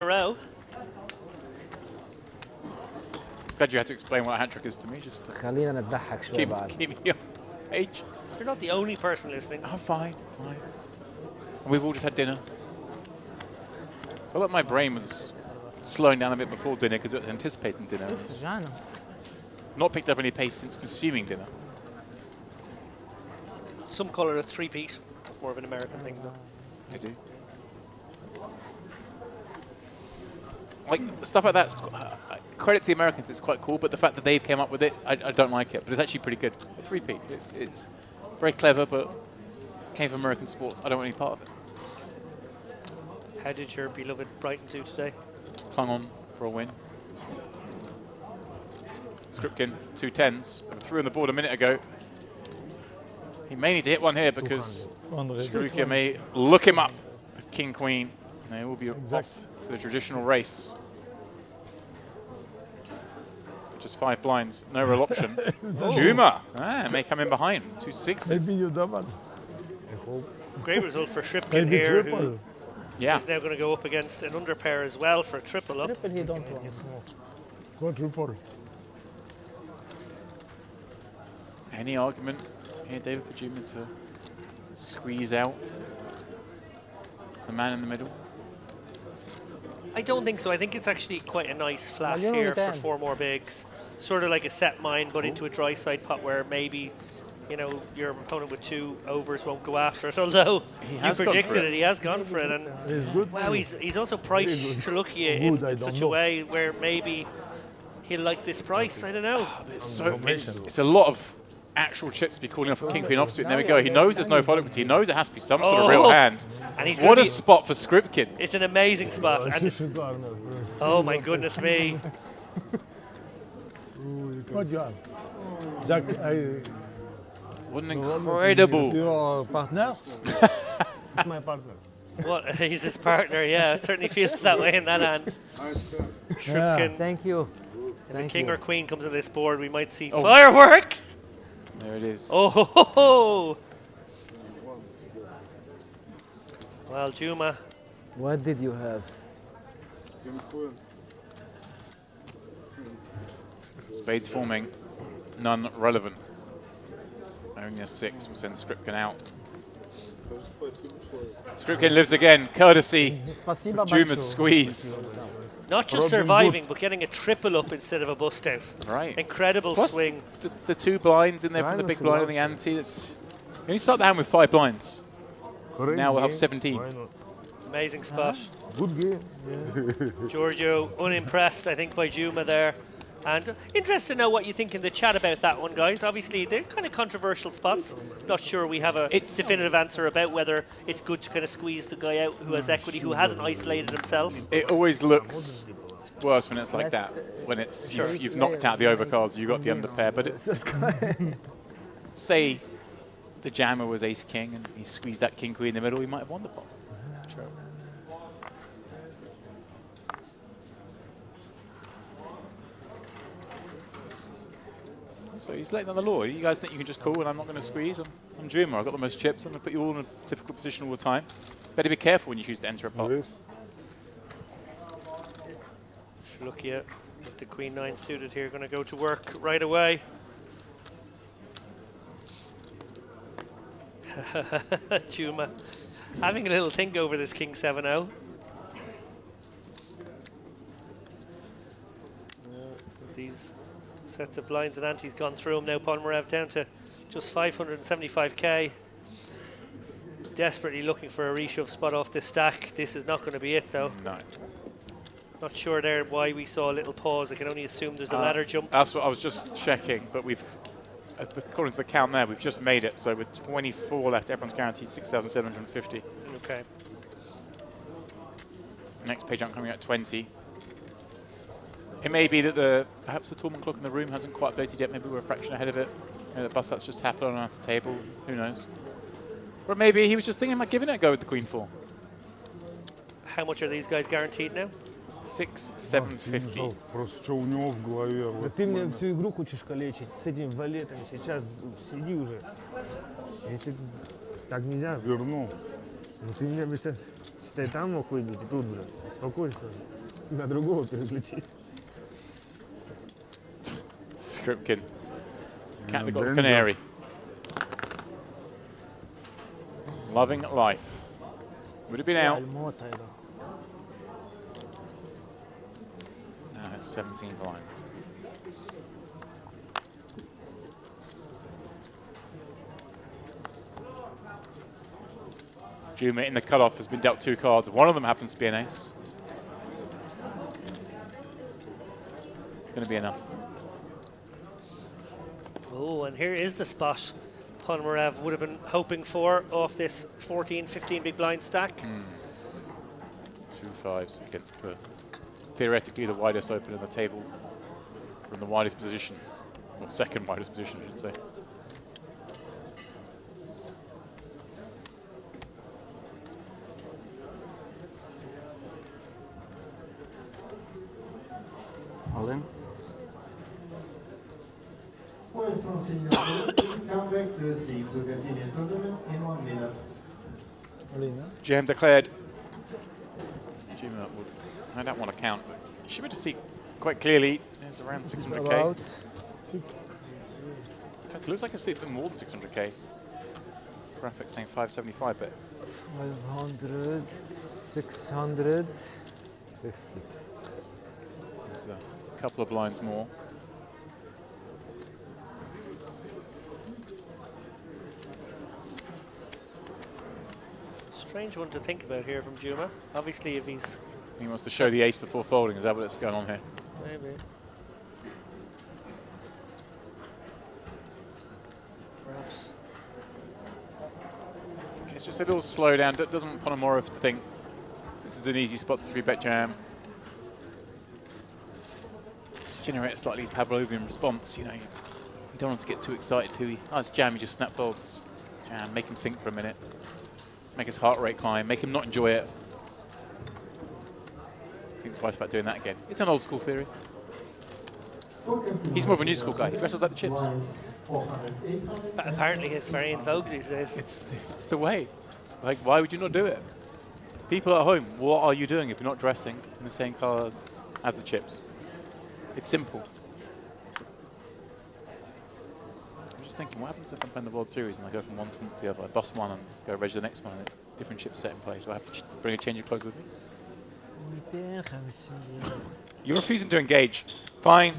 a row. Glad you had to explain what a hat trick is to me, just to خلينا نتضحك شوي بعد. keep me on page. You're not the only person listening. I'm fine. And we've all just had dinner. I feel like my brain was slowing down a bit before dinner because it was anticipating dinner. It's not picked up any pace since consuming dinner. Some call it a three-piece. It's more of an American thing, though. They do. Like, stuff like that, credit to the Americans, it's quite cool, but the fact that they've came up with it, I don't like it. But it's actually pretty good. A three-peat. It's very clever, but came from American sports. I don't want any part of it. How did your beloved Brighton do today? Clung on for a win. Skripkin, 2 10s. Threw on the board a minute ago. He may need to hit one here because Skripkin may look him up at King Queen. And they will be off to the traditional race. Just 5 blinds, no real option. Juma may come in behind. 2 6s. Maybe you double. Great result for Skripkin here, who yeah. is now going to go up against an underpair as well for a triple up. Triple he don't want. Quadruple. Any argument here, David, for Juma to squeeze out the man in the middle? I don't think so. I think it's actually quite a nice flat here for 4 more bigs. Sort of like a set mine, but into a dry side pot where maybe, you know, your opponent with 2 overs won't go after it. Although you predicted it, he has gone for it. And wow, he's also priced Trulukia in such a way where maybe he'll like this price. I don't know. It's a lot of actual chips to be calling off a King Queen offsuit. There we go. He knows there's no follow, but he knows it has to be some sort of real hand. And he's what a spot for Skripkin. It's an amazing spot. And oh my goodness me. Good job. Jack, What an incredible. Your partner? It's my partner. What? He's his partner, yeah. It certainly feels that way in that hand. Skripkin. Thank you. If a king or queen comes on this board, we might see fireworks. There it is. Oh ho ho ho! Well, Juma. What did you have? Spades forming. None relevant. Only a 6 will send Skripkin out. Skripkin lives again, courtesy of Juma's squeeze. Not just surviving, but getting a triple up instead of a bust out. Right. Incredible Plus swing. The 2 blinds in there from the big blind and the ante. You only start the hand with 5 blinds. Now we'll have 17. Amazing spot. Good game. Giorgio unimpressed, I think, by Juma there. And interested to know what you think in the chat about that one, guys. Obviously, they're kind of controversial spots. Not sure we have a definitive answer about whether it's good to kind of squeeze the guy out who has equity, who hasn't isolated himself. It always looks worse when it's like that. When it's you've knocked out the overcards, you got the underpair. But say the jammer was ace king and he squeezed that king queen in the middle, he might have won the pot. True. So he's letting down the law. You guys think you can just call and I'm not going to squeeze? I'm Juma. I've got the most chips. I'm going to put you all in a difficult position all the time. Better be careful when you choose to enter a pot. Trulukia with the queen 9 suited here, going to go to work right away. Juma having a little think over this king 7-0. These sets of blinds and antes gone through him now. Ponomarev down to just 575k. Desperately looking for a reshove spot off this stack. This is not going to be it though. No. Not sure there why we saw a little pause. I can only assume there's a ladder jump. That's what I was just checking, but we've, according to the count there, we've just made it. So with 24 left, everyone's guaranteed 6,750. Okay. Next page I'm coming at 20. It may be that perhaps the tournament clock in the room hasn't quite updated yet. Maybe we're a fraction ahead of it. Maybe the bust that's just happened on our table. Who knows? Or maybe he was just thinking about giving it a go with the queen 4. How much are these guys guaranteed now? 6,750. Просто что у него в голове. Да ты мне всю игру хочешь калечить с этими валетами. Сейчас сиди уже. Если так нельзя. Верну. Ну ты меня бы сейчас Стой там охуеть, и тут, блин. Успокойся. На другого переключись. Script kid. Cat that got a Benja. canary. Loving life. Would have been out. الموت هيدا. Now has 17 blinds. Juma in the cutoff has been dealt 2 cards. One of them happens to be an ace. Going to be enough. Oh, and here is the spot Ponomarev would have been hoping for off this 14, 15 big blind stack. 2 5s against the theoretically the widest open in the table from the widest position, or second widest position, I should say. All in. Points from senior team. Please come back to your seats to continue tournament in 1 minute. Jam declared. Juma would, I don't want to count, but you should be able to see quite clearly. There's around 600k. About In fact, it looks like it's a bit more than 600k. Graphics saying 575, but 500, 650. there's a couple of blinds more. Strange one to think about here from Juma. Obviously, if he's He wants to show the ace before folding. Is that what's going on here? maybe. Perhaps. It's just a little slow down. Doesn't want Ponomarev to think this is an easy spot to 3-bet jam. Generate a slightly Pavlovian response. You know, you don't want to get too excited too. Oh, it's jam. You just snap folds. Jam. Make him think for a minute. Make his heart rate climb. Make him not enjoy it. Think twice about doing that again. It's an old school theory. He's more of a new school guy. He dresses like the chips. But apparently, it's very in vogue these days. It's the way. Like, why would you not do it? People at home, what are you doing if you're not dressing in the same colour as the chips? It's simple. I'm just thinking, what happens if I'm playing the World Series and I go from one to the other? I bust one and go reg the next one and it's different chips set in place. Do I have to bring a change of clothes with me? 250. You're refusing to engage. Fine.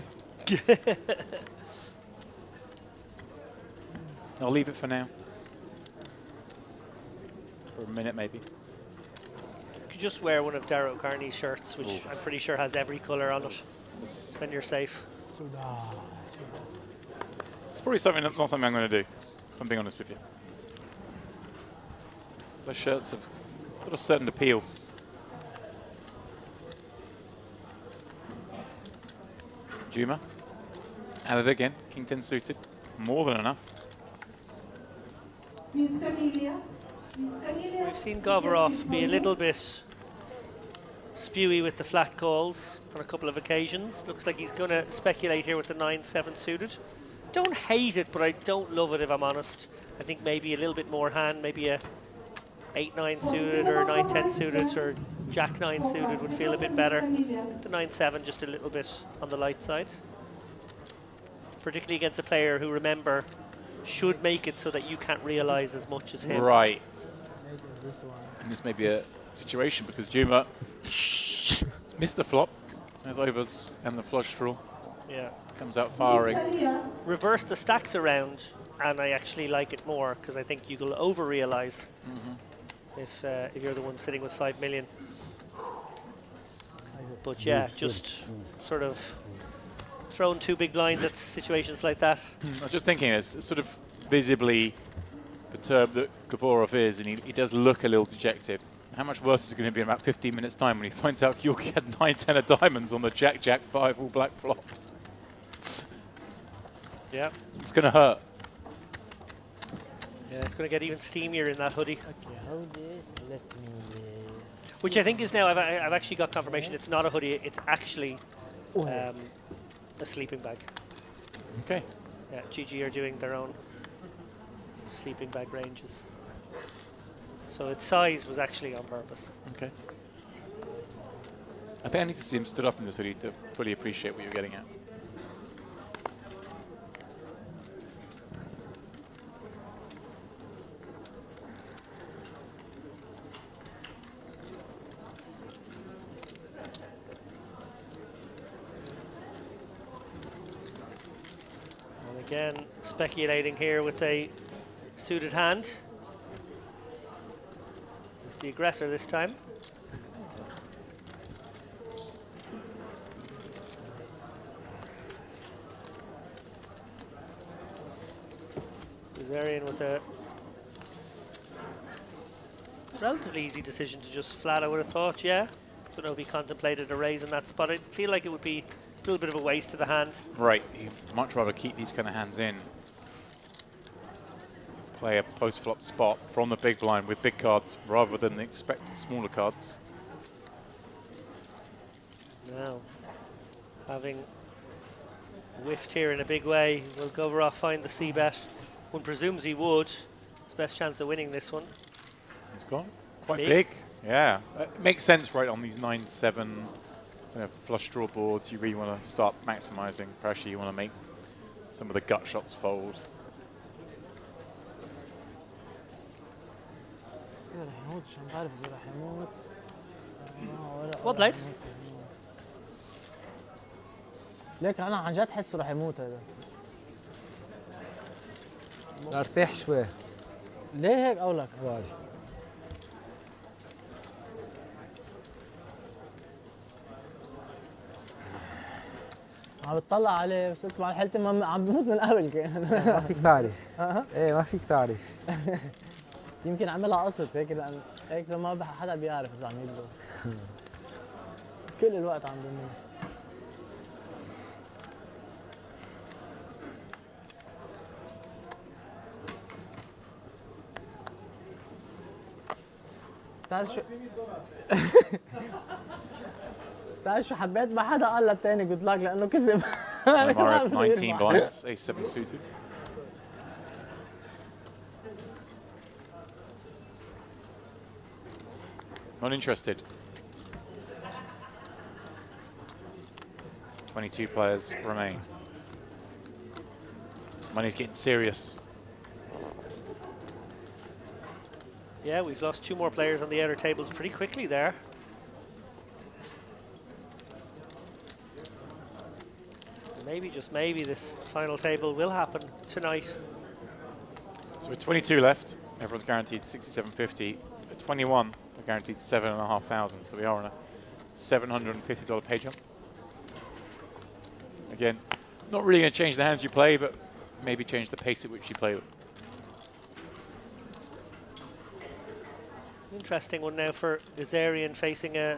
I'll leave it for now. For a minute, maybe. You could just wear one of Darrow Carney's shirts, which I'm pretty sure has every colour on it. Then you're safe. It's probably something not something I'm going to do, if I'm being honest with you. Those shirts have got a certain appeal. Juma. At it again. King 10 suited. More than enough. We've seen Govorov be a little bit spewy with the flat calls on a couple of occasions. Looks like he's going to speculate here with the 9-7 suited. Don't hate it, but I don't love it if I'm honest. I think maybe a little bit more hand, maybe a 8-9 suited or 9-10 suited or Jack-9 suited would feel a bit better. The 9-7 just a little bit on the light side. Particularly against a player who, remember, should make it so that you can't realise as much as him. Right. And this may be a situation because Juma missed the flop. There's overs and the flush draw. Yeah. Comes out firing. Reverse the stacks around, and I actually like it more because I think you will over-realise if you're the one sitting with 5 million. But yeah, just sort of throwing 2 big blinds at situations like that. I was just thinking, it's sort of visibly perturbed that Govorov is, and he does look a little dejected. How much worse is it going to be in about 15 minutes' time when he finds out Yorkie had 9-10 of diamonds on the Jack-5 all black flop? Yeah. It's going to hurt. Yeah, it's going to get even steamier in that hoodie. Okay, hold it. Let me. Which I think is now, I've actually got confirmation it's not a hoodie, it's actually a sleeping bag. Okay. Yeah, GG are doing their own sleeping bag ranges. So its size was actually on purpose. Okay. I think I need to see him stood up in this hoodie to fully appreciate what you're getting at. And again, speculating here with a suited hand. It's the aggressor this time. Kazarian with a relatively easy decision to just flat, I would have thought, yeah. Don't know if he contemplated a raise in that spot. I feel like it would be a little bit of a waste to the hand. Right, he'd much rather keep these kind of hands in. Play a post-flop spot from the big blind with big cards rather than the expected smaller cards. Now, having whiffed here in a big way, will Govorov find the C-bet? One presumes he would. His best chance of winning this one. He's gone quite big. Yeah, it makes sense right on these 9-7 kind of flush draw boards. You really want to start maximizing pressure. You want to make some of the gut shots fold. Well played. ليك انا عن جد حسه رح يموت هذا. ارتاح شوي. ليه هيك قولك؟ عم بتطلع عليه بس قلت مع الحالتين عم بموت من قبل كان. ما فيك تعرف. ايه ما فيك تعرف. يمكن عملها قصد هيك لان هيك لما حدا بيعرف اذا عم يكذب. كل الوقت عم بموت. بتعرف شو بتعرف شو حبيت ما حدا قال للثاني جود لاك لانه كسب. MRF 19 blinds, A7 suited. Not interested. 22 players remain. Money's getting serious. Yeah, we've lost 2 more players on the outer tables pretty quickly there. Maybe, just maybe, this final table will happen tonight. So with 22 left, everyone's guaranteed 67.50. At 21, we're guaranteed 7,500. So we are on a $750 pay jump. Again, not really going to change the hands you play, but maybe change the pace at which you play them. Interesting one now for Kazarian facing a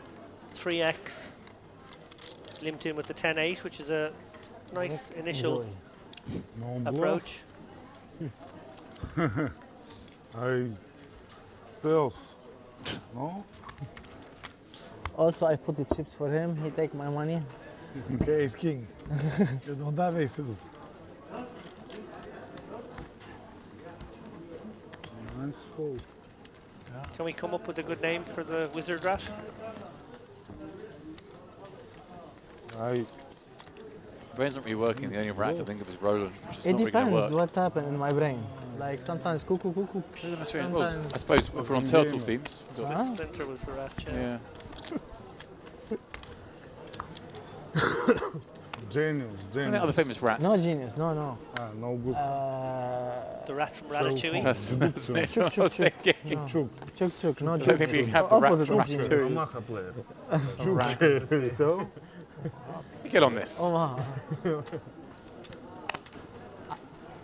3x. Limped in with the 10-8, which is a nice initial approach. I pills. No? Also, I put the chips for him. He take my money. Okay, he's king. You don't have aces. Nice fold. Can we come up with a good name for the wizard rat? Brain's not really working. The only rat I think of is Roland, which is It not really going to depends work. what happened in my brain. Like sometimes cuckoo. Well, I suppose if we're on turtle themes. So Splinter was the rat, yeah. Genius, Any genius. other famous rats? No genius, no. No good. The rat from Ratatouille. That's what I was thinking. Chuk, no I don't think we have the rat from Opposite of Ratatouille. Macha player. So? Get on this. Oh, wow.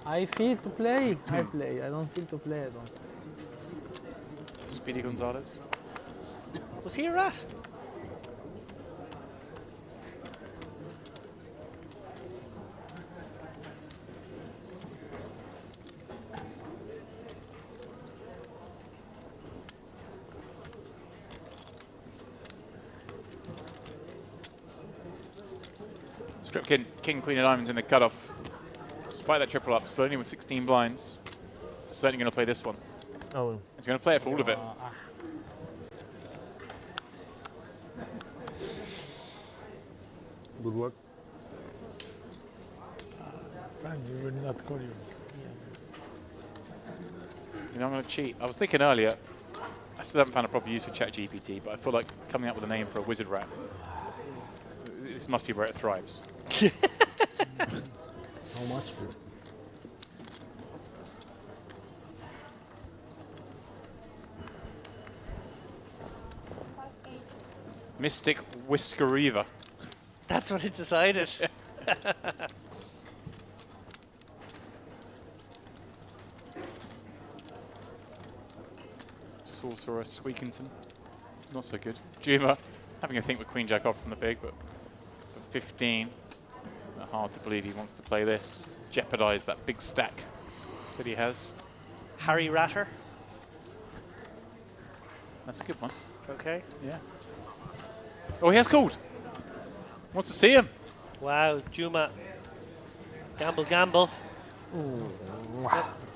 I feel to play. I play. I don't feel to play. I don't. Speedy Gonzalez. Was he a rat? Strip King, Queen of Diamonds in the cutoff. Despite that triple up, still only with 16 blinds. Certainly going to play this one. Oh, He's going to play it for all of it. good work. Fine, you will not call you. You know, I'm going to cheat. I was thinking earlier, I still haven't found a proper use for ChatGPT, but I feel like coming up with a name for a wizard rat, this must be where it thrives. How much? Mystic Whiskeriva. That's what it decided. Sorcerer Squeakington. Not so good. Juma having a think with Queen Jack off from the big, but for 15. Hard to believe he wants to play this. Jeopardize that big stack that he has. Harry Ratter. That's a good one. Okay. Yeah. Oh, he has called. Wants to see him. Wow, Juma. Gamble.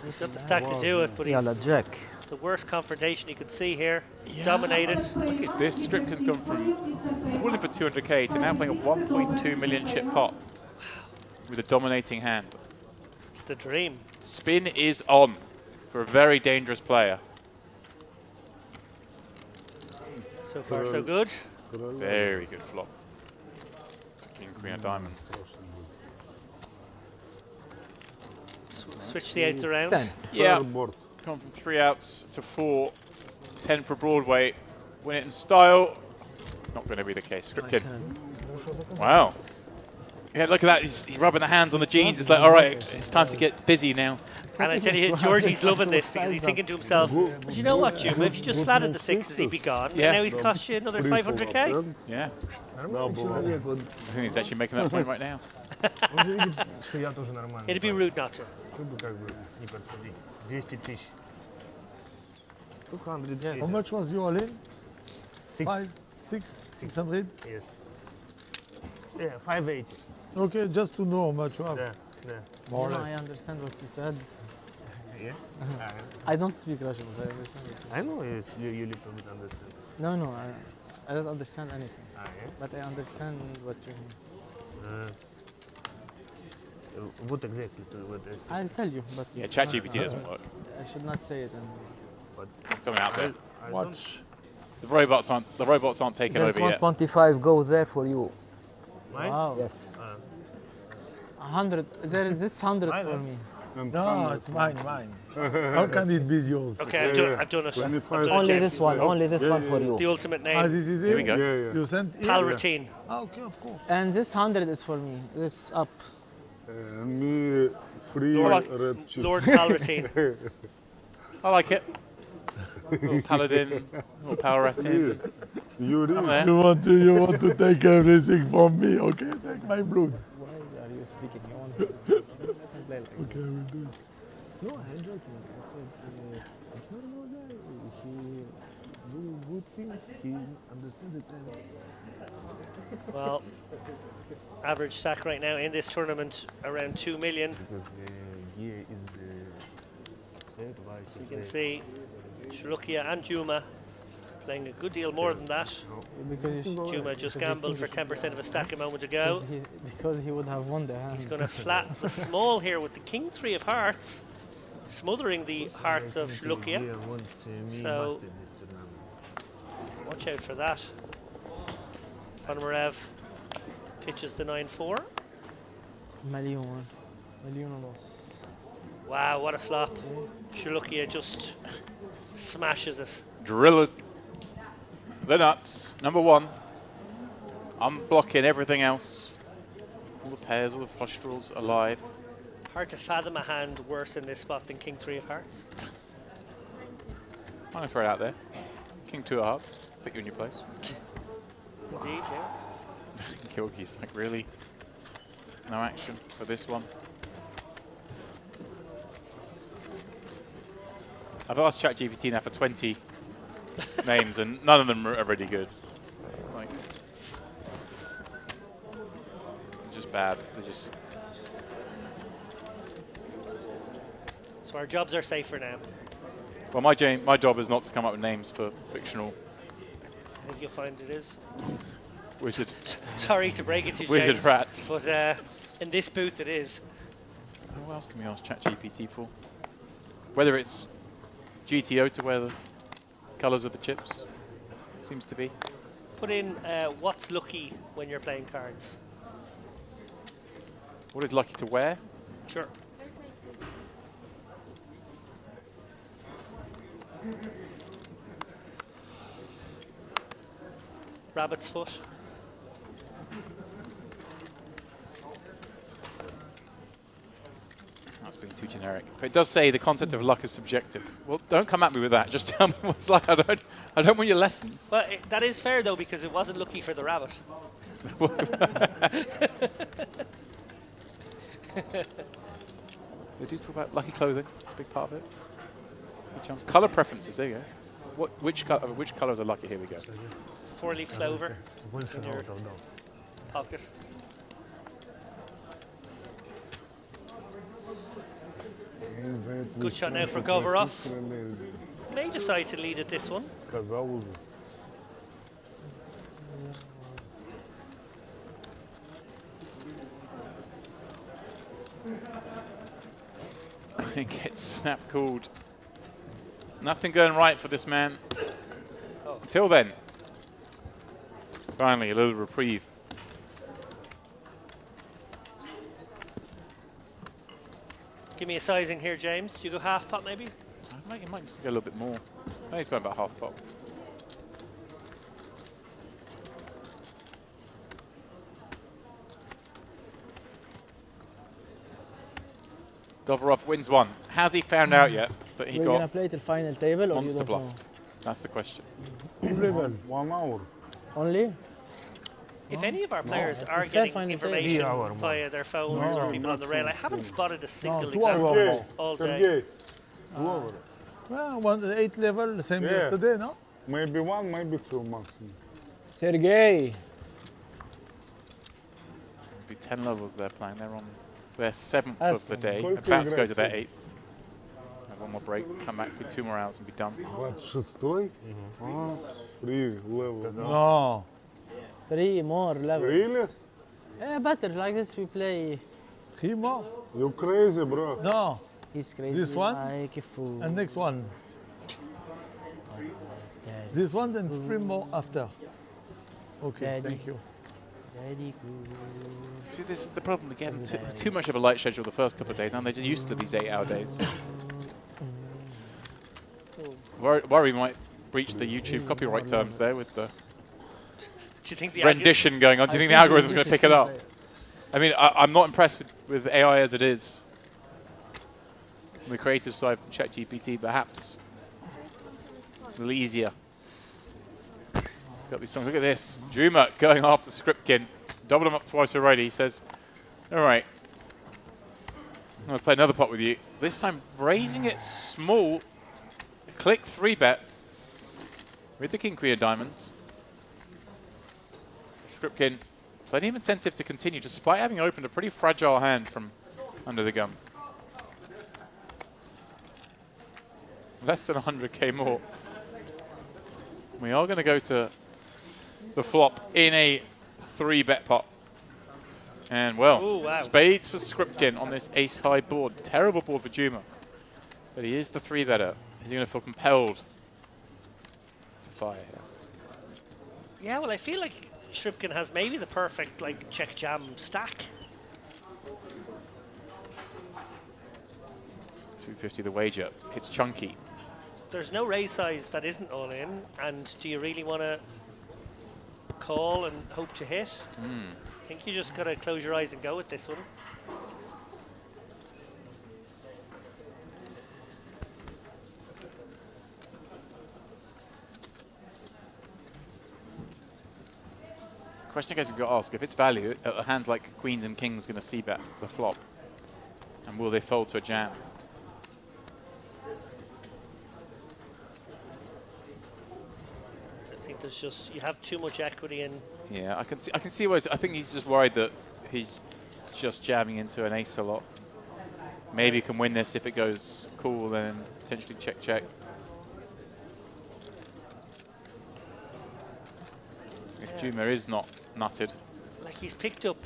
He's got the stack to do it, but he's Jack. the worst confrontation he could see here. Dominated. Look at this. Stripkin's gone from willing for 200k to now playing a 1.2 million chip pot with a dominating hand. The dream. Spin is on for a very dangerous player. So far, so good. Very good flop. King, Queen of Diamonds. Switch the outs around. Yeah. Come from 3 outs to 4. 10 for Broadway. Win it in style. Not going to be the case. Scripted. Wow. Yeah, look at that. He's rubbing the hands on the jeans. It's like, all right, it's time to get busy now. And I tell you, Georgie's loving this because he's thinking to himself, but you know what, Juma, if you just flatted the sixes, he'd be gone. Yeah. And now he's cost you another 500k. Yeah. I think he's actually making that point right now. It'd be rude not to. How much was you all in? 600. 600? Yes. Yeah, 580. Okay, just to know how much you have. Yeah. More or I less. understand what you said. Yeah. I don't speak Russian, but I understand what you I know you little bit understand. No, I don't understand anything. Yeah? But I understand what you mean. What exactly? What is I'll tell you, but Yeah, ChatGPT doesn't work. I should not say it. Coming out there. I Watch. The robots aren't taking There's over yet. 125 go there for you. Mine? Wow. Yes. 100. There is this 100 Mine, for eh? me. No, it's mine. How can it be yours? Okay, I've done it. I've done it, Only James. this one. Only this one for you. The ultimate Ah, name. this is it? Here we go. You sent it? Palratine. Ah, okay, of course. And this 100 is for me. This up. Me free Lord, red chip. Lord Palratine. I like it. Little paladin, little power at him. You I'm read? there. You want to take everything from me, okay? Take my blood. Why are you speaking? You want to play like Okay, I will do it. No, I'm joking. I said, it's normal guy. He do good things. He understands it. Well, average stack right now in this tournament around 2 million. Because here is the You can see Shrukia and Juma playing a good deal more than that. Because Juma just gambled for 10% of a stack a moment ago. because he would have won the hand. He's going to flat the small here with the king 3 of hearts, smothering the hearts of Shlukia. So, watch out for that. Ponomarev pitches the 9-4. Million loss. Wow, what a flop. Shlukia just smashes it. Drill it. The nuts. Number 1. I'm blocking everything else. All the pairs, all the flush draws alive. Hard to fathom a hand worse in this spot than king 3 of hearts. I'm going to throw it out there. King 2 of hearts. Put you in your place. Indeed, yeah. Kilgie's like, really? No action for this one. I've asked ChatGPT now for 20 names and none of them are really good. Like, they're just bad. They're just... So our jobs are safer now. Well, my job is not to come up with names for fictional I think you'll find it is. wizard Sorry to break it to you, wizard James, rats. but in this booth it is. What else can we ask ChatGPT for? Whether it's GTO to wear the colours of the chips, seems to be. Put in what's lucky when you're playing cards. What is lucky to wear? Sure. Rabbit's foot. That's being too generic. But it does say the concept of luck is subjective. Well, don't come at me with that. Just tell me what's luck. I don't want your lessons. Well, that is fair though, because it wasn't lucky for the rabbit. They do talk about lucky clothing. It's a big part of it. Good chance. Colour preferences. There you go. Which colours are lucky? Here we go. 4-leaf clover in your pocket. Good shot now for cover off. May decide to lead at this one. I think it's snap called. Nothing going right for this man. Oh. Until then. Finally, a little reprieve. Give me a sizing here, James. You go half pot maybe? It might just go a little bit more. I think it's going about half pot. Dovorov wins one. Has he found out yet that he We're got gonna play the final table, or you monster don't know? bluffed? That's the question. Level, 1 hour. Only? If any of our players are It's fair getting final information table. via their phones or people on the rail, I haven't spotted a single 2 example hours. all day. Sergey, 2 hours. Well, 8 level, the same Yeah. yesterday, no? Maybe 1, maybe 2 maximum. Sergey! It'll be 10 levels they're playing. They're on their 7th That's of the day. fine. About to go to their 8th. Have one more break, come back with 2 more hours and be done. 26? 3 level. No. 3 more level. Really? Yeah, better. Like this we play. 3 more? You crazy, bro. No. He's crazy. This one? Like a fool. And next one. Daddy, This one, then 3 more after. Okay, Daddy. thank you. daddy cool. See, this is the problem. We get too much of a light schedule the first couple of days, and they're just used to these 8-hour days. Worry might breach the YouTube copyright terms there with the Do you think the rendition going on. Do you think the algorithm's going to pick it up? I mean, I'm not impressed with AI as it is. On the creative side from ChatGPT, perhaps a little easier. Got these songs. Look at this. Juma going after Skripkin. Doubled him up twice already. He says, all right, I'm going to play another pot with you. This time raising it small. Click 3-bet with the King Queen of Diamonds. Skripkin, plenty of incentive to continue, despite having opened a pretty fragile hand from under the gun. Less than 100k more. We are going to go to the flop in a 3-bet pot. And, well, Ooh, wow. spades for Skripkin on this ace-high board. Terrible board for Juma. But he is the 3-better. Is he going to feel compelled to fire here? Yeah, well, I feel like Skripkin has maybe the perfect like check jam stack. 250 the wager. It's chunky. There's no raise size that isn't all in, and do you really want to call and hope to hit? I think you just got to close your eyes and go with this one. Question I guess you've got to ask, if it's value, are hands like queens and kings going to c-bet the flop? And will they fold to a jam? I think there's just, you have too much equity in. Yeah, I can see why. I think he's just worried that he's just jamming into an ace a lot. Maybe he can win this if it goes cool, then potentially check. Juma is not nutted. Like he's picked up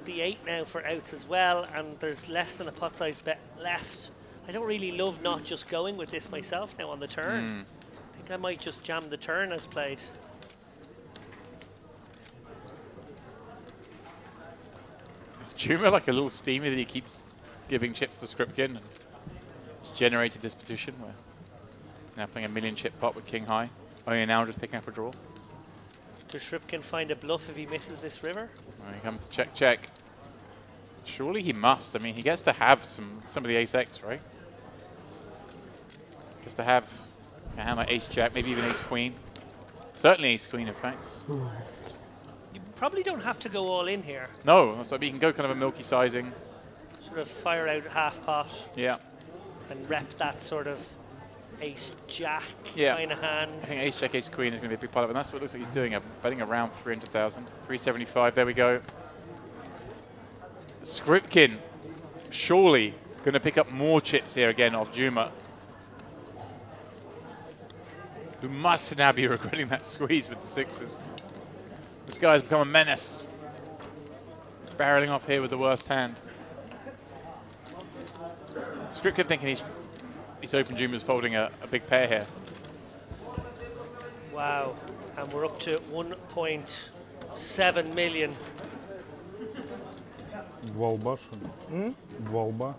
the 8 now for outs as well, and there's less than a pot size bet left. I don't really love not just going with this myself now on the turn. I think I might just jam the turn as played. Is Juma like a little steamer that he keeps giving chips to Skripkin and it's generated this position where now playing a 1,000,000 chip pot with king high. Only now just picking up a draw. Does Skripkin find a bluff if he misses this river? He comes to check, check. Surely he must. I mean, he gets to have some of the ace-x, right? Gets to have a hand like ace-jack, maybe even ace-queen. Certainly ace-queen, in fact. You probably don't have to go all in here. No, so you can go kind of a milky sizing. Sort of fire out half pot. Yeah. And rep that sort of ace-jack Yeah. kind of hand. I think ace-jack, ace-queen is going to be a big part of it, and that's what it looks like he's doing. Betting around 300,000. 375, there we go. Skripkin, surely going to pick up more chips here again off Juma, who must now be regretting that squeeze with the sixes. This guy's become a menace. Barreling off here with the worst hand. Skripkin thinking he's open Juma's folding a big pair here. Wow, and we're up to 1.7 million. Волба, что ли? Волба.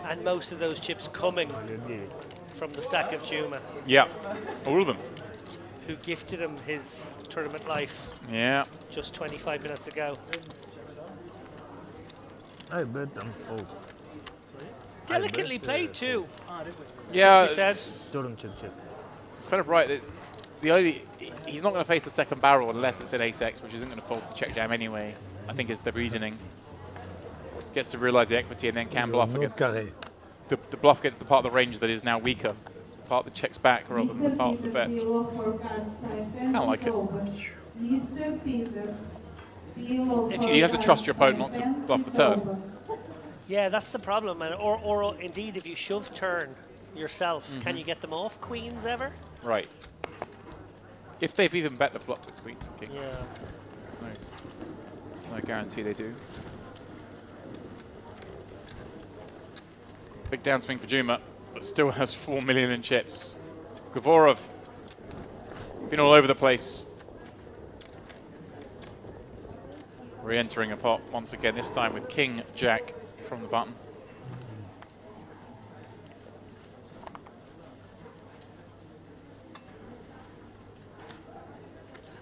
And most of those chips coming from the stack of Juma, Yeah, all of them. who gifted him his tournament life Yeah. just 25 minutes ago. I bet them fold. Delicately played too. Yeah, He said. Turn chip chip. it's kind of right that he's not going to face the second barrel unless it's an ace-x, which isn't going to fold to check jam anyway. I think it's the reasoning. Gets to realize the equity and then can bluff against the bluff against the part of the range that is now weaker, the part that checks back rather than the part of the bets. I don't like it. You have to trust your opponent not to bluff the turn. Yeah, that's the problem. And or indeed, if you shove turn yourself, can you get them off queens ever? Right. If they've even bet the flop with queens and kings. Yeah. No guarantee they do. Big downswing for Juma, but still has 4 million in chips. Gavorov, been all over the place. Re-entering a pot once again, this time with King Jack from the button.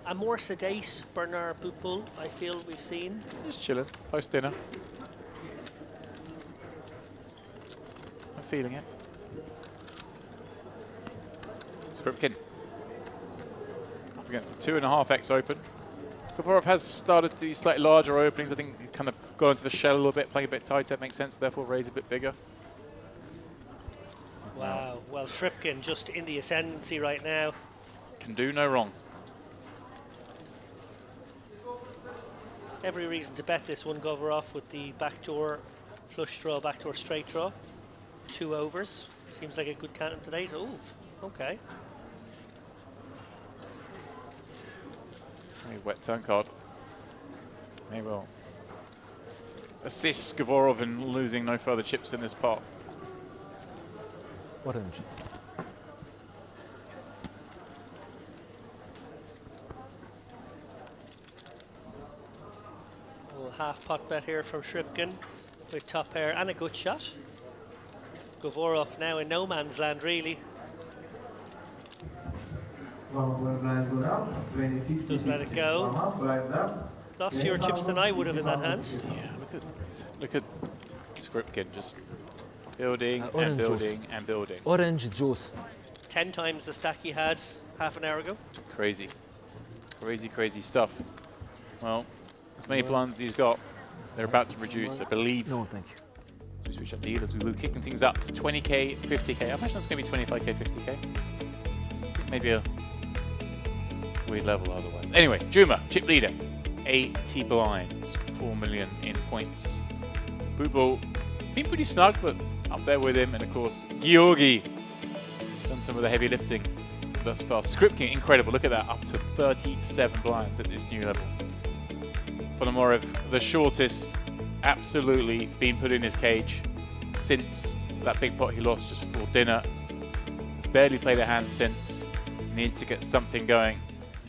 A more sedate Bernard Boupul, I feel we've seen. Just chilling, post dinner. I'm feeling it. Skripkin. Up against the 2.5x open. Gavorov has started to do slightly larger openings. I think he's kind of gone into the shell a little bit, playing a bit tighter, makes sense, therefore raise a bit bigger. Wow, well, Skripkin just in the ascendancy right now. Can do no wrong. Every reason to bet this one, Gavorov, with the backdoor flush draw, backdoor straight draw. 2 overs. Seems like a good count today. Oh, okay. A wet turn card. May well assist Gavorov in losing no further chips in this pot. Orange. A little half pot bet here from Skripkin with top pair and a good shot. Gavorov now in no man's land, really. Does let it go. Lost fewer chips than I would have in that hand. Yeah, look at Skripkin just building and orange building and building. Orange juice. 10 times the stack he had half an hour ago. Crazy. Crazy, crazy stuff. Well, as many blinds as he's got, they're about to reduce, I believe. No, thank you. So we switch up the dealers. We will kicking things up to 20k, 50k. I imagine it's going to be 25k, 50k. Maybe a weird level otherwise. Anyway, Juma, chip leader. 80 blinds, 4 million in points. Boopball, been pretty snug, but up there with him. And of course, Georgi, done some of the heavy lifting thus far. Scripting, incredible. Look at that, up to 37 blinds at this new level. Ponomorov, the shortest, absolutely been put in his cage since that big pot he lost just before dinner. Has barely played a hand since. Needs to get something going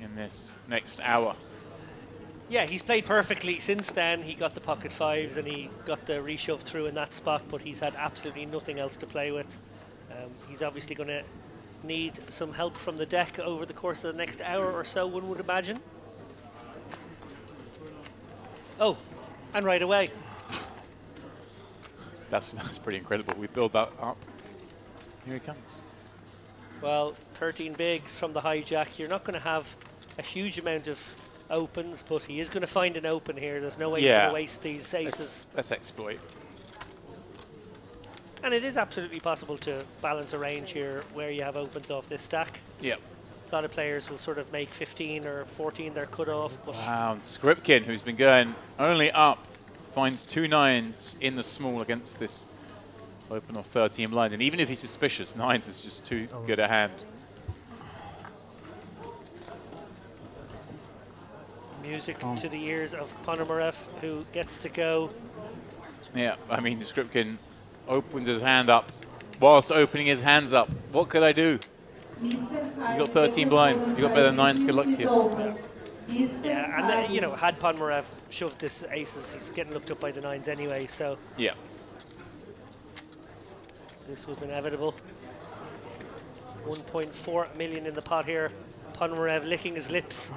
in this next hour. Yeah, he's played perfectly since then. He got the pocket fives and he got the reshove through in that spot, but he's had absolutely nothing else to play with. He's obviously going to need some help from the deck over the course of the next hour or so, one would imagine. Oh, and right away. That's pretty incredible. We build that up. Here he comes. Well, 13 bigs from the hijack. You're not going to have a huge amount of opens, but he is going to find an open here. There's no way he's going to waste these aces. Let's exploit. And it is absolutely possible to balance a range here where you have opens off this stack. Yep. A lot of players will sort of make 15 or 14 their cutoff. But Wow, and Skripkin, who's been going only up, finds 2 nines in the small against this open of 13 blind. And even if he's suspicious, 9s is just too good a hand. music to the ears of Ponomarev, who gets to go. Yeah, I mean, Skripkin opens his hand up whilst opening his hands up. What could I do? You got 13 blinds. You got better than 9s. Good luck to you. Yeah, and you know, had Ponomarev shoved this aces, he's getting looked up by the 9s anyway, so. Yeah. This was inevitable. 1.4 million in the pot here. Ponomarev licking his lips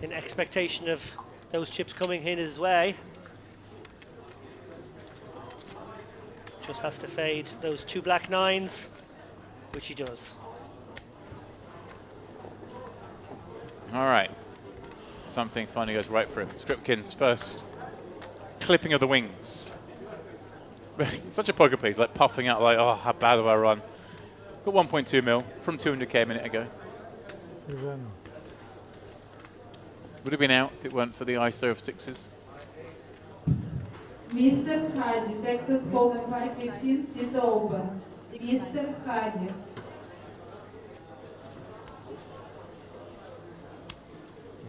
in expectation of those chips coming in his way. Just has to fade those 2 black 9s, which he does. All right. Something funny goes right for him. Skripkin's first clipping of the wings. Such a poker piece, like puffing out like, oh, how bad have I run? Got 1.2 mil from 200k a minute ago. Would have been out if it weren't for the ISO of 6s. Mr. Hardy, Texas Golden 515, sit open. Mr. Hardy.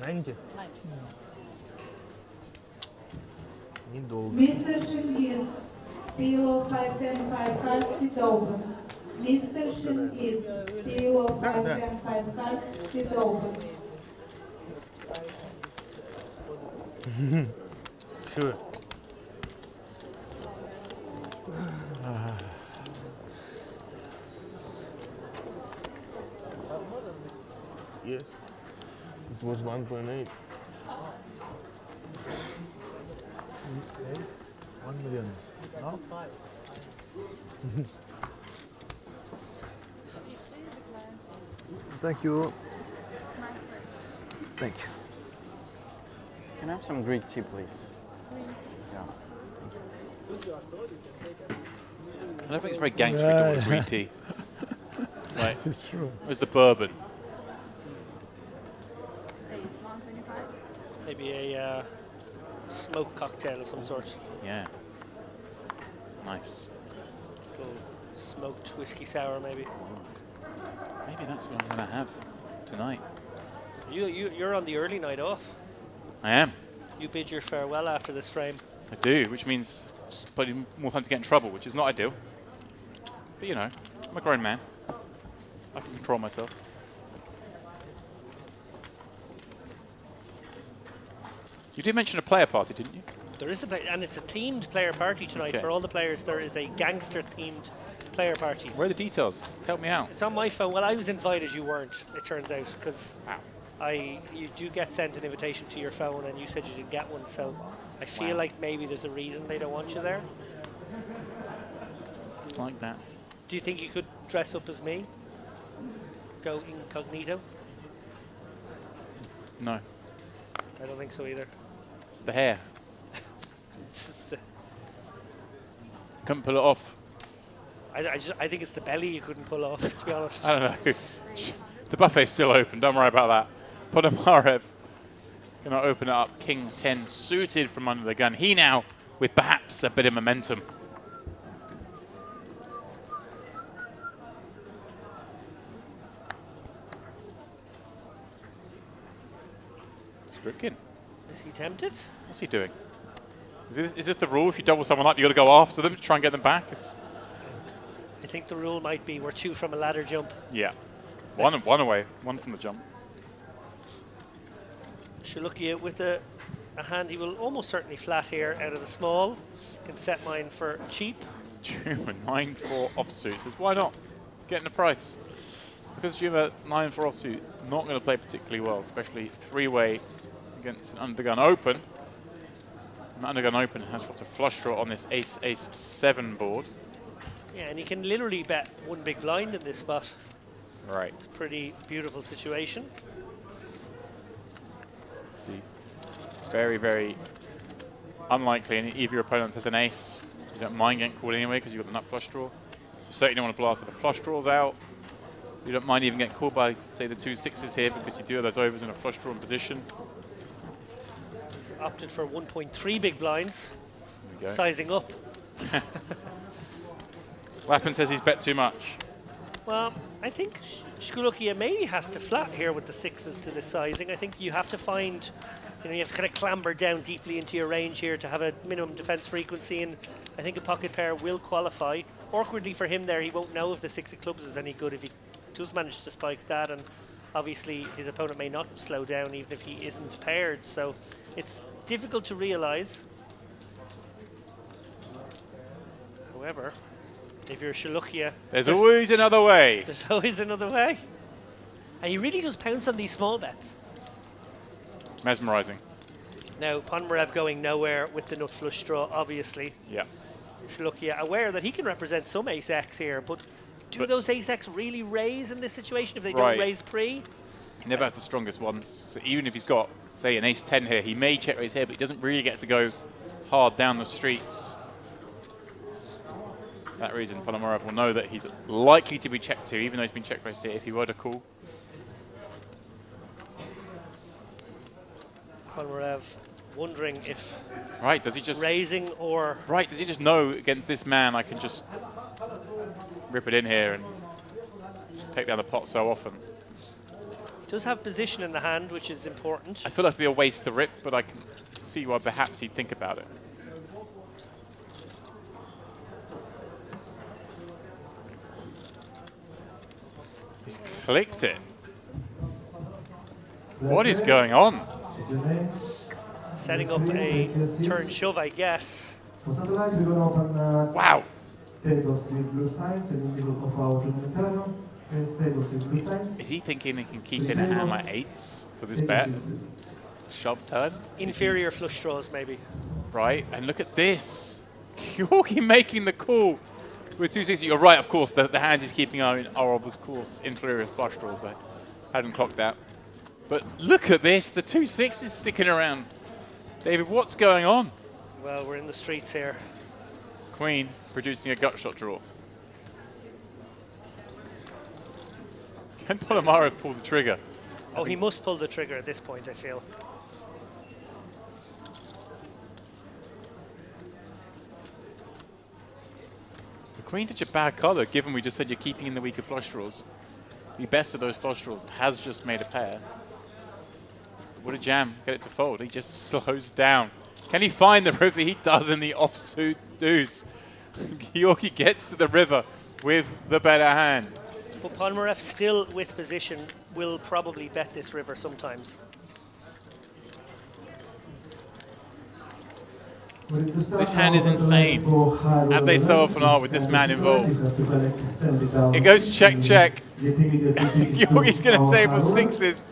Mr. Shingis, Pillow 510, 5 cards, sit open. Mr. Shingis, Pillow 510, 5 cards, sit open. Sure. Yes. It was 1.8. 1 million. No? Thank you. Thank you. Can I have some Greek tea, please? Yeah. I don't think it's very gangster to order green tea. Right. It's true. Where's the bourbon? Maybe a smoke cocktail of some sort. Yeah. Nice. Cool. Smoked whiskey sour, maybe. Maybe that's what I'm going to have tonight. You're on the early night off. I am. You bid your farewell after this frame. I do, which means probably more time to get in trouble, which is not ideal. But you know, I'm a grown man. I can control myself. You did mention a player party, didn't you? There is and it's a themed player party tonight. Okay. For all the players, there is a gangster themed player party. Where are the details? Help me out. It's on my phone. Well, I was invited, you weren't, it turns out, because you do get sent an invitation to your phone and you said you didn't get one, so I feel like maybe there's a reason they don't want you there. It's like that. Do you think you could dress up as me? Go incognito? No. I don't think so either. It's the hair. Couldn't pull it off. I think it's the belly you couldn't pull off, to be honest. I don't know. The buffet's still open, don't worry about that. Ponomarev gonna open it up. King 10 suited from under the gun. He now with perhaps a bit of momentum. looking. Is he tempted? What's he doing? Is this the rule? If you double someone up, you got to go after them to try and get them back? I think the rule might be we're 2 from a ladder jump. Yeah. One away. 1 from the jump. Shalukia with a hand he will almost certainly flat here out of the small. Can set mine for cheap. 9-4 offsuit. Says, why not? Getting the price. Because Juma 9-4 offsuit, not going to play particularly well, especially 3-way against an undergun open. An undergun open has got a flush draw on this ace-7 board. Yeah, and he can literally bet 1 big blind in this spot. Right. It's a pretty beautiful situation. See, very, very unlikely any of your opponents has an ace. You don't mind getting called anyway because you've got the nut flush draw. You certainly don't want to blast the flush draws out. You don't mind even getting called by, say, the 2 6s here because you do have those overs in a flush drawn position. Opted for 1.3 big blinds. There we go. Sizing up. Lappin says he's bet too much. Well, I think Shalukia maybe has to flat here with the 6s to the sizing. I think you have to find, you have to kind of clamber down deeply into your range here to have a minimum defense frequency, and I think a pocket pair will qualify. Awkwardly for him there, he won't know if the 6 of clubs is any good if he does manage to spike that, and obviously his opponent may not slow down even if he isn't paired, so it's difficult to realize. However, if you're Shalukia, there's always another way. There's always another way. And he really does pounce on these small bets. Mesmerizing. Now, Ponomarev going nowhere with the nut flush draw, obviously. Yeah. Shalukia aware that he can represent some ace-X here, but do those ace-X really raise in this situation if they don't raise pre? He never has the strongest ones. So even if he's got, say, an ace-10 here, he may check raise here, but he doesn't really get to go hard down the streets. For that reason, Ponomarev will know that he's likely to be checked to, even though he's been check raised here if he were to call. Ponomarev wondering if does he just raising or does he just know against this man I can just rip it in here and take down the pot so often? He does have position in the hand, which is important. I feel like it'd be a waste to rip, but I can see why perhaps he'd think about it. He's clicked it. What is going on? Setting up a turn shove, I guess. Wow. Is he thinking he can keep in a hand like 8s for this bet? Shove turn? Inferior flush draws, maybe. Right, and look at this. Yorkie making the call. With 260, you're right, of course. The hands he's keeping are of course, inferior flush draws. I hadn't clocked that. But look at this. The 2 6s sticking around. David, what's going on? Well, we're in the streets here. Queen producing a gut shot draw. Can Ponomarev pull the trigger? Oh, he must pull the trigger at this point, I feel. The Queen's such a bad colour, given we just said you're keeping in the weaker flush draws. The best of those flush draws has just made a pair. What a jam. Get it to fold. He just slows down. Can he find the river? He does in the offsuit dudes. Yorkie gets to the river with the better hand. But Ponomarev still with position will probably bet this river sometimes. This hand is insane, as they so often are with this man involved. It goes check, check. Yorkie's going to table 6s.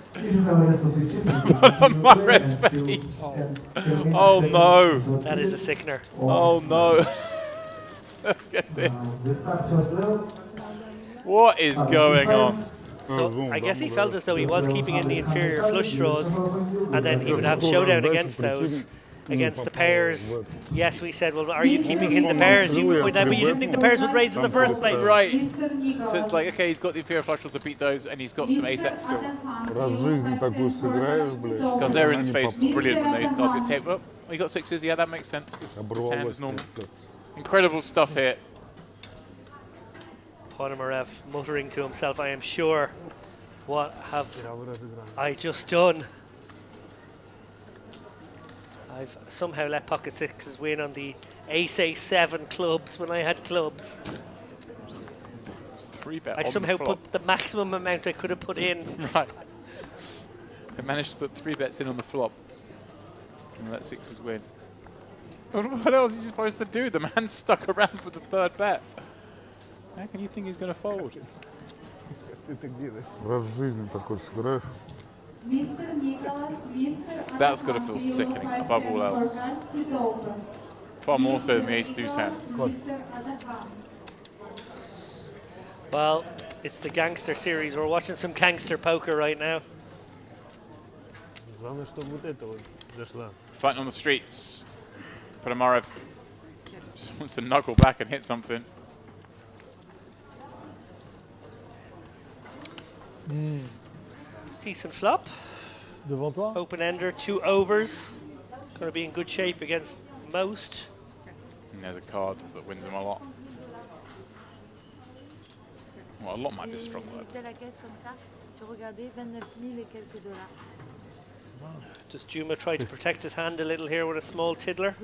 Ponomarev's face. Oh no. That is a sickener. Oh no. Look at this. What is going on? So I guess he felt as though he was keeping in the inferior flush draws, and then he would have showdown against those. Against the pairs. Yes, we said, well, are you keeping in the pairs? You point out, but you didn't think the pairs would raise in the first place. Right. So it's like, okay, he's got the inferior flush draws to beat those, and he's got some ace-X still. Gazarian's face was brilliant when those cards get taped up. He got 6s, yeah, that makes sense. This hand is normal. Incredible stuff here. Ponomarev muttering to himself, I am sure, what have I just done? I've somehow let pocket sixes win on the ace-7 clubs when I had clubs. It's 3-bet. I somehow put the maximum amount I could have put in. Right. I managed to put 3 bets in on the flop and let sixes win. What else is he supposed to do? The man's stuck around for the 3rd bet. How can you think he's going to fold? Раз в жизни такой сыграешь. That's got to feel sickening above all else. Far more so than the ace-deuce hand. Well, it's the Gangster series. We're watching some Gangster poker right now. Главное, чтобы вот это вот зашла. Fighting on the streets. Ponomarev just wants to knuckle back and hit something. Decent flop. Devant toi. Open ender, 2 overs. Going to be in good shape against most. And there's a card that wins him a lot. Well, a lot might be a strong word. Does Juma try to protect his hand a little here with a small tiddler?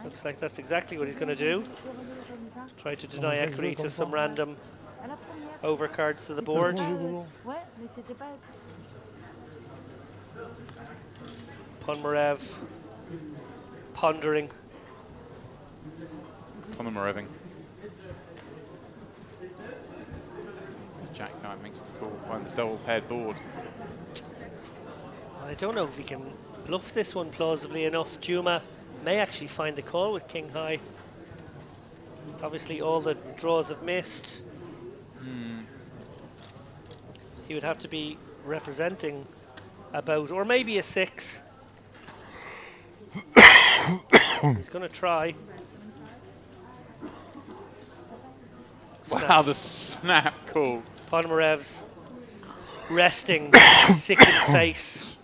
Looks like that's exactly what he's going to do. Try to deny equity to some random overcards to the board. Ponomarev pondering. Ponomareving. Jack 9 makes the call, finds the double paired board. I don't know if he can bluff this one plausibly enough. Juma may actually find the call with king high. Obviously all the draws have missed. He would have to be representing about, or maybe a 6. He's going to try. Wow, the snap call. Ponomarev's resting, sickened face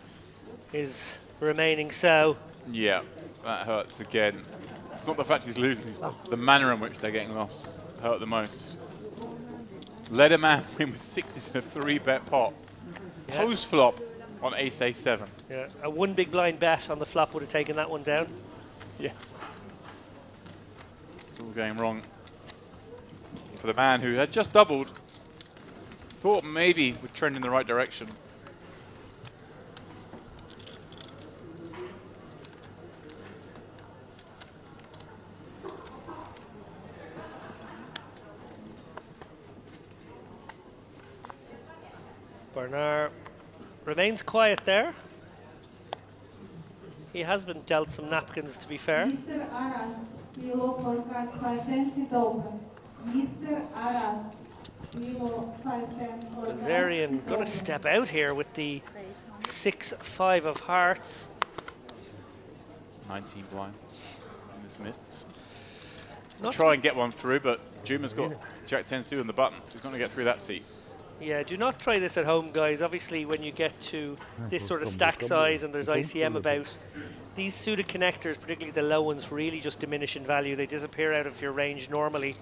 is remaining so. Yeah, that hurts again. It's not the fact he's losing these spots, the manner in which they're getting lost hurt the most. Let a man win with 6s in a 3-bet pot. Yeah. Post flop on ace-a7. Yeah, a 1 big blind bet on the flop would have taken that one down. Yeah. It's all going wrong for the man who had just doubled. Thought maybe would trend in the right direction. Bernard remains quiet there. He has been dealt some napkins, to be fair. Mr. Aras, below for card 510 is open. Mr. Aras, below 510 for Kazarian going to step out here with the 6-5 of hearts. 19 blinds. Dismissed. Not Try and get one through, but Juma's got Jack 10 suited on the button, so he's going to get through that seat. Yeah, do not try this at home, guys. Obviously, when you get to this sort of stack size and there's ICM about, these suited connectors, particularly the low ones, really just diminish in value. They disappear out of your range normally.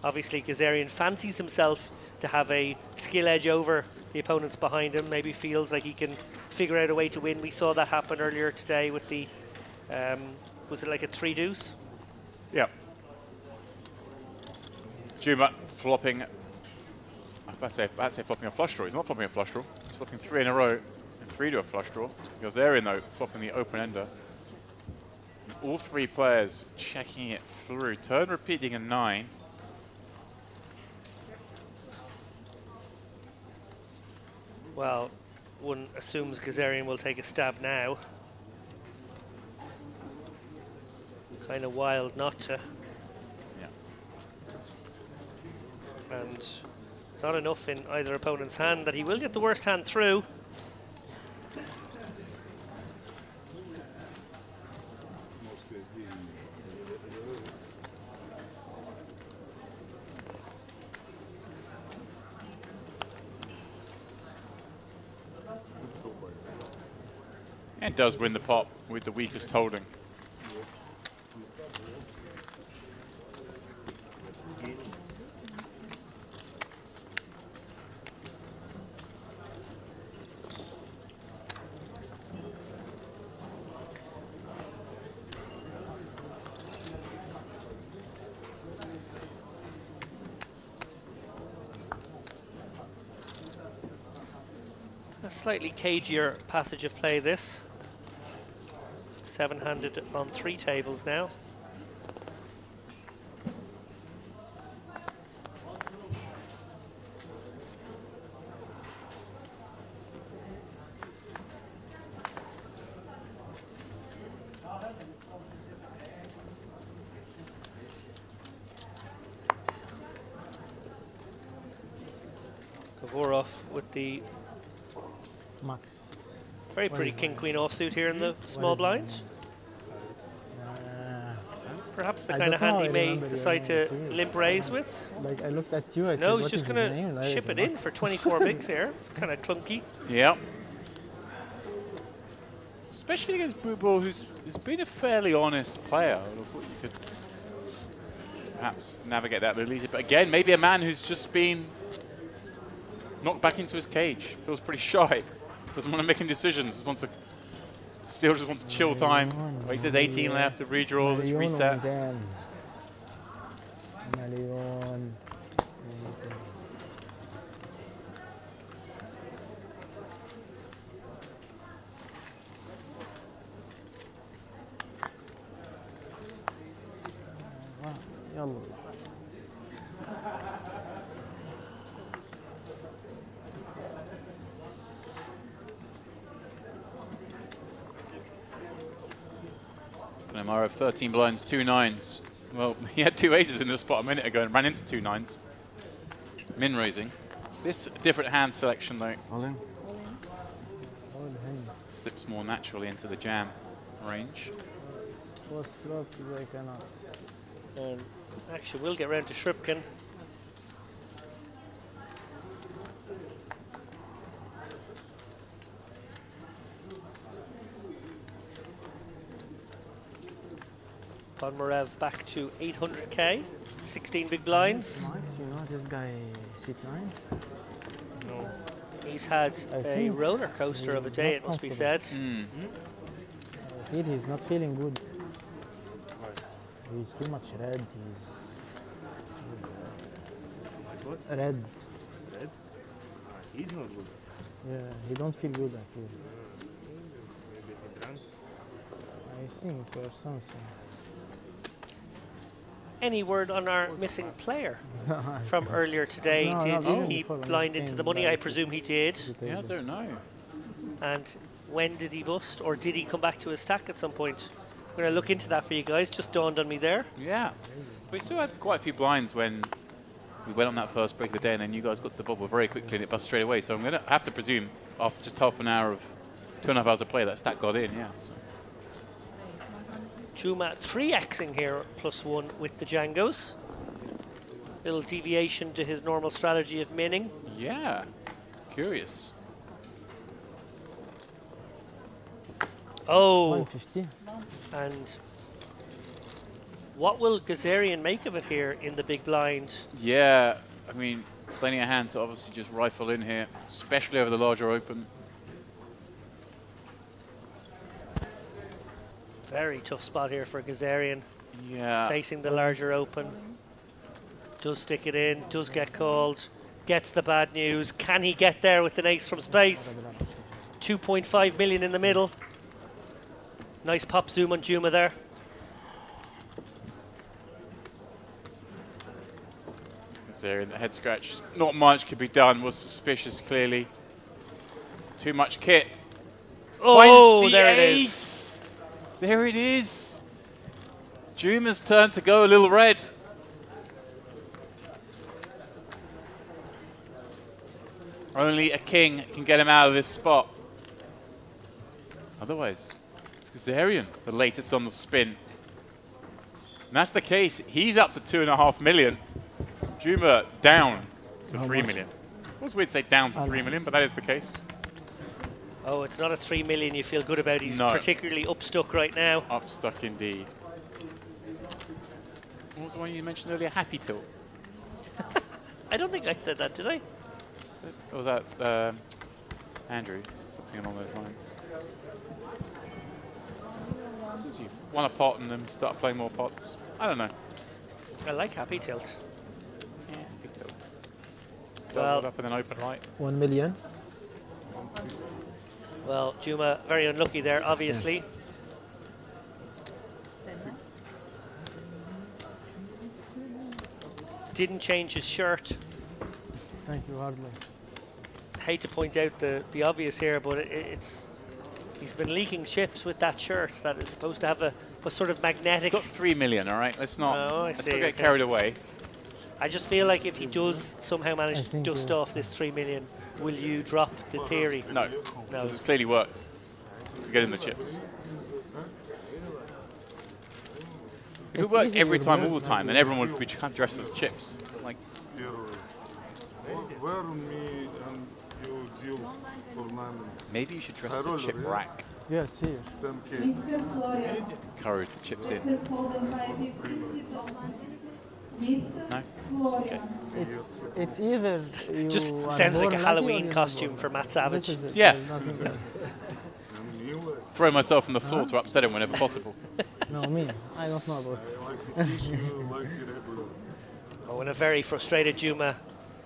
Obviously, Kazarian fancies himself to have a skill edge over the opponents behind him. Maybe feels like he can figure out a way to win. We saw that happen earlier today with the, was it like a 3-deuce? Yeah. Juma flopping. I was about to say flopping a flush draw. He's not flopping a flush draw. He's flopping 3 in a row and 3 to a flush draw. Kazarian, though, flopping the open ender. All 3 players checking it through. Turn repeating a 9. Well, one assumes Kazarian will take a stab now. Kind of wild not to. Yeah. And not enough in either opponent's hand that he will get the worst hand through. And does win the pot with the weakest holding. Slightly cagier passage of play, this. 7-handed on 3 tables now. Kavorov with the Max. very pretty king-queen offsuit here in the small blind. Perhaps the I kind of don't know, hand he I may remember decide you to see it. limp raise with. Like I looked at you, I said, No, what he's just is his going name? to Like, chip it in for 24 bigs here. It's kind of clunky. Yeah. Especially against Bootball, who's been a fairly honest player. I thought you could perhaps navigate that a little easier. But again, maybe a man who's just been knocked back into his cage. Feels pretty shy. Doesn't want to make any decisions. Still just wants to chill time. Wait, there's 18 left to redraw. Let's reset. Malion. يلا. Connemara, 13 blinds, 2 9s. Well, he had 2 aces in this spot a minute ago and ran into 2 9s. Min raising. This different hand selection though. All in. Slips more naturally into the jam range. Actually, we'll get round to Shripkin. Podmarev back to 800k, 16 big blinds. Max, you know this guy C9? No. He's had a roller coaster of a day, it must be said. I feel he's not feeling good. He's too much red. Red. Red? He's not good. Yeah, he don't feel good, I feel. Maybe he drank. I think or something. Any word on our missing player from earlier today? Did he blind into the money? I presume he did. Yeah, I don't know. And when did he bust? Or did he come back to his stack at some point? I'm going to look into that for you guys. Just dawned on me there. Yeah. We still had quite a few blinds when we went on that first break of the day, and then you guys got to the bubble very quickly and it busted straight away. So I'm going to have to presume after just half an hour of 2.5 hours of play, that stack got in, yeah. So. Juma 3xing here, +1 with the Django's. Little deviation to his normal strategy of minning. Yeah, curious. Oh, 150. and what will Gazarian make of it here in the big blind? Yeah, I mean, plenty of hands to obviously just rifle in here, especially over the larger open. Very tough spot here for Gazarian. Yeah. Facing the larger open. Does stick it in, does get called, gets the bad news. Can he get there with an ace from space? 2.5 million in the middle. Nice pop zoom on Juma there. There in the head scratch. Not much could be done. Was suspicious, clearly. Too much kit. Oh, Finds the there it ace. is. There it is. Juma's turn to go a little red. Only a king can get him out of this spot. Otherwise, it's Gazarian, the latest on the spin. And that's the case. He's up to 2.5 million. Juma down to 3 million. It was weird to say down to 3 million, but that is the case. Oh, it's not a 3 million you feel good about. He's particularly upstuck right now. Upstuck indeed. What was the one you mentioned earlier? Happy Tilt. I don't think I said that, did I? Or was that Andrew? Something along those lines. You won a pot and then start playing more pots. I don't know. I like Happy Tilt. Yeah, Happy Tilt. Well, up in an open right. 1 million. Well, Juma very unlucky there, obviously. Didn't change his shirt. Thank you, hardly. Hate to point out the obvious here, but he's been leaking chips with that shirt that is supposed to have a sort of magnetic. It's got 3 million, all right? Let's not, let's not get carried away. I just feel like if he does somehow manage to dust off this 3 million, will you drop the theory? No, because it's clearly worked to get in the chips. If it worked every time, all the time, then everyone would be dressed as chips. Like, maybe you should dress as a chip rack. Yes, here. Mr. Florian. Encourage the chips in. Mr. Holden 550 Thomas. Mr. No? Florian. It's either you Just are sounds like born a lucky or Halloween you're costume not for born. Matt Savage. This is it, Yeah. there's nothing else. Throw myself on the floor to upset him whenever possible. No, me. I don't know about Oh, and a very frustrated Juma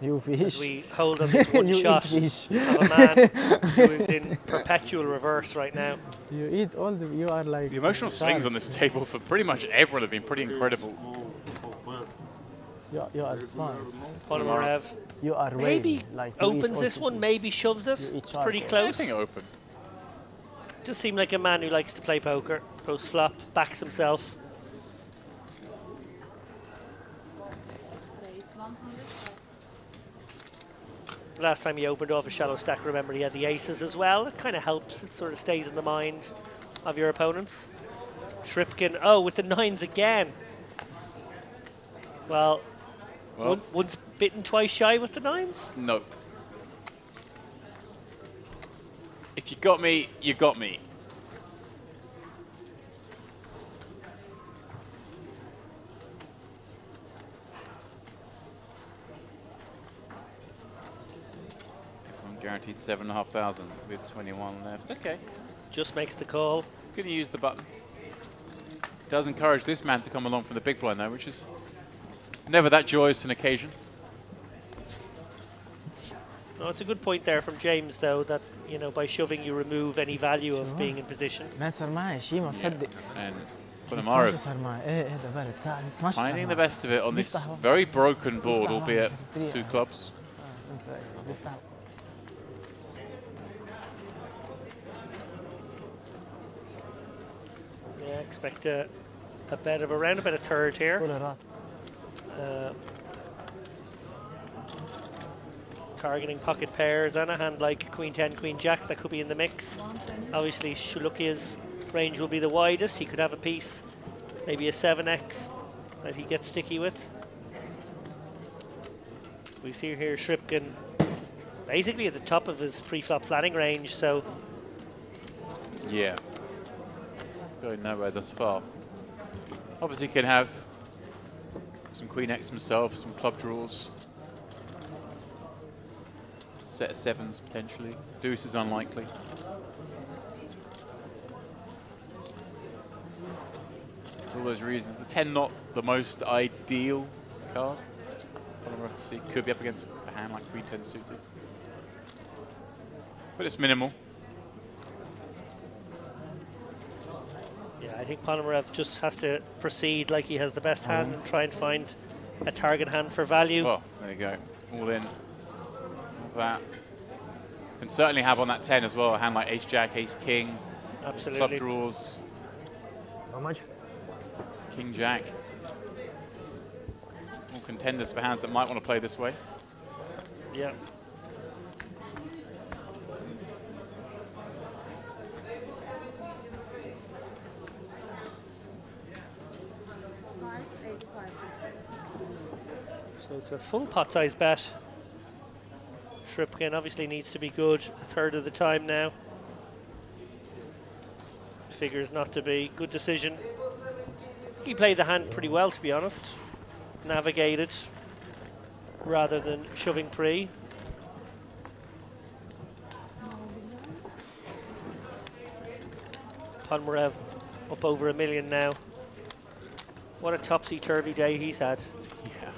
you as fish. we hold on this one You eat shot fish. of a man who is in perpetual reverse right now. You eat all the. You are like. The emotional swings on this table for pretty much everyone have been pretty incredible. You are smart. Ponomarev You are maybe waving, like you eat opens all this the one, fish. maybe shoves it. You eat It's pretty shark. close. I think it open. Just seemed like a man who likes to play poker. Post flop, backs himself. Last time he opened off a shallow stack, remember he had the aces as well. It kind of helps. It sort of stays in the mind of your opponents. Shripkin, oh, with the nines again. Well, once bitten, twice shy with the nines. No. If you got me, you got me. Everyone guaranteed 7,500 with 21 left. Okay. Just makes the call. Going to use the button. Does encourage this man to come along from the big blind though, which is never that joyous an occasion. No, it's a good point there from James, though, that you know by shoving you remove any value of being in position. ما صار معي شيء ما تصدق. And شو Ponomarev صار معي؟ ايه ايه ده بالك تعال اسمعش. finding the best of it on this very broken board, albeit 2 clubs. Yeah, expect a bet of around about a third here. Targeting pocket pairs and a hand like Queen 10, Queen Jack that could be in the mix. Obviously, Shulukia's range will be the widest. He could have a piece, maybe a 7x that he gets sticky with. We see here Shripkin basically at the top of his pre-flop flatting range, so Yeah. Going nowhere thus far. Obviously can have some Queen X himself, some club draws. Set of 7s potentially. Deuce is unlikely. For all those reasons. The 10 not the most ideal card. We'll have to see. Could be up against a hand like Queen 10 suited. But it's minimal. yeah, I think Ponomarev just has to proceed like he has the best hand and try and find a target hand for value. Well, there you go. All in. That. Can certainly have on that 10 as well, a hand like Ace Jack, Ace King, Absolutely. club draws, How much? King Jack. All contenders for hands that might want to play this way. Yeah. So it's a full pot size bet. Shripkin obviously needs to be good a third of the time now. Figures not to be. Good decision. He played the hand pretty well, to be honest. Navigated rather than shoving pre. Ponomarev up over $1 million now. What a topsy-turvy day he's had. Yeah.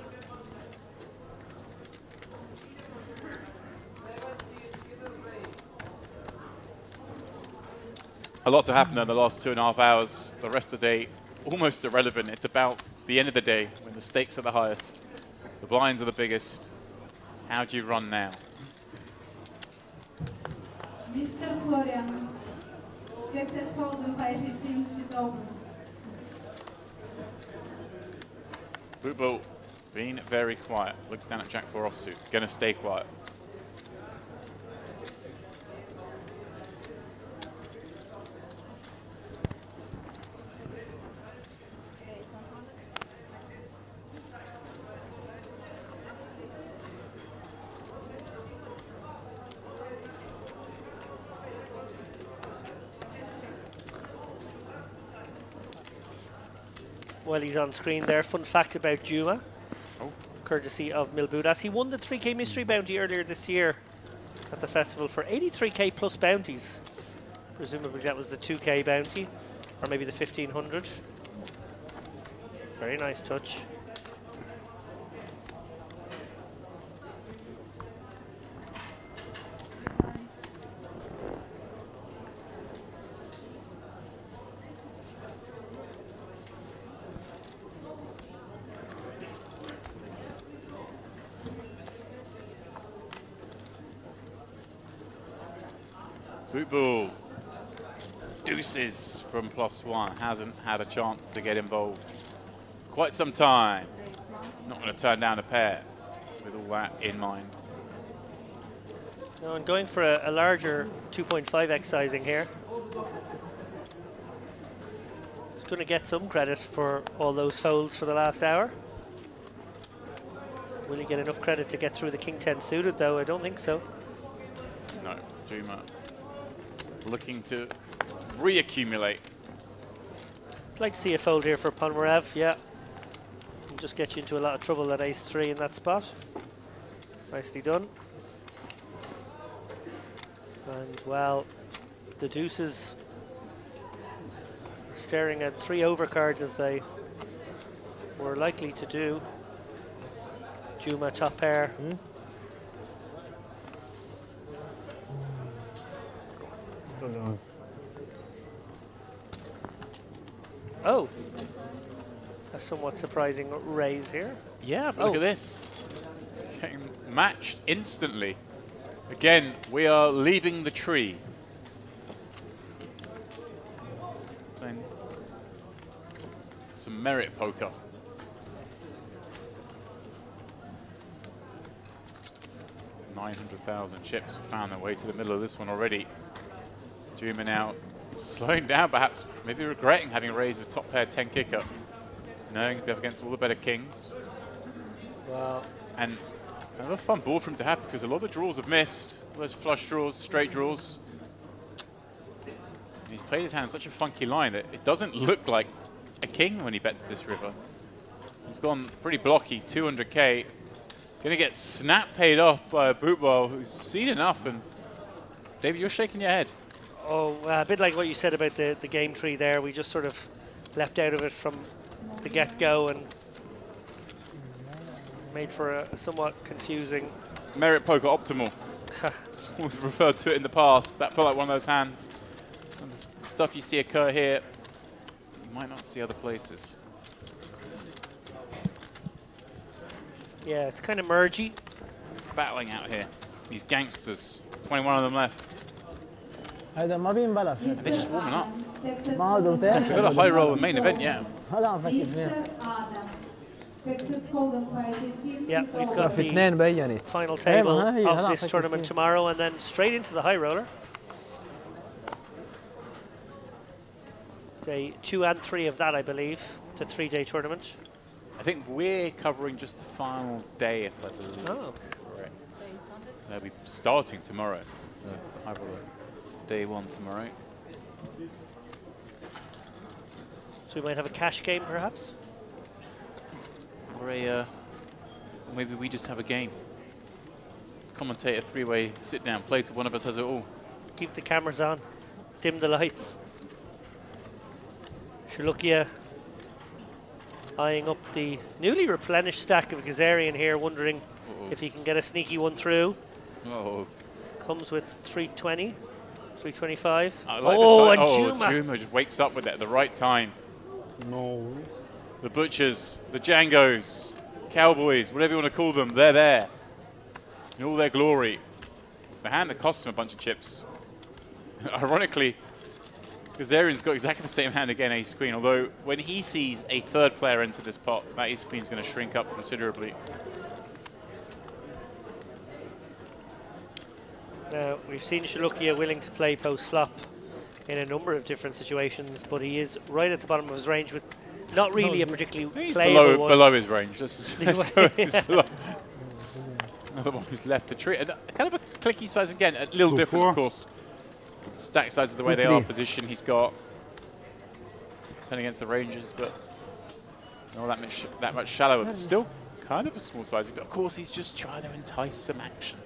A lot to happen in the last 2.5 hours. The rest of the day, almost irrelevant. It's about the end of the day when the stakes are the highest. The blinds are the biggest. How do you run now? Mr. Florian, Gangster 515 is open. Bootball being very quiet. Looks down at Jack 4 offsuit. Gonna stay quiet. While he's on screen there, fun fact about Juma, courtesy of Milbudas. He won the 3K mystery bounty earlier this year at the festival for 83K plus bounties. Presumably that was the 2K bounty, or maybe the 1500. Very nice touch. Bootball. Deuces from +1. Hasn't had a chance to get involved quite some time. Not going to turn down a pair with all that in mind. No, and going for a larger 2.5x sizing here. He's going to get some credit for all those folds for the last hour. Will he get enough credit to get through the King 10 suited though? I don't think so. No, Juma looking to reaccumulate. I'd like to see a fold here for Ponomarev, yeah. And just get you into a lot of trouble at ace-3 in that spot. Nicely done. And well, the deuces staring at 3 overcards as they were likely to do. Juma top pair. Oh, a somewhat surprising raise here. Yeah, but look at this. Getting matched instantly. Again, we are leaving the tree. Playing some merit poker. 900,000 chips found their way to the middle of this one already. Juma now slowing down, perhaps maybe regretting having raised with top pair 10 kicker, knowing he'd be up against all the better kings. Wow. And kind of a fun board for him to have because a lot of the draws have missed. All those flush draws, straight draws. And he's played his hand in such a funky line that it doesn't look like a king when he bets this river. He's gone pretty blocky, 200k. Gonna get snap paid off by a bootball who's seen enough. And David, you're shaking your head. Oh, a bit like what you said about the game tree there. We just sort of left out of it from the get-go and made for a somewhat confusing... Merit poker optimal. We've referred to it in the past. That felt like one of those hands. And the stuff you see occur here, you might not see other places. Yeah, it's kind of mergy. Battling out here. These gangsters. 21 of them left. هذا ما بينبلع And they're just warming up. ما هو دوتين They've got a high roll in main event, yeah. هلا عم فكر اثنين Yeah, we've got في the اثنين بينت final table هي of هلا this فكر tournament فيه. tomorrow and then straight into the high roller. Day 2 and 3 of that, I believe. It's a 3-day tournament. I think we're covering just the final day, if I believe. Oh. Correct. They'll be starting tomorrow. The high roller. Day 1 tomorrow. So we might have a cash game, perhaps? Or a, maybe we just have a game. Commentator 3-way sit down, play till one of us has it all. Keep the cameras on. Dim the lights. Shalukia eyeing up the newly replenished stack of Gazarian here, wondering if he can get a sneaky one through. Oh. Comes with 320. 325. I like oh, the and side. Juma. Juma just wakes up with it at the right time. No. The Butchers, the Djangos, Cowboys, whatever you want to call them, they're there in all their glory. The hand that cost him a bunch of chips. Ironically, Kazarian's got exactly the same hand again, ace queen, although when he sees a third player enter this pot, that ace queen's going to shrink up considerably. Now, we've seen Shalukia willing to play post-flop in a number of different situations, but he is right at the bottom of his range with not really a particularly playable one. Below his range. Let's go. He's below. Another one who's left the tree. And kind of a clicky size again, a little different, of course. Stack sizes the way they are, position he's got. Playing against the ranges, but not that much shallower, but still kind of a small size. But of course, he's just trying to entice some action.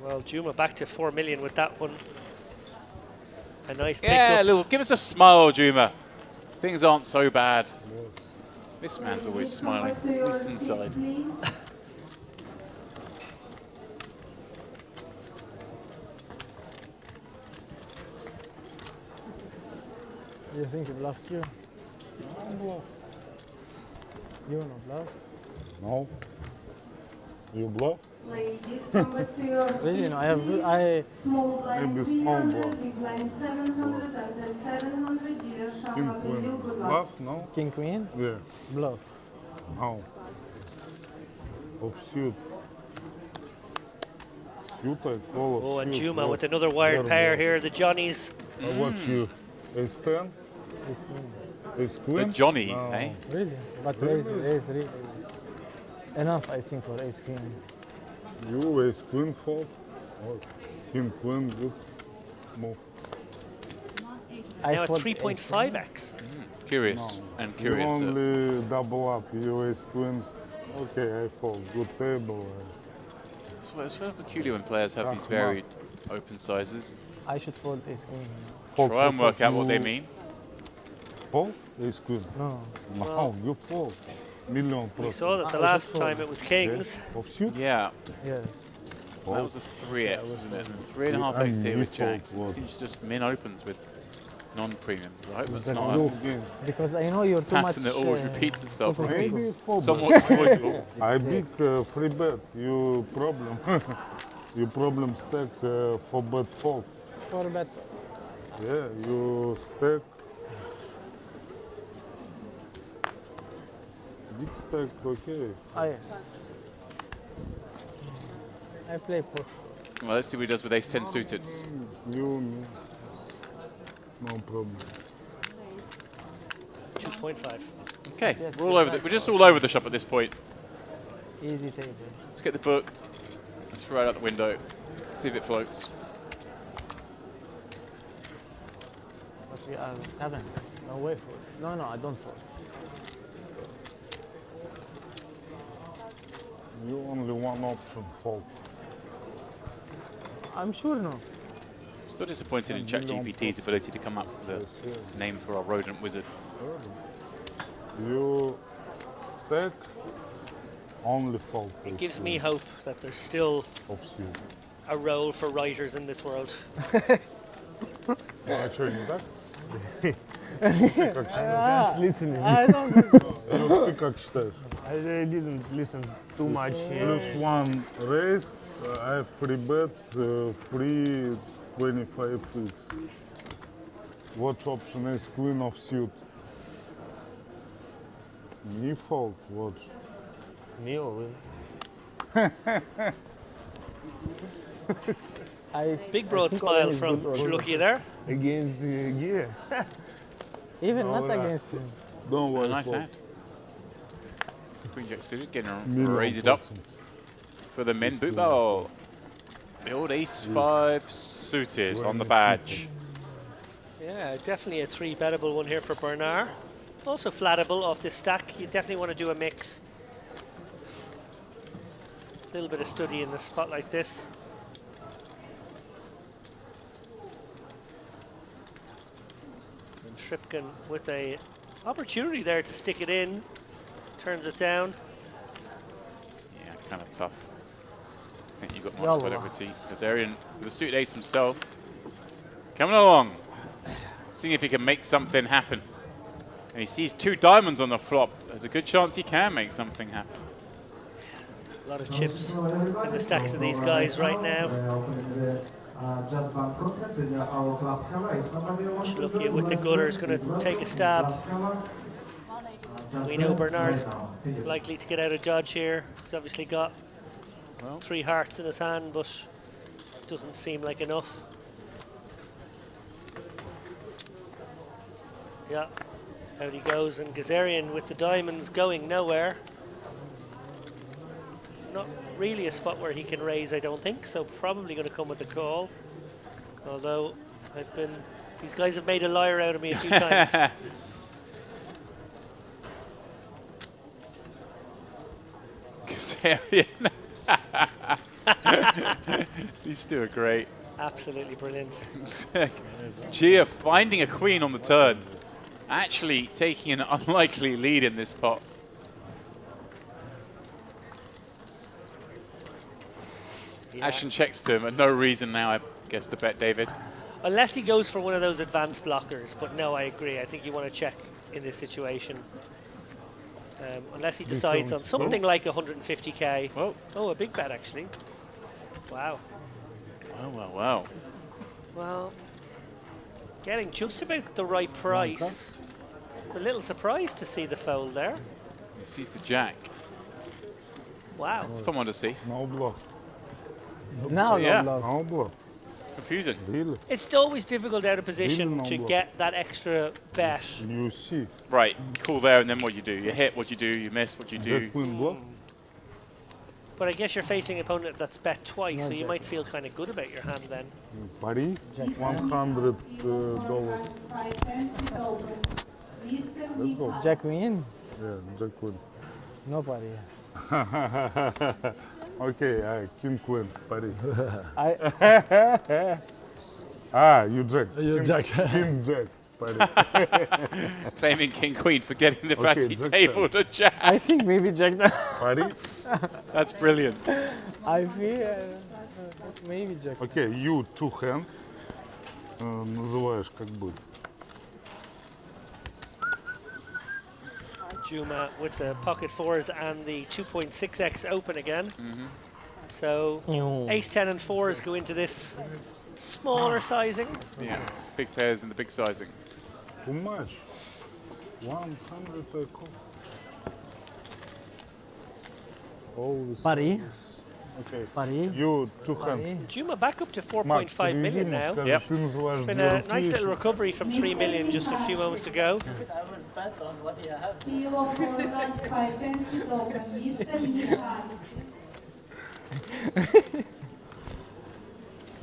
Well, Juma back to 4 million with that one. A nice Yeah, pickup. give us a smile, Juma. Things aren't so bad. This man's always smiling, at least inside. You think you bluffed you? You no bluff? No. You bluff? Ladies, come back to your Really? No, small blind Maybe small 300, bluff. big blind 700, and the 700 dealer shop King up queen. in you. Good luck. Bluff? No. King queen? Yeah. Bluff. No. Offsuit. Suit I call Oh, and offsuit. Juma with another wired Very pair well. here, the Johnnies. What you? Ace 10? Ace queen. Ace The queen? Johnnies, No. eh? Really? But raise really. Enough, I think, for ace queen. You ace queen fold? Or king queen, good move. Now at fold 3.5x. Curious and You curious. only double up, you ace queen. Okay, I fold. Good table. It's very peculiar when players have these varied open sizes. I should fold ace queen. Fold, Try and work out what they you mean. Fold? Ace queen. No. No, you fold. Million We plus. saw that the I last just time fold. it was kings. Offsuit? Yeah, Yes. that was a 3x, wasn't it? And 3.5x here with jacks. It seems just min opens with non-premium. I hope that's not a Good game. Because I know you're too much. pattern that always repeats itself. okay. Maybe Maybe fold. somewhat exploitable. I big free bet. You problem. You problem stack for bet fold. For bet. Yeah, you stack. Big stack, okay. I play post. Well, let's see what he does with ace 10 suited. You, me. No problem. 2.5. Okay, Yes, we're all over. We're just all over the shop at this point. Easy table. Let's get the book. Let's throw it out the window. See if it floats. But we are 7. No way for it. No, I don't fold. You only one option fold. I'm sure no. Still disappointed in ChatGPT's ability to come up with a name for our rodent wizard. You stack, only fold. It gives me hope that there's still Offsuit. a role for writers in this world. А что, не так? Just listening. I don't. Ну, ты как считаешь? I didn't listen too much. Plus one raise, I have free bet, free 25x. What option is queen of suit? Me fold, what? Me or win? Big broad smile from Shalukia there. Against gear. Even not Alright. against him. Don't A worry. nice fold. hand. Queen Jack suited, getting Million raised it up %. for the men boot bowl. The old ace 5 suited on the badge. Yeah, definitely a 3-bettable one here for Bernard. Also flattable off this stack. You definitely want to do a mix. A little bit of study in a spot like this. And Tripkin with a opportunity there to stick it in. Turns it down. Yeah, kind of tough. think you've got much better with T. Kazarian with a suited ace himself. Coming along. Seeing if he can make something happen. And he sees 2 diamonds on the flop. There's a good chance he can make something happen. A lot of chips in the stacks of these guys right now. Look with the gutter is going to take a stab. We know Bernard's likely to get out of dodge here. He's obviously got 3 hearts in his hand, but it doesn't seem like enough. Yeah, out he goes, and Gazarian with the diamonds going nowhere. Not really a spot where he can raise, I don't think, so probably going to come with the call. Although these guys have made a liar out of me a few times. Kazarian. These 2 are great. Absolutely brilliant. Gia finding a queen on the turn. Actually taking an unlikely lead in this pot. Yeah. Ashton checks to him, and no reason now, I guess, to bet David. Unless he goes for one of those advanced blockers, but no, I agree. I think you want to check in this situation. Unless he decides on something like 150k. Whoa. Oh, a big bet, actually. Wow. Wow. Well, getting just about the right price. A little surprised to see the fold there. He sees the jack. Wow. It's a fun one to see. No block. Now Yeah. No block. Confusing. Really? It's always difficult out of position Really to no get that extra bet. You see. Right, cool there, and then what you do. You hit, what you do, you miss, what you do. Jack queen block. But I guess you're facing an opponent that's bet twice, so you might feel kind of good about your hand then. Party. $100. Let's go. Jack Queen? Yeah, Jack queen. Nobody. Okay, king queen. Party. I You jack. You King- jack. King jack. Party. Claiming king queen, forgetting the fact Okay, he jack tabled a jack. I think maybe Jack. Party. That's brilliant. I feel maybe Jack. Okay, you 2 hand. Называешь как быть. Juma with the pocket 4s and the 2.6x open again. So ace 10 and 4s go into this smaller sizing. Yeah, big pairs and the big sizing. Too much. 100 call. Oh, this Party. Okay. Party. You 2 hand. Party. Juma back up to Макс, 4.5 переведи million ему, now. скажи, Yep. ты называешь It's been две a руки nice little еще. recovery from 3 million just a few moments ago. Kilo forward 5 cents is open. Mr. Mihai.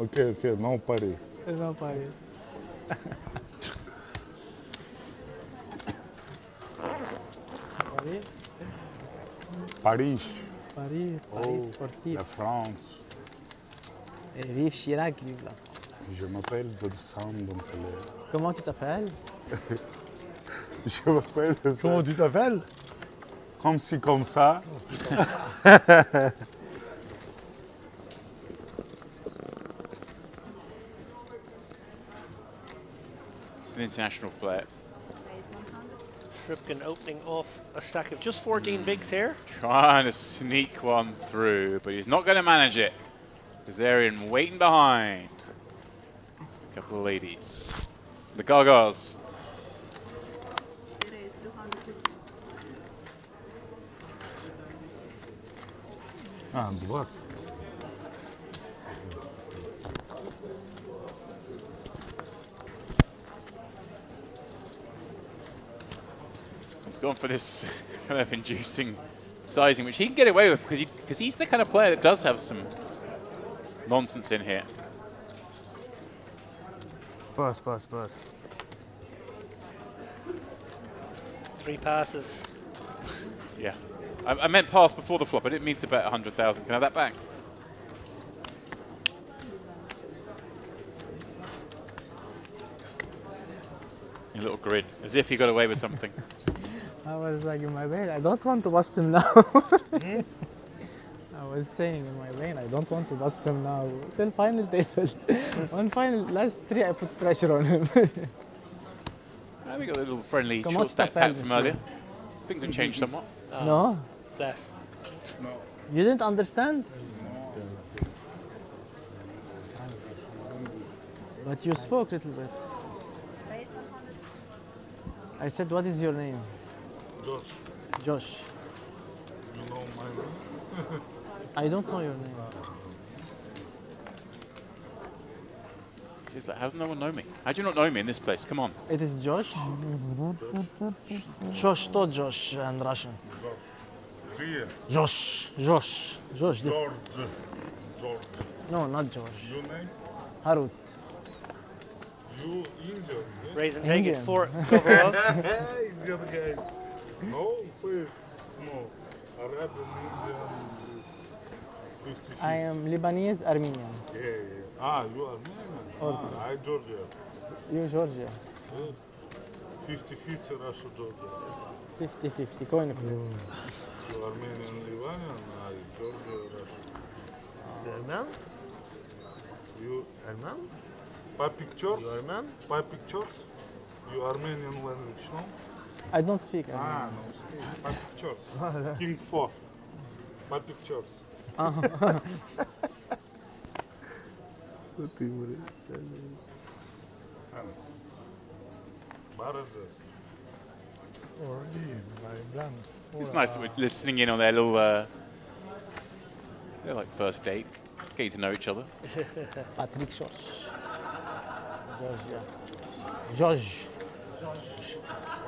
Okay, no party. No party. Party. Paris. Paris. Oh, Paris sportif. la France. Vive Chirac, vive la. Je m'appelle Vincent Dompelé. Comment tu t'appelles? Je m'appelle Comment tu t'appelles? comme ci, comme ça. It's an international flair. Shripkin opening off a stack of just 14 bigs here. Trying to sneak one through, but he's not going to manage it. Kazarian waiting behind. A couple of ladies. The Gagas. А, 20. He's gone for this kind of inducing sizing, which he can get away with because he's the kind of player that does have some nonsense in here. Pass. 3 passes. Yeah. I meant pass before the flop. I didn't mean to bet 100,000. Can I have that back? A little grin, as if he got away with something. I was like in my bed. I don't want to bust him now. I I was saying in my brain, I don't want to bust him now. Till final table. On final, last 3, I put pressure on him. We got a little friendly Come short on, stack step pack out, from monsieur. earlier. Things have changed somewhat. No? Bless. You didn't understand? But you spoke a little bit. I said, what is your name? Josh, Josh. you know my name? I don't know your name. She's like, how does no one know me? How do you not know me in this place? Come on. It is Josh. Josh, to Josh and Russian. Here, Josh. Josh. Josh. George. George. No, not Josh. Your name? Harut. You Indian, yes? Raise and take it Indian. for Kovarov. Indian guy. No, please, no. Arabian, Indian, 50. I am Lebanese Armenian. Yeah, yeah. Ah, you are Armenian? Also. Ah, I Georgia. You Georgia. 50-50 Russia, Georgia. 50-50 coin flip. You Armenian, Libanian, I Georgia, Russia. Ermen? You Ermen? five pictures? You Ermen? 5 pictures? You Armenian language, no? I don't speak Ah, Armenian. no. 5 pictures. King 4. 5 pictures. It's nice that we're listening in on their little, they're like first date, getting to know each other. Patrick Josh. Georgia. Josh.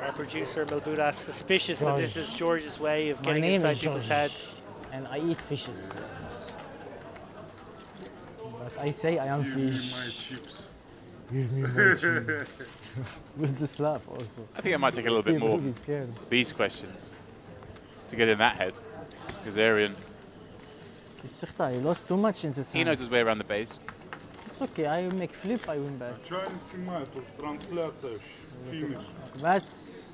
Our producer Milbuda suspicious that this is George's way of My getting name inside is people's George. heads. And I eat fishes. But I say I am fish. Chips. Give me my chips. With this laugh also. I think I might take a little bit People more will be scared. these questions to get in that head. Kazarian, I lost too much in this he hand. knows his way around the base. It's okay, I make flip, I win back. Что они снимают? Тут трансляция, финиш. Bas,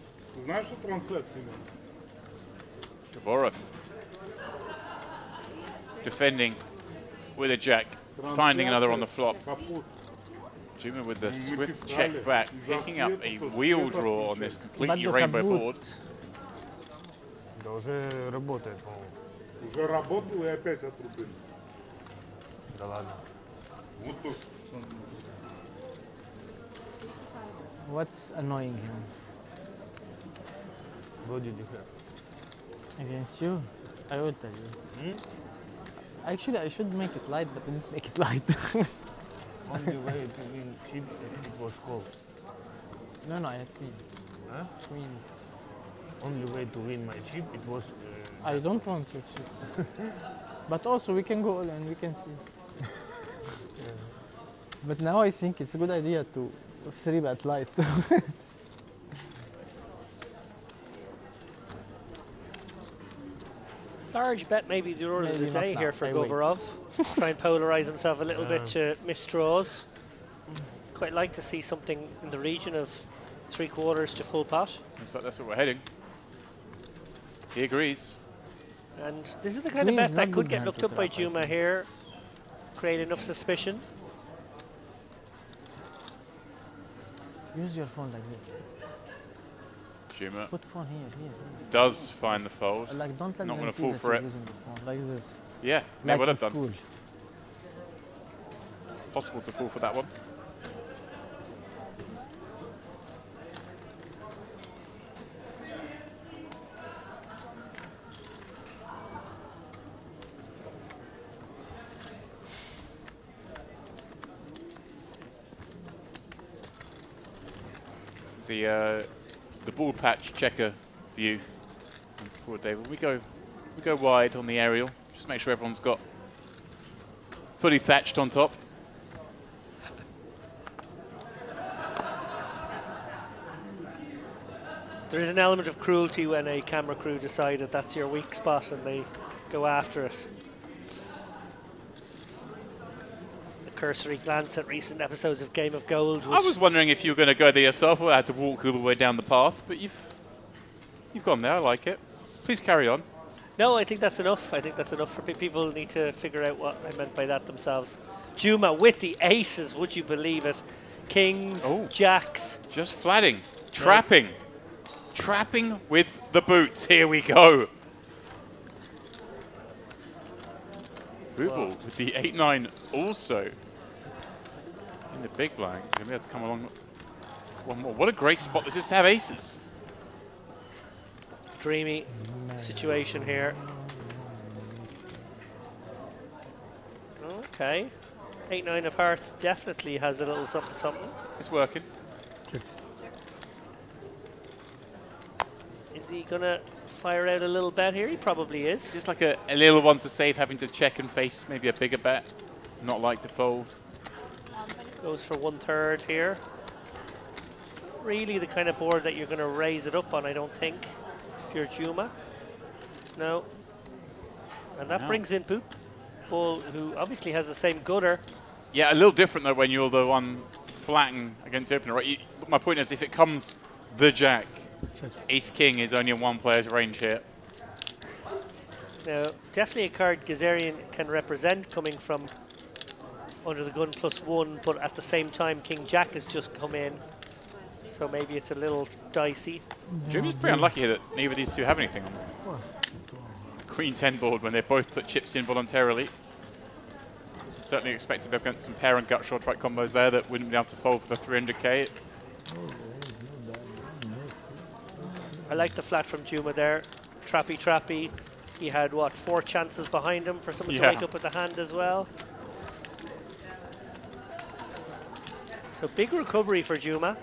Знаешь, что трансляция? Kavorov defending with a jack, finding another on the flop. Капут. Juma with the swift check back, picking up a wheel draw on this completely rainbow board. Да уже работает, по-моему. Уже работал и опять отрубили. Да ладно. Вот тут. what's annoying him? What did you have? Against you? I will tell you. Actually, I should make it light, but I didn't make it light. Only way to win chip, it was Cove. No, I had queens. Huh? Queens. Only way to win my chip, it was... I don't want to cheat. But also, we can go all and we can see. But now I think it's a good idea to 3-bet light. Large bet maybe the order of the Maybe not day now, here for I wait. Govorov. Try and polarize himself a little bit to miss draws. Quite like to see something in the region of 3/4 to full pot. Looks like that's where we're heading. He agrees. And this is the kind of Queen's bet that not could good get hand looked to up by trap, I Juma think. here. Create enough suspicion. Use your phone like this. Juma Put phone here. does find the fold. Like, don't let Not them gonna see fall that for you're it. using the phone. Like this. Yeah, Like well in done. school. Possible to fall for that one. The ball patch checker view. Forward David. We go wide on the aerial. Just make sure everyone's got fully thatched on top. There is an element of cruelty when a camera crew decide that that's your weak spot and they go after it. A cursory glance at recent episodes of Game of Gold. I was wondering if you were going to go there yourself or had to walk all the way down the path, but you've gone there. I like it. Please carry on. No, I think that's enough. I think that's enough for people need to figure out what I meant by that themselves. Juma with the aces, would you believe it? Kings, jacks. Just flatting, trapping. Trapping with the boots. Here we go. Booble with the 8-9 also in the big blind. He'll be able to come along one more. What a great spot this is to have aces. Dreamy situation here. Okay. 8-9 of hearts definitely has a little something something. It's working. Is he gonna fire out a little bet here? He probably is. Just like a little one to save, having to check and face maybe a bigger bet. Not like to fold. Goes for 1/3 here. Really the kind of board that you're gonna raise it up on, I don't think. If you're Juma. No. And that brings in Poop Bull, who obviously has the same gutter. Yeah, a little different though when you're the one flatting against the opener, right? My point is, if it comes the jack, Ace-King is only in one player's range here. Now, definitely a card Gazarian can represent coming from under the gun +1, but at the same time, King-Jack has just come in. So maybe it's a little dicey. Jimmy's pretty unlucky that neither of these two have anything on them. Queen 10 board when they both put chips in voluntarily. Certainly expect to be against some pair and gut short right combos there that wouldn't be able to fold for the 300k. I like the flat from Juma there. Trappy, trappy. He had, what, 4 chances behind him for someone to wake up with the hand as well. So big recovery for Juma.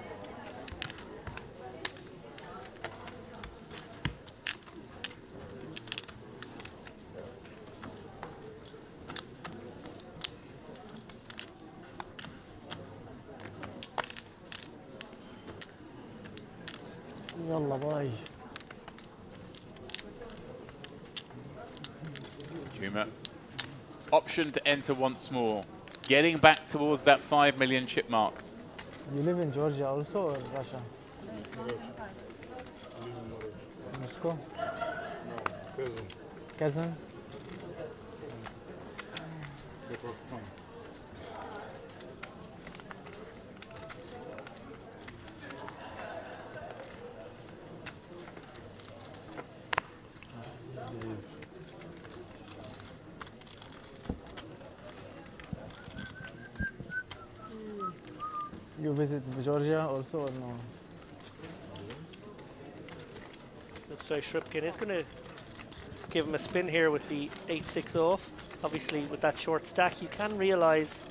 يلا باي. Juma, option to enter once more. Getting back towards that 5 million chip mark. You live in Georgia also or Russia? Moscow? Kazan? You visit Georgia also or no? Looks like Shripkin is going to give him a spin here with the 8-6 off. Obviously, with that short stack, you can realize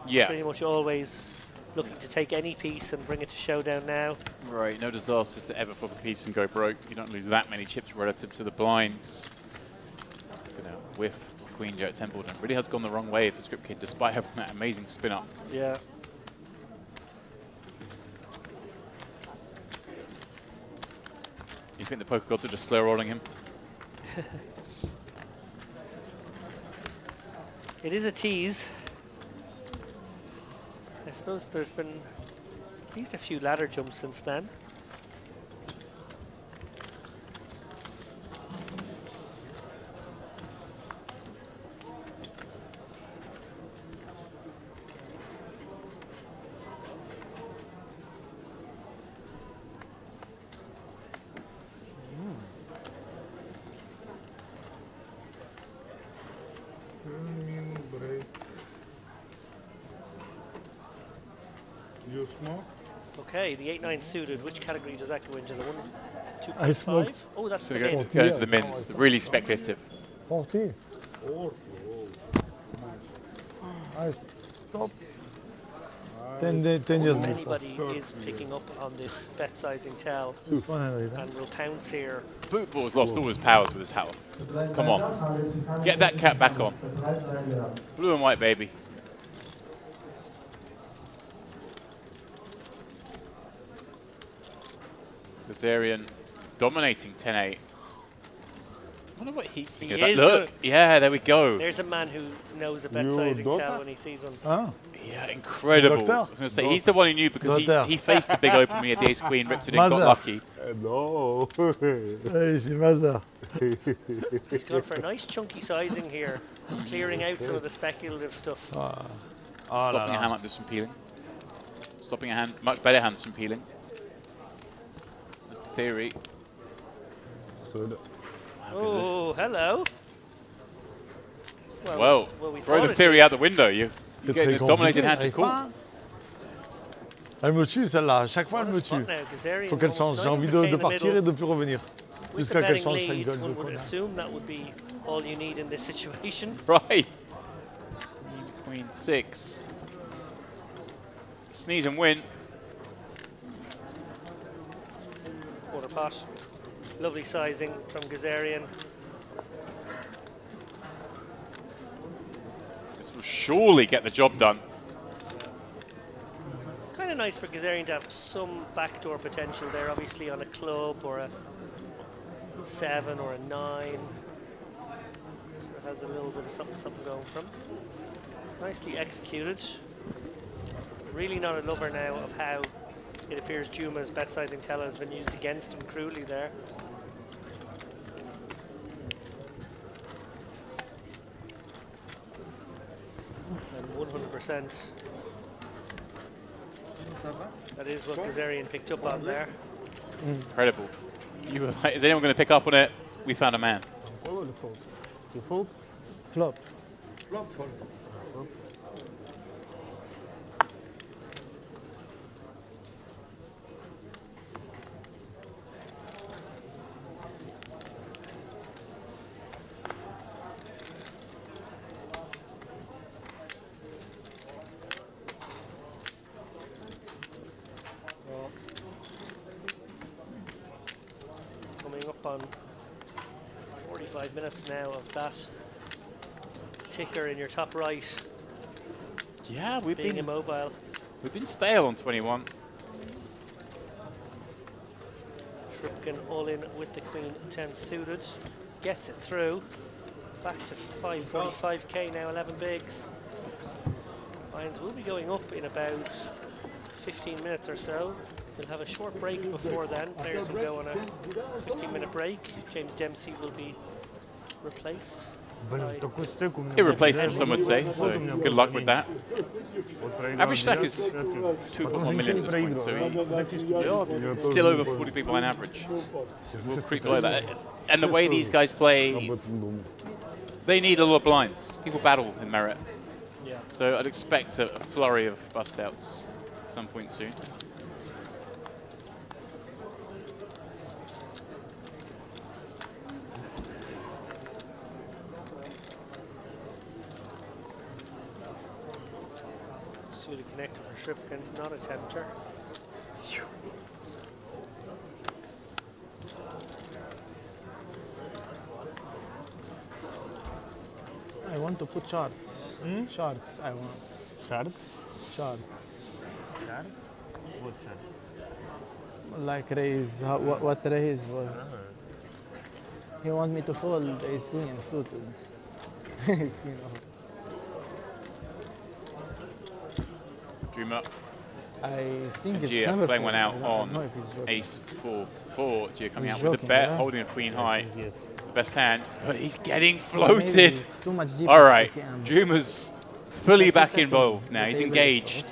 pretty much always looking to take any piece and bring it to showdown now. Right, no disaster to ever flop a piece and go broke. You don't lose that many chips relative to the blinds. Gonna whiff Queen Jack Templeton. Really has gone the wrong way for Script Kid, despite having that amazing spin up. Yeah. You think the poker gods are just slow rolling him? It is a tease. I suppose there's been at least a few ladder jumps since then. You smoke? Okay, the 8-9 suited. Which category does that go into? The 1, 2, I smoke. 5? Oh, that's So the go min. into the mins. Really speculative. 40. I stop. 10 years before. Anybody is picking up on this bet sizing tell and will pounce here. Bootball's lost all his powers with his health. Come on. Get that cap back on. Blue and white, baby. Kazarian dominating 10-8. I wonder what he's thinking about. Look, yeah, there we go. There's a man who knows a bet sizing tell when he sees one. Ah. Yeah, incredible. I was going to say, he's the one who knew because he faced the big open when he had the ace-queen, ripped it in, got lucky. No. Hey, je dis pas ça. He's gone for a nice chunky sizing here, clearing out some of the speculative stuff. Stopping a hand like this from peeling. Stopping a hand, much better hands from peeling. In theory. Oh, hello. Well, we throw thought the it theory did. out the window. You get a dominated hand to call. Elle me tue celle-là, à chaque fois elle me tue. Faut qu'elle change, j'ai envie de partir et de plus revenir. Jusqu'à qu'elle change sa gueule de One would connasse. assume that would be all you need in this situation. Right. Queen 6. Sneeze and win. Quarter pot. Lovely sizing from Gazarian. This will surely get the job done. Kind of nice for Gazarian to have some backdoor potential there, obviously on a club or a 7 or a 9. So it has a little bit of something going from. Nicely executed. Really not a lover now of how it appears Juma's bet sizing teller has been used against him cruelly there. And 100%. That is what Gazarian picked up on there. Incredible. You were like, is anyone going to pick up on it? We found a man. You fold? Flop. Flop, fold. Coming up on 45 minutes now of that ticker in your top right Yeah, we've being been immobile. We've been stale on 21. Shripkin all in with the Queen 10 suited. Gets it through. Back to 545k now, 11 bigs. Lines will be going up in about 15 minutes or so. We'll have a short break before then. Players will go on a 15-minute break. James Dempsey will be replaced. Irreplaceable, some would say, so good luck with that. Average stack is 2.1 million at this point, so still over 40 people on average. We'll creep below that. And the way these guys play, they need a lot of blinds. People battle in merit. Yeah. So I'd expect a flurry of bust outs at some point soon. Suited connector for Shripkin, not a tempter. I want to put charts. Charts, I want. Shards? Charts. Shards? What shards? Like raise, what raise was. He want me to fold ace queen suited. Ace queen off. Dream up. I think it's Gia never playing one fold. out I don't on know if he's joking. ace 4-4. Gia coming He's out with a joking, bet, yeah? holding a queen high. Yes. The best hand, but he's getting Maybe floated. it's too much deep All right, ICM. Juma's fully back second. involved now. He's David. engaged.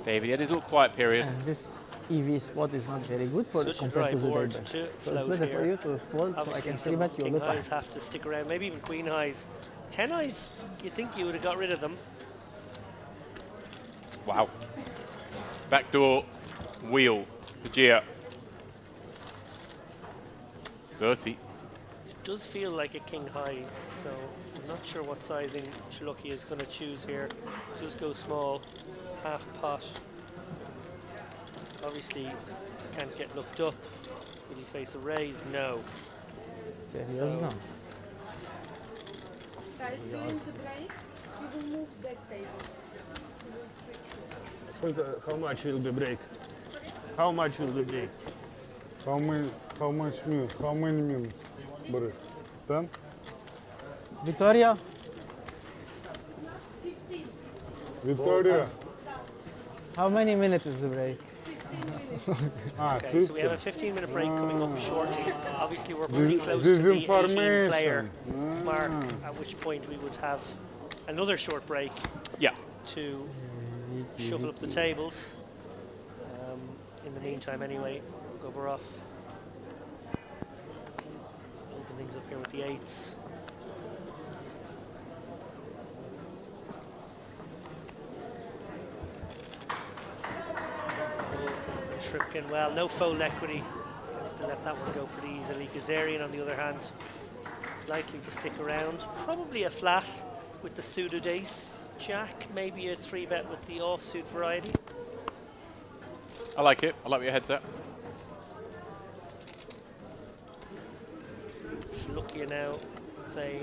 David, he had his little quiet period. And this EV spot is not very good for Such a compared dry to the board table. to So it's float better for here. you to fold so I Obviously can some 3-bet you king all the time. highs have to stick around, maybe even queen highs. 10 highs, you think you would have got rid of them. Wow. Backdoor wheel for Gia. 30. It does feel like a king high, so I'm not sure what sizing Chaluki is going to choose here. It does go small, half pot. Obviously, can't get looked up. Will he face a raise? No. Serious now. Guys, during the break, we will move that table. We will switch. How much will be break? How much will be break? How many minutes break? 10? Victoria, Victoria, how many minutes is the break? Okay, so we have a 15-minute break coming up shortly. Obviously, we're pretty close to the 18-player mark, at which point we would have another short break to shuffle up the tables. In the meantime, anyway, we're off. Open things up here with the 8s. Tripkin, well, no fold equity. Gets to let that one go pretty easily. Gazarian, on the other hand, likely to stick around. Probably a flat with the suited ace. Jack, maybe a 3-bet with the offsuit variety. I like it. I like where your head's at. Luckier now. Play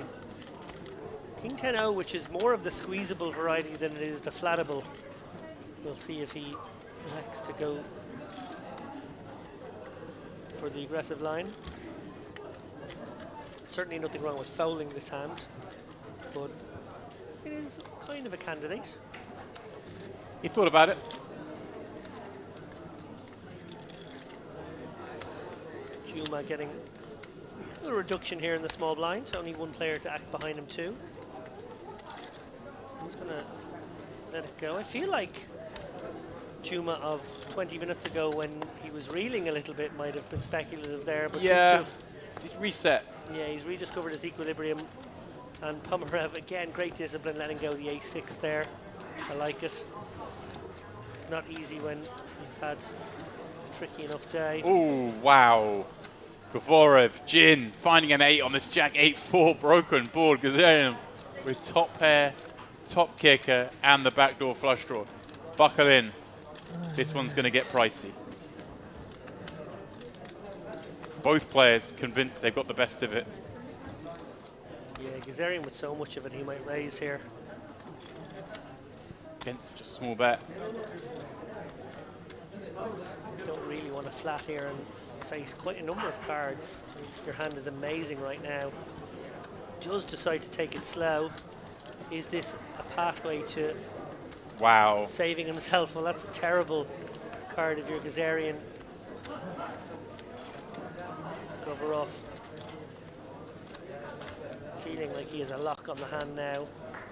King 10-0, which is more of the squeezable variety than it is the flattable. We'll see if he elects to go for the aggressive line. Certainly nothing wrong with fouling this hand, but it is kind of a candidate. He thought about it. Juma getting a little reduction here in the small blind, so only one player to act behind him too. He's gonna let it go. I feel like Juma of 20 minutes ago, when he was reeling a little bit, might have been speculative there. But yeah, he's reset. Yeah, he's rediscovered his equilibrium. And Pomerev, again, great discipline, letting go the ace-6 there. I like it. Not easy when you've had a tricky enough day. Oh, wow. Govorev, Jin, finding an 8 on this Jack 8-4 broken board. Gazarian with top pair, top kicker, and the backdoor flush draw. Buckle in. This one's going to get pricey. Both players convinced they've got the best of it. Yeah, Gazarian with so much of it, he might raise here. Against just a small bet. Don't really want to flat here and face quite a number of cards. Your hand is amazing right now. Does decide to take it slow. Is this a pathway to saving himself? Well, that's a terrible card if you're Gazarian. Cover off. Feeling like he has a lock on the hand now.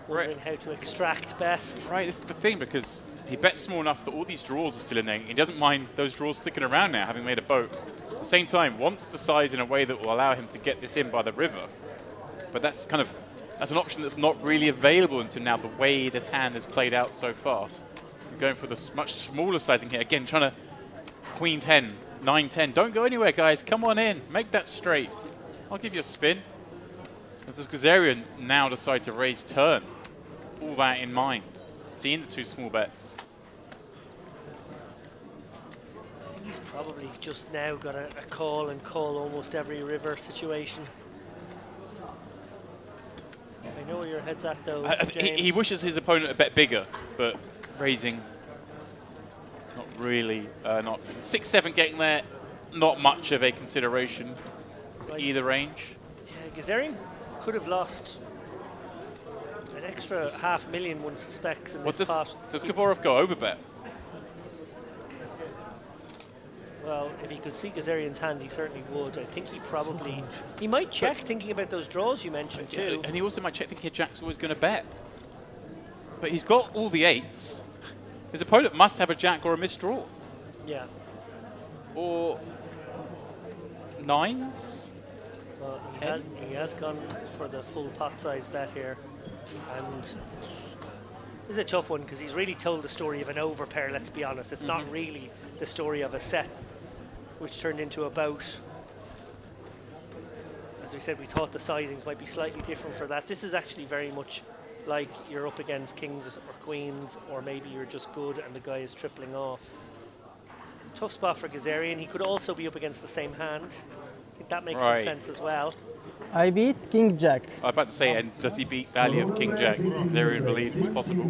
Wondering how to extract best. Right, this is the thing, because he bets small enough that all these draws are still in there. He doesn't mind those draws sticking around now, having made a boat. At the same time, wants to size in a way that will allow him to get this in by the river. But that's kind of, that's an option that's not really available until now, the way this hand has played out so far. I'm going for the much smaller sizing here. Again, trying to Queen 10, 9, 10. Don't go anywhere, guys. Come on in. Make that straight. I'll give you a spin. Does Gazarian now decide to raise turn? All that in mind. Seeing the 2 small bets. I think he's probably just now got a call and call almost every river situation. I know where your head's at though, James. He wishes his opponent a bet bigger, but raising not really, not 6-7 getting there, not much of a consideration for either range. Yeah, Gazarian could have lost an extra $500,000, one suspects, in this pot. Does Govorov go over bet? Well, if he could see Gazarian's hand, he certainly would. I think he might check, thinking about those draws you mentioned too. And he also might check thinking Jack's always going to bet. But he's got all the 8s. His opponent must have a Jack or a misdraw. Yeah. Or 9s? Well, he has gone for the full pot size bet here. And this is a tough one because he's really told the story of an overpair, let's be honest. It's not really the story of a set which turned into a bout. As we said, we thought the sizings might be slightly different for that. This is actually very much like you're up against kings or queens, or maybe you're just good and the guy is tripling off. Tough spot for Gazarian. He could also be up against the same hand. I think that makes some sense as well. I beat King Jack. I was about to say, and does he beat value of King Jack? Gazarian believes it's possible.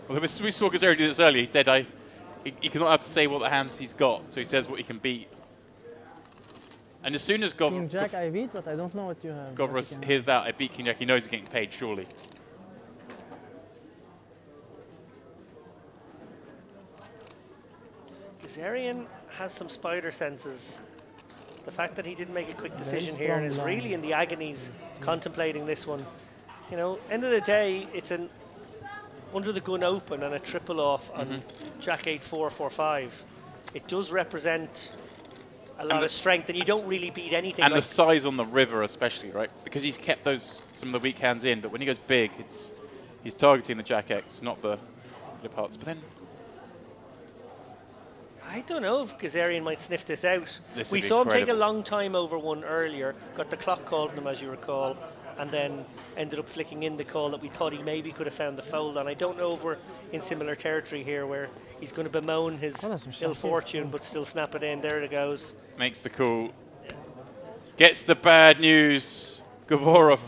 Well, we saw Gazarian do this earlier. He said he cannot have to say what the hands he's got, so he says what he can beat. And as soon as King Jack I beat, but I don't know what you have. Govorov hears that, I beat King Jack, he knows he's getting paid, surely. Kazarian has some spider senses. The fact that he didn't make a quick decision here and is really in the agonies contemplating this one. You know, end of the day, it's an under the gun open and a triple off on Jack 8-4-4-5. It does represent a lot of strength, and you don't really beat anything. And like the size on the river especially, right? Because he's kept some of the weak hands in, but when he goes big, he's targeting the Jack X, not the parts. But then I don't know if Kazarian might sniff this out. We saw him take a long time over one earlier, got the clock called on him, as you recall, and then ended up flicking in the call that we thought he maybe could have found the fold on. I don't know if we're in similar territory here where he's going to bemoan his ill fortune but still snap it in. There it goes. Makes the call. Gets the bad news. Gavorov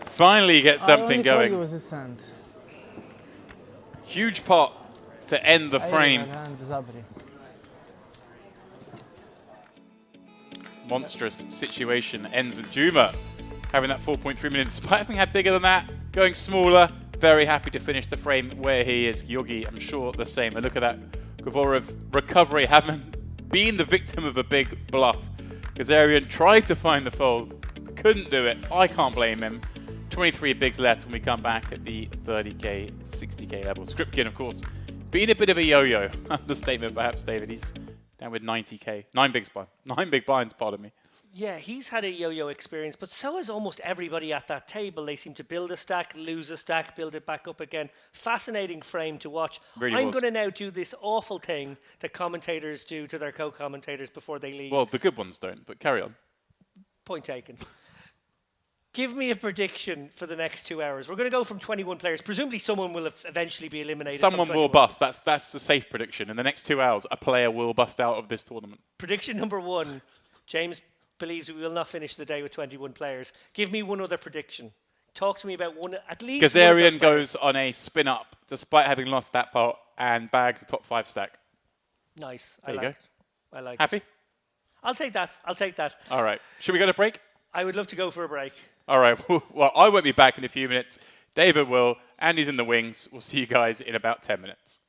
finally gets something going. Was his hand. Huge pot to end the frame. Monstrous situation ends with Juma having that 4.3 minutes, despite having had bigger than that, going smaller. Very happy to finish the frame where he is. Yogi, I'm sure, the same. And look at that. Gavorov recovery, having been the victim of a big bluff. Kazarian tried to find the fold, couldn't do it. I can't blame him. 23 bigs left when we come back at the 30k, 60k level. Skripkin, of course, being a bit of a yo-yo. Understatement, perhaps, David. He's down with 90k. 9 big blinds, pardon me. Yeah, he's had a yo-yo experience, but so has almost everybody at that table. They seem to build a stack, lose a stack, build it back up again. Fascinating frame to watch. Really I'm going to now do this awful thing that commentators do to their co-commentators before they leave. Well, the good ones don't, but carry on. Point taken. Give me a prediction for the next 2 hours. We're going to go from 21 players. Presumably someone will eventually be eliminated. Someone will bust. That's a safe prediction. In the next 2 hours, a player will bust out of this tournament. Prediction number 1. James believes we will not finish the day with 21 players. Give me one other prediction. Talk to me about one, at least. Kazarian goes on a spin up, despite having lost that pot, and bags a top 5 stack. Nice. There you go. I like Happy? it. I'll take that. I'll take that. All right. Should we go to break? I would love to go for a break. All right. Well, I won't be back in a few minutes. David will. Andy's in the wings. We'll see you guys in about 10 minutes.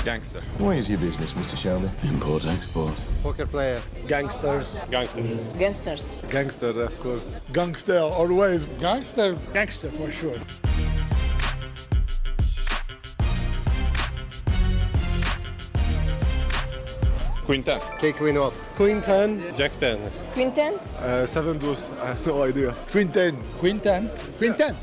Gangster. What is your business, Mr. Shelby? Import-export. Poker player. Gangsters. Gangster. Gangsters. Gangster, of course. Gangster, always. Gangster. Gangster, for sure. Queen 10. Take queen off. Queen 10. Jack 10. Queen 10? 7 deuce. I have no idea. Queen 10. Queen 10. Queen 10.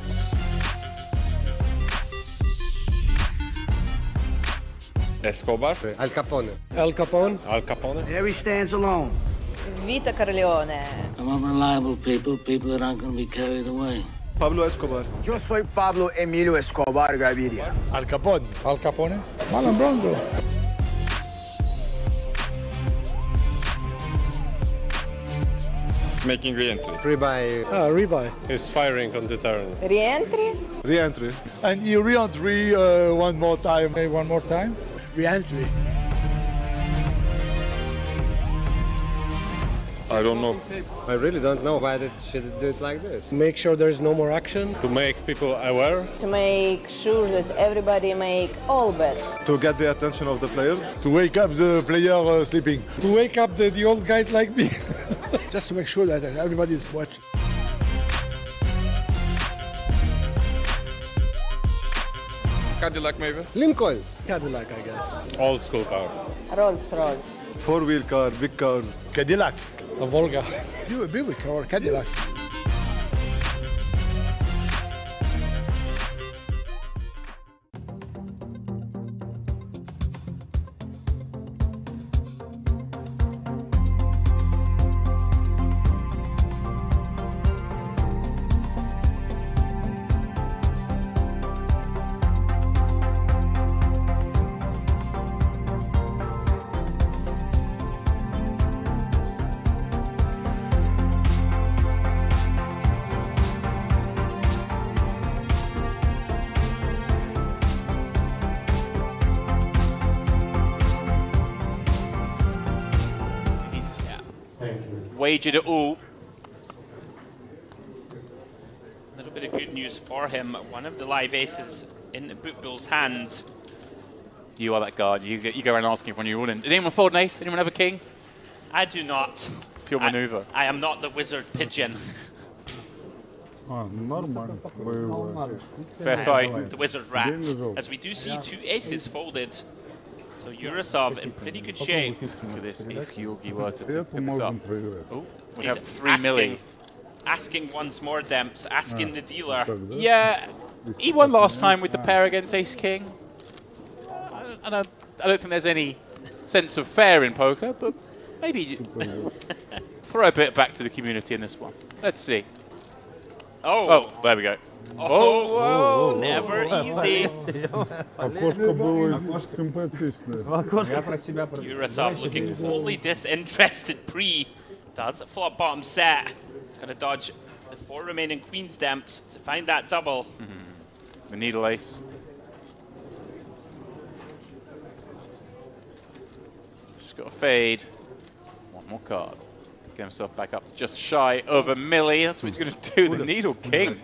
Escobar. Al Capone. Al Capone. Al Capone. There he stands alone. Vita Corleone. I want reliable people that aren't going to be carried away. Pablo Escobar. Yo soy Pablo Emilio Escobar Gaviria. Al Capone. Al Capone. Marlon Brando. Making re-entry. Rebuy. Rebuy. He's firing on the turn. Rientri? Re-entry. And you re-entry one more time. Okay, one more time. Re-entry. I don't know. I really don't know why they should do it like this. Make sure there is no more action. To make people aware. To make sure that everybody make all bets. To get the attention of the players. To wake up the player sleeping. To wake up the old guys like me. Just to make sure that everybody is watching. Cadillac maybe? Lincoln. Cadillac, I guess. Old school car. Rolls-Royce. Four-wheel car, big cars. Cadillac. A Volga. You a Buick or Cadillac. Wagered it all. A little bit of good news for him. One of the live aces in the boot bull's hand. You are that guard. You go around asking when you're all in. Did anyone fold an ace? Anyone have a king? I do not. It's your maneuver. I am not the wizard pigeon. Fair fight. The wizard rat. As we do see two aces folded. So Yurosov in pretty good shape. Look at this, if Georgi were to pick this up. Oh, we have 3 milli. Asking once more, Demps, asking the dealer. Yeah, he won last time with the pair against Ace King. I don't think there's any sense of fair in poker, but maybe throw a bit back to the community in this one. Let's see. Oh, there we go. Oh, never easy. Yurosov looking wholly disinterested pre. Does a flop bottom set. Gonna dodge the 4 remaining queen's demps to find that double. The needle ace. Just got a fade. One more card. Get himself back up to just shy of a milli. That's what he's going to do. The needle king.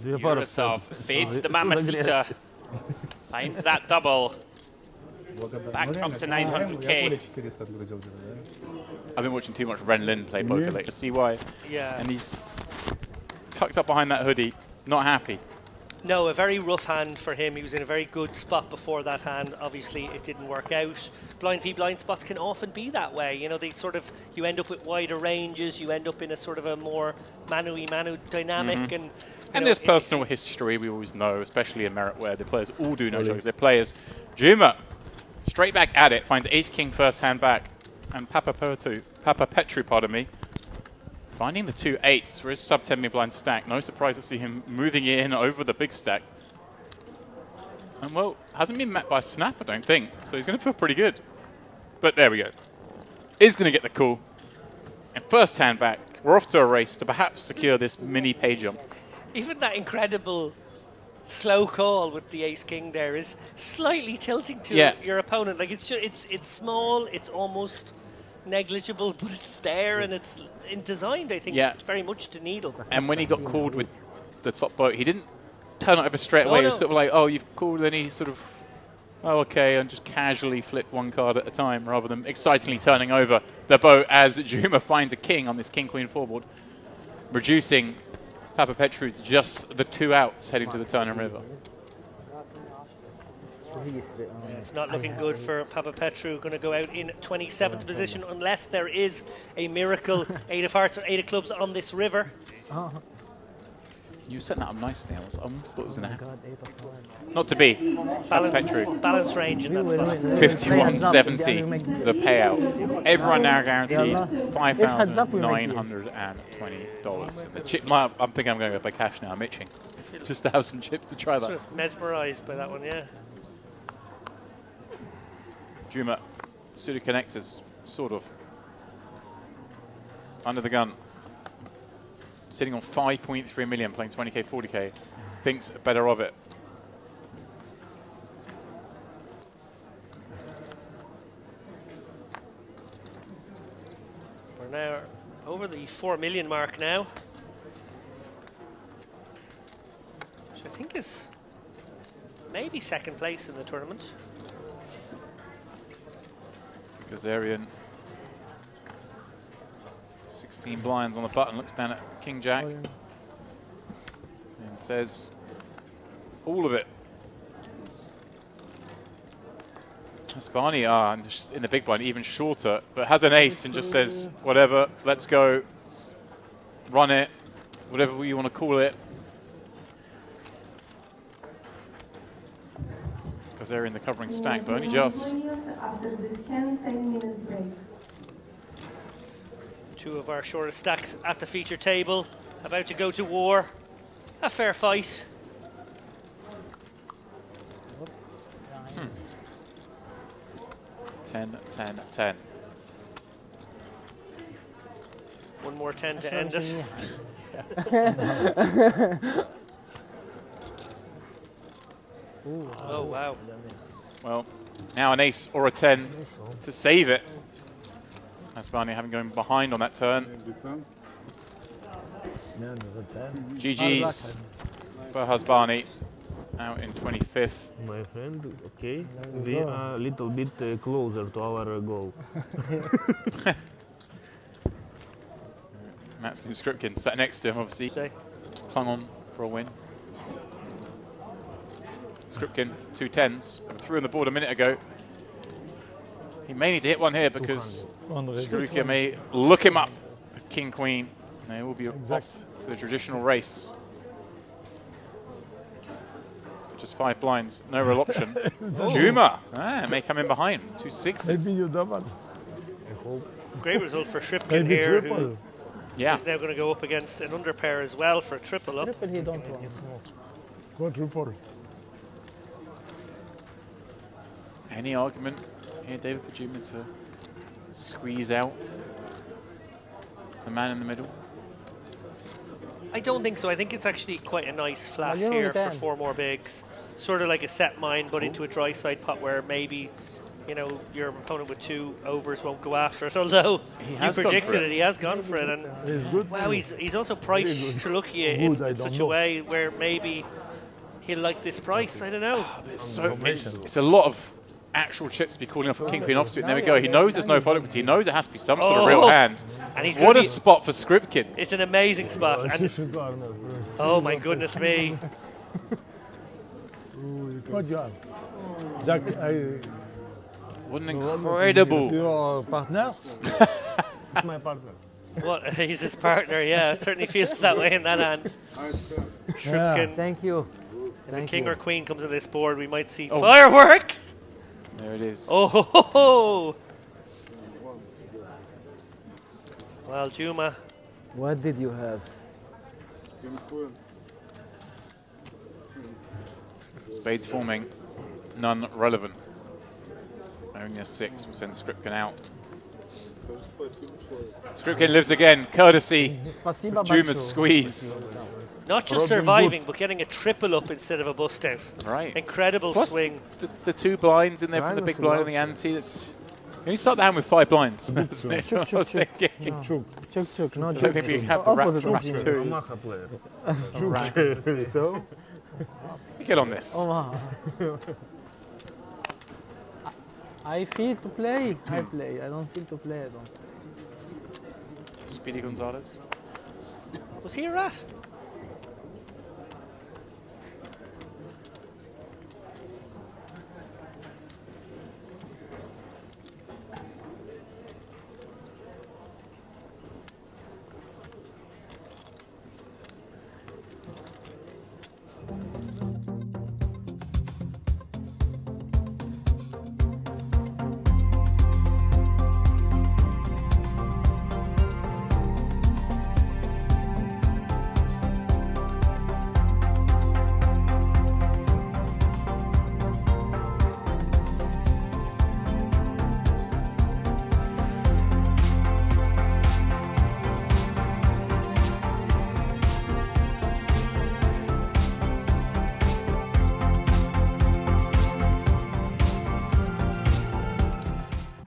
Yurosov fades the Mamacita. Finds that double. Back up to 900k. I've been watching too much Ren Lin play poker lately to see why. Yeah. And he's tucked up behind that hoodie, not happy. No, a very rough hand for him. He was in a very good spot before that hand. Obviously, it didn't work out. Blind v blind spots can often be that way. You know, they sort of, you end up with wider ranges. You end up in a sort of a more manu dynamic. And there's personal history, we always know, especially in Merit, where the players all do know each other. They're players. Juma, straight back at it, finds Ace King first hand back. And Papa Petru, pardon me, finding the 2 8s for his sub 10 mid blind stack. No surprise to see him moving it in over the big stack. And well, hasn't been met by a snap, I don't think. So he's going to feel pretty good. But there we go. Is going to get the call. And first hand back, we're off to a race to perhaps secure this mini pay jump. Even that incredible slow call with the Ace King there is slightly tilting to your opponent. Like it's small, it's almost negligible, but it's there and it's designed, I think, very much to needle. And when he got called with the top boat, he didn't turn it over straight away. He was sort of like, oh, you've called, then he sort of, oh, okay, and just casually flipped one card at a time rather than excitingly turning over the boat as Juma finds a king on this king-queen foreboard, reducing Papa Petru to just the 2 outs heading to the Turner River. It's not looking good for Papa Petru. Going to go out in 27th position unless there is a miracle 8 of hearts or 8 of clubs on this river. You were setting that up nicely. I almost thought it was going to happen. Not to be. Papa Petru. Balance range in that spot. 51.70 the payout. Everyone now guaranteed $5,920. The chip, I'm thinking I'm going to go buy cash now. I'm itching. Just to have some chips to try that. Sort of mesmerised by that one, yeah. Juma, pseudo connectors, sort of. Under the gun. Sitting on 5.3 million, playing 20k, 40k. Thinks better of it. We're now over the 4 million mark now, which I think is maybe second place in the tournament. Gazarian, 16 blinds on the button, looks down at King Jack and says, all of it. Spani in the big blind, even shorter, but has an ace and just says, whatever, let's go, run it, whatever you want to call it. Because they're in the covering stack, but only just. After this 10 minutes break. Two of our shortest stacks at the feature table, about to go to war. A fair fight. 10, 10, 10. One more 10 to end it. Oh, wow. Well, now an ace or a 10 to save it. Hasbani having going behind on that turn. GG's for Hasbani, out in 25th. My friend, okay, we are a little bit closer to our goal. Matt's Skripkin sat next to him, obviously. Clung on for a win. Skripkin, 2 10s. Threw on the board a minute ago. He may need to hit one here because Skripkin may look him up at King Queen. And they will be off to the traditional race. Just 5 blinds, no real option. Juma may come in behind. 2 6s. Maybe you double. Great result for Skripkin here. Who Yeah. is now going to go up against an underpair as well for a triple up. Triple he don't want. Quadruple. Any argument here, David, for Juma to squeeze out the man in the middle? I don't think so. I think it's actually quite a nice flat here for 4 more bigs. Sort of like a set mine, but into a dry side pot where maybe, you know, your opponent with 2 overs won't go after it. Although you predicted it, he has gone for it. And wow, he's also priced Chulukia in such a way where maybe he'll like this price. I don't know. It's a lot of actual chips to be calling off for King Queen offsuit. There we go. He knows there's no follow-up. He knows it has to be some sort of real hand. And what a spot for Skripkin. It's an amazing spot. And oh my goodness me. Good job. Jack, what an incredible. Your partner? It's my partner. What? He's his partner, yeah. It certainly feels that way in that hand. Skripkin. Thank you. If the king or queen comes on this board, we might see fireworks. There it is. Oh ho ho ho! Well, Juma. What did you have? Spades forming, none relevant. Only a 6 will send Skripkin out. Skripkin lives again, courtesy of Juma's squeeze. Not just surviving, but getting a triple up instead of a bust out. Right. Incredible Plus swing. The 2 blinds in there from the big blind and the ante. That's, you only start the hand with 5 blinds. I was thinking. Chuk, no, I don't think we have the rack 2s. So? Get on this. I feel to play. I play. I don't feel to play. I don't. Speedy Gonzalez. Was he a rat?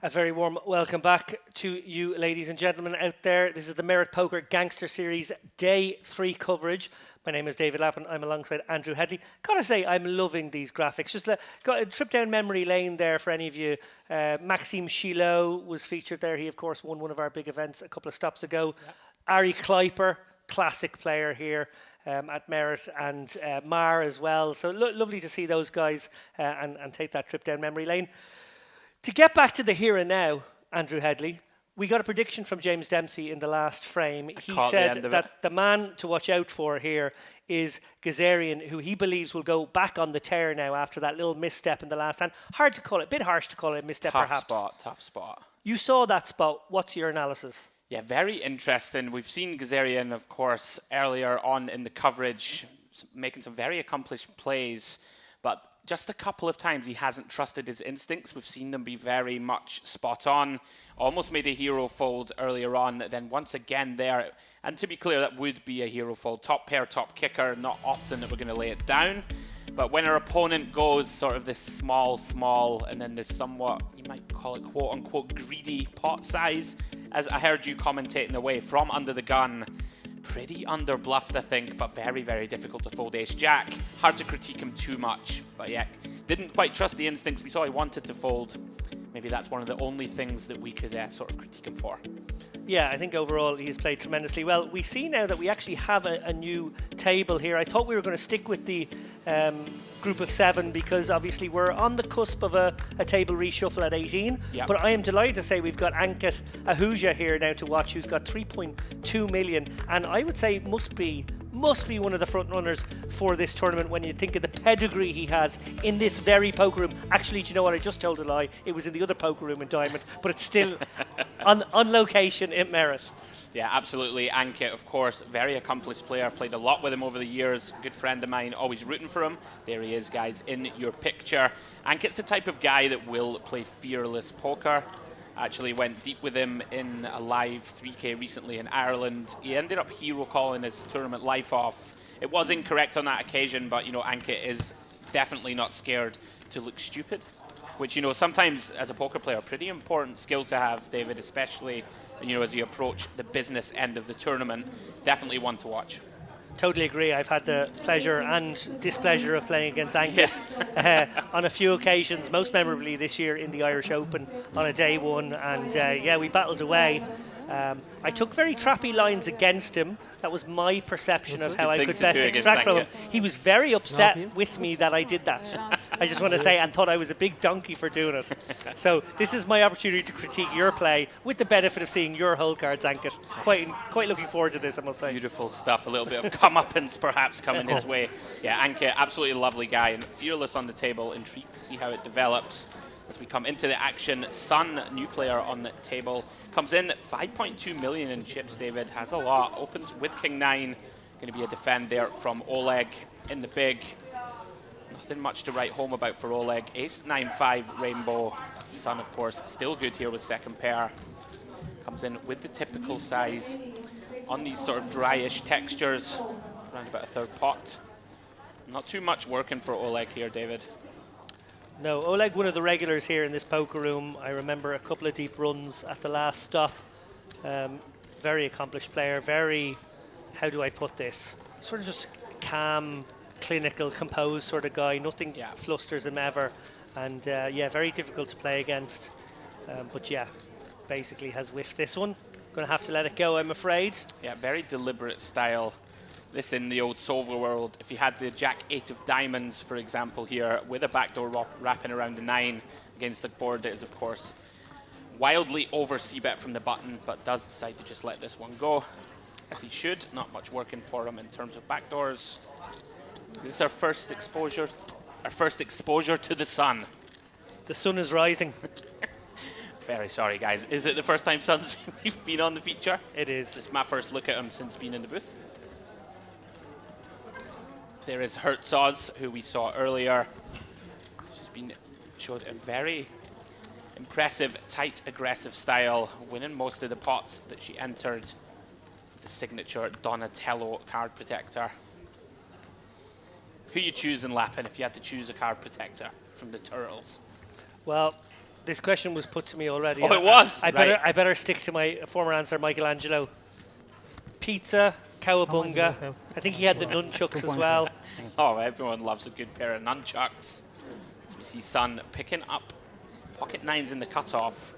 A very warm welcome back to you, ladies and gentlemen out there. This is the Merit Poker Gangster Series Day 3 coverage. My name is David Lappin. I'm alongside Andrew Headley. Gotta say, I'm loving these graphics. Just got a trip down memory lane there for any of you. Maxime Chilot was featured there. He, of course, won one of our big events a couple of stops ago. Yep. Ari Kleiper, classic player here at Merit, and Mar as well. So lovely to see those guys and take that trip down memory lane. To get back to the here and now, Andrew Headley, we got a prediction from James Dempsey in the last frame. He said that the man to watch out for here is Gazarian, who he believes will go back on the tear now after that little misstep in the last hand. Hard to call it, a bit harsh to call it a misstep perhaps. Tough spot. You saw that spot. What's your analysis? Yeah, very interesting. We've seen Gazarian, of course, earlier on in the coverage, making some very accomplished plays, but just a couple of times he hasn't trusted his instincts. We've seen them be very much spot on. Almost made a hero fold earlier on, then once again there. And to be clear, that would be a hero fold. Top pair, top kicker, not often that we're going to lay it down. But when our opponent goes sort of this small, and then this somewhat, you might call it quote-unquote greedy pot size, as I heard you commentating away from under the gun, pretty under-bluffed, I think, but very, very difficult to fold ace-jack. Hard to critique him too much, but yeah, didn't quite trust the instincts. We saw he wanted to fold. Maybe that's one of the only things that we could sort of critique him for. Yeah, I think overall he's played tremendously well. We see now that we actually have a new table here. I thought we were going to stick with the group of 7 because obviously we're on the cusp of a table reshuffle at 18. Yep. But I am delighted to say we've got Ankit Ahuja here now to watch, who's got 3.2 million, and I would say must be one of the front runners for this tournament when you think of the pedigree he has in this very poker room. Actually, do you know what? I just told a lie. It was in the other poker room in Diamond, but it's still on location in Merit. Yeah, absolutely. Ankit, of course, very accomplished player. Played a lot with him over the years. Good friend of mine, always rooting for him. There he is, guys, in your picture. Ankit's the type of guy that will play fearless poker. Actually went deep with him in a live 3K recently in Ireland. He ended up hero calling his tournament life off. It was incorrect on that occasion, but, you know, Ankit is definitely not scared to look stupid, which, you know, sometimes as a poker player, pretty important skill to have, David, especially, you know, as you approach the business end of the tournament. Definitely one to watch. Totally agree. I've had the pleasure and displeasure of playing against Ankit on a few occasions, most memorably this year in the Irish Open on a day 1, and yeah, we battled away. I took very trappy lines against him. That was my perception of how I could best extract from him. He was very upset with me that I did that. I just want to say, and thought I was a big donkey for doing it. So this is my opportunity to critique your play with the benefit of seeing your whole cards, Ankit. Quite looking forward to this, I must say. Beautiful stuff. A little bit of comeuppance perhaps coming his way. Yeah, Ankit, absolutely lovely guy and fearless on the table. Intrigued to see how it develops as we come into the action. Sun, new player on the table, comes in 5.2 million in chips. David has a lot. Opens with King 9. Going to be a defend there from Oleg in the big. Nothing much to write home about for Oleg. Ace 9-5 rainbow. Sun, of course, still good here with second pair. Comes in with the typical size on these sort of dryish textures. Around about a third pot. Not too much working for Oleg here, David. No, Oleg, one of the regulars here in this poker room. I remember a couple of deep runs at the last stop. Very accomplished player, very, how do I put this? Sort of just calm, clinical, composed sort of guy. Nothing flusters him ever. And yeah, very difficult to play against. But yeah, basically has whiffed this one. Going to have to let it go, I'm afraid. Yeah, very deliberate style. This in the old solver world, if you had the Jack-8 of diamonds, for example, here, with a backdoor wrapping around the 9 against the board that is, of course, wildly over c-bet from the button, but does decide to just let this one go, as he should. Not much working for him in terms of backdoors. This is our first exposure to the sun. The sun is rising. Very sorry, guys. Is it the first time Sun's been on the feature? It is. It's my first look at him since being in the booth. There is Hertzos, who we saw earlier. She's showed a very impressive, tight, aggressive style, winning most of the pots that she entered. The signature Donatello card protector. Who you choose in Lappin if you had to choose a card protector from the Turtles? Well, This question was put to me already. Oh, it was? I better stick to my former answer, Michelangelo. Pizza, cowabunga. I think he had the nunchucks as well. Oh, everyone loves a good pair of nunchucks. As we see Sun picking up pocket nines in the cutoff.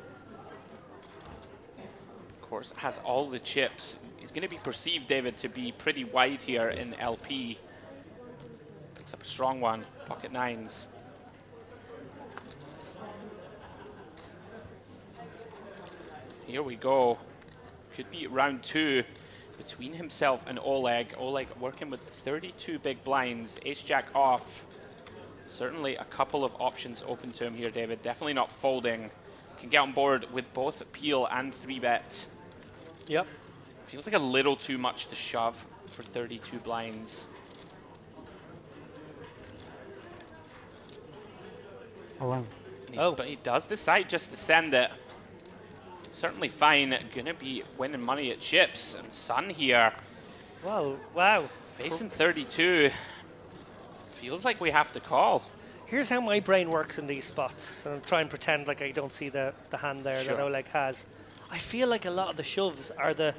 Of course, has all the chips. He's going to be perceived, David, to be pretty wide here in LP. Picks up a strong one, pocket nines. Here we go. Could be round 2 between himself and Oleg. Oleg working with 32 big blinds, ace-jack off. Certainly a couple of options open to him here, David. Definitely not folding. Can get on board with both peel and 3-bet. Yep. Feels like a little too much to shove for 32 blinds. But he does decide just to send it. Certainly fine. Gonna be winning money at chips. And Sun here. Well, wow. Facing 32. Feels like we have to call. Here's how my brain works in these spots. And I'm trying to pretend like I don't see the hand there that Oleg has. I feel like a lot of the shoves are the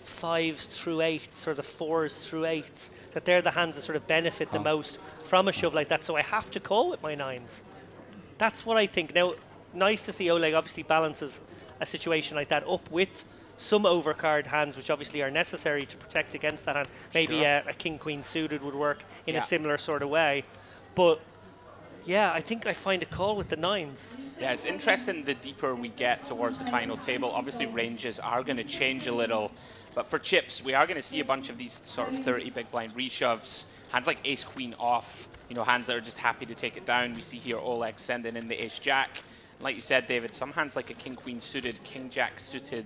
5s through 8s or the 4s through 8s. That they're the hands that sort of benefit the most from a shove like that. So I have to call with my 9s. That's what I think. Now, nice to see Oleg obviously balances a situation like that up with some overcard hands, which obviously are necessary to protect against that hand. Maybe a king-queen suited would work in a similar sort of way. But yeah, I think I find a call with the 9s. Yeah, it's interesting the deeper we get towards the final table. Obviously, ranges are going to change a little. But for chips, we are going to see a bunch of these sort of 30 big blind reshoves. Hands like ace-queen off, you know, hands that are just happy to take it down. We see here Oleg sending in the ace-jack. Like you said, David, some hands like a king-queen suited, king-jack suited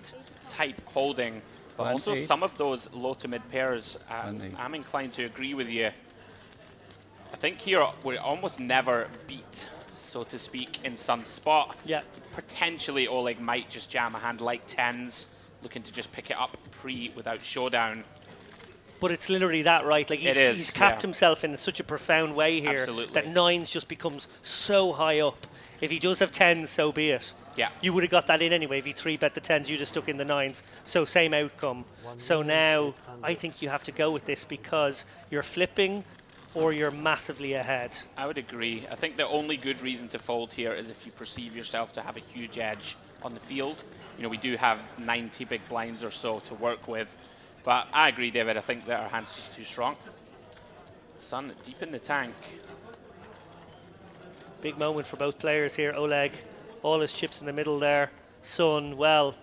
type holding, but also some of those low to mid pairs, I'm inclined to agree with you. I think here we almost never beat, so to speak, in Sun's spot. Yeah. Potentially Oleg might just jam a hand like 10s, looking to just pick it up pre without showdown. But it's literally that, right? Like he's capped himself in such a profound way here that 9s just becomes so high up. If he does have 10s, so be it. Yeah. You would have got that in anyway. If he 3-bet the 10s, you'd have stuck in the 9s. So same outcome. So now I think you have to go with this because you're flipping or you're massively ahead. I would agree. I think the only good reason to fold here is if you perceive yourself to have a huge edge on the field. You know, we do have 90 big blinds or so to work with. But I agree, David. I think that our hand's just too strong. Sun deep in the tank. Big moment for both players here. Oleg, all his chips in the middle there. Sun, well,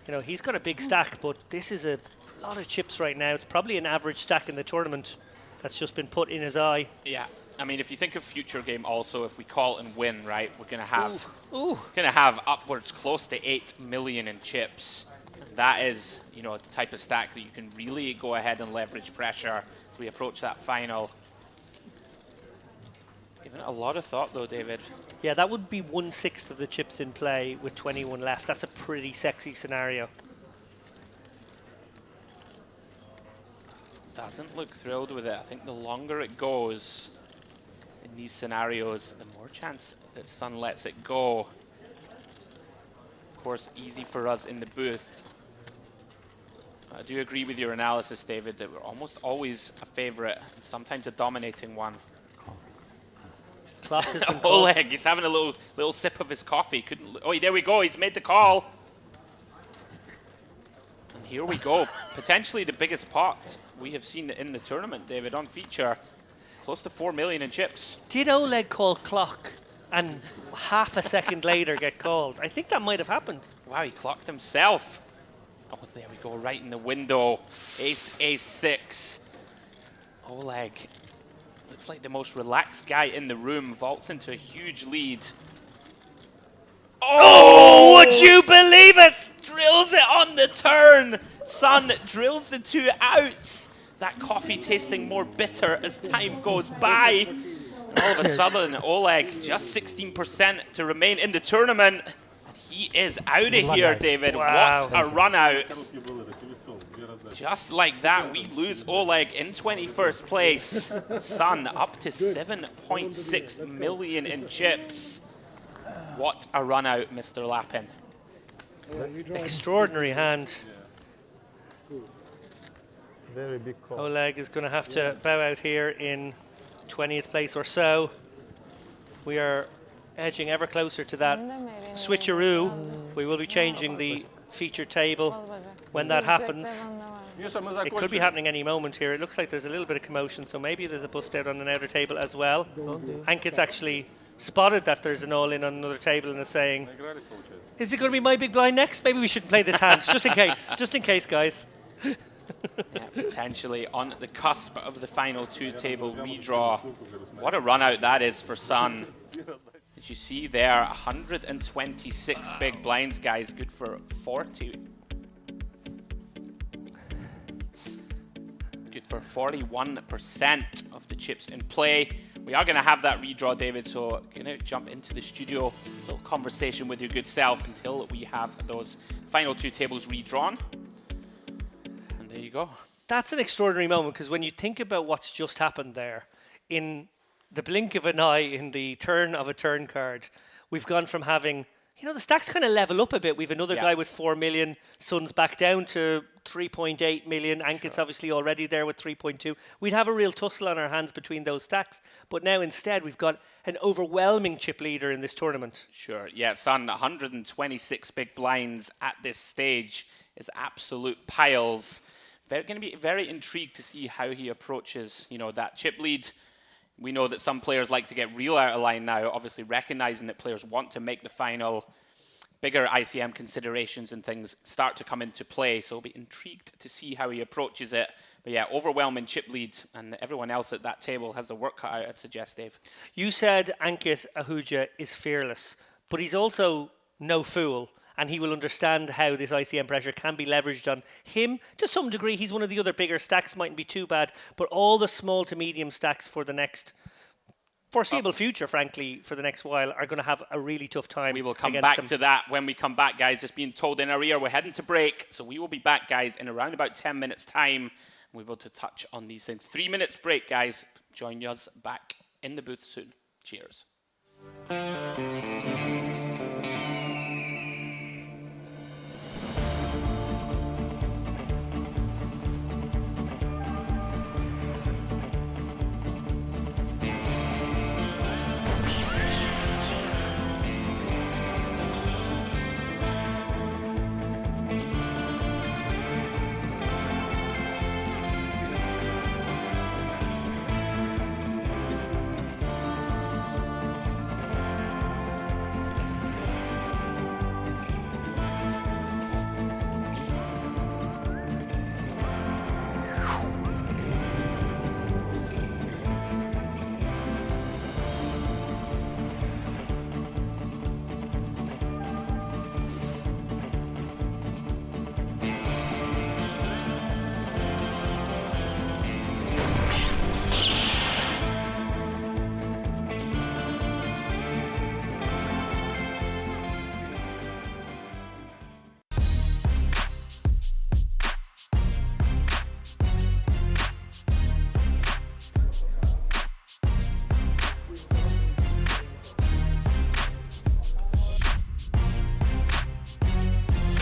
you know, he's got a big stack, but this is a lot of chips right now. It's probably an average stack in the tournament that's just been put in his eye. Yeah, I mean, if you think of future game also, if we call and win, right, we're gonna have upwards close to 8 million in chips. And that is, you know, the type of stack that you can really go ahead and leverage pressure as we approach that final. Given it a lot of thought though, David. Yeah, that would be 1/6 of the chips in play with 21 left. That's a pretty sexy scenario. Doesn't look thrilled with it. I think the longer it goes in these scenarios, the more chance that Sun lets it go. Of course, easy for us in the booth. I do agree with your analysis, David, that we're almost always a favorite and sometimes a dominating one. Clock has been Oleg, he's having a little sip of his coffee. Oh, there we go. He's made the call. And here we go. Potentially the biggest pot we have seen in the tournament, David, on feature. Close to 4 million in chips. Did Oleg call clock and half a second later get called? I think that might have happened. Wow, he clocked himself. Oh, there we go, right in the window. Ace, ace-6. Oleg. Looks like the most relaxed guy in the room, vaults into a huge lead. Oh, would you believe it? Drills it on the turn. Sun drills the 2 outs. That coffee tasting more bitter as time goes by. And all of a sudden, Oleg, just 16% to remain in the tournament. And he is out of here, David. Wow. What a run out. Just like that, we lose Oleg in 21st place. Sun up to 7.6 million in chips. What a run out, Mr. Lappin. Extraordinary hand. Very big call. Oleg is going to have to bow out here in 20th place or so. We are edging ever closer to that switcheroo. We will be changing the feature table when that happens. It could be happening any moment here. It looks like there's a little bit of commotion, so maybe there's a bust out on an outer table as well. Ankit's actually spotted that there's an all-in on another table and is saying, is it going to be my big blind next? Maybe we shouldn't play this hand, just in case, guys. Potentially on the cusp of the final two-table redraw. What a run out that is for Sun. As you see there, 126 big blinds, guys. Good for 40. Good for 41% of the chips in play. We are going to have that redraw, David, so going to jump into the studio, a little conversation with your good self until we have those final two tables redrawn. And there you go. That's an extraordinary moment, because when you think about what's just happened there, in the blink of an eye, in the turn of a turn card, we've gone from having, you know, the stacks kind of level up a bit. We've another guy with 4 million, Sun's back down to 3.8 million, Ankit's obviously already there with 3.2. We'd have a real tussle on our hands between those stacks, but now instead we've got an overwhelming chip leader in this tournament. Sure, yeah, Sun, 126 big blinds at this stage is absolute piles. They're going to be very intrigued to see how he approaches, you know, that chip lead. We know that some players like to get real out of line now, obviously recognizing that players want to make the final. Bigger ICM considerations and things start to come into play, so we'll be intrigued to see how he approaches it. But yeah, overwhelming chip lead, and everyone else at that table has the work cut out, I'd suggest, Dave. You said Ankit Ahuja is fearless, but he's also no fool, and he will understand how this ICM pressure can be leveraged on him. To some degree, he's one of the other bigger stacks, mightn't be too bad, but all the small to medium stacks for the next foreseeable future, frankly, for the next while, are going to have a really tough time. We will come back to that when we come back, guys. It's been told in our ear. We're heading to break, so we will be back, guys, in around about 10 minutes' time. We'll be able to touch on these things. 3 minutes break, guys. Join us back in the booth soon. Cheers.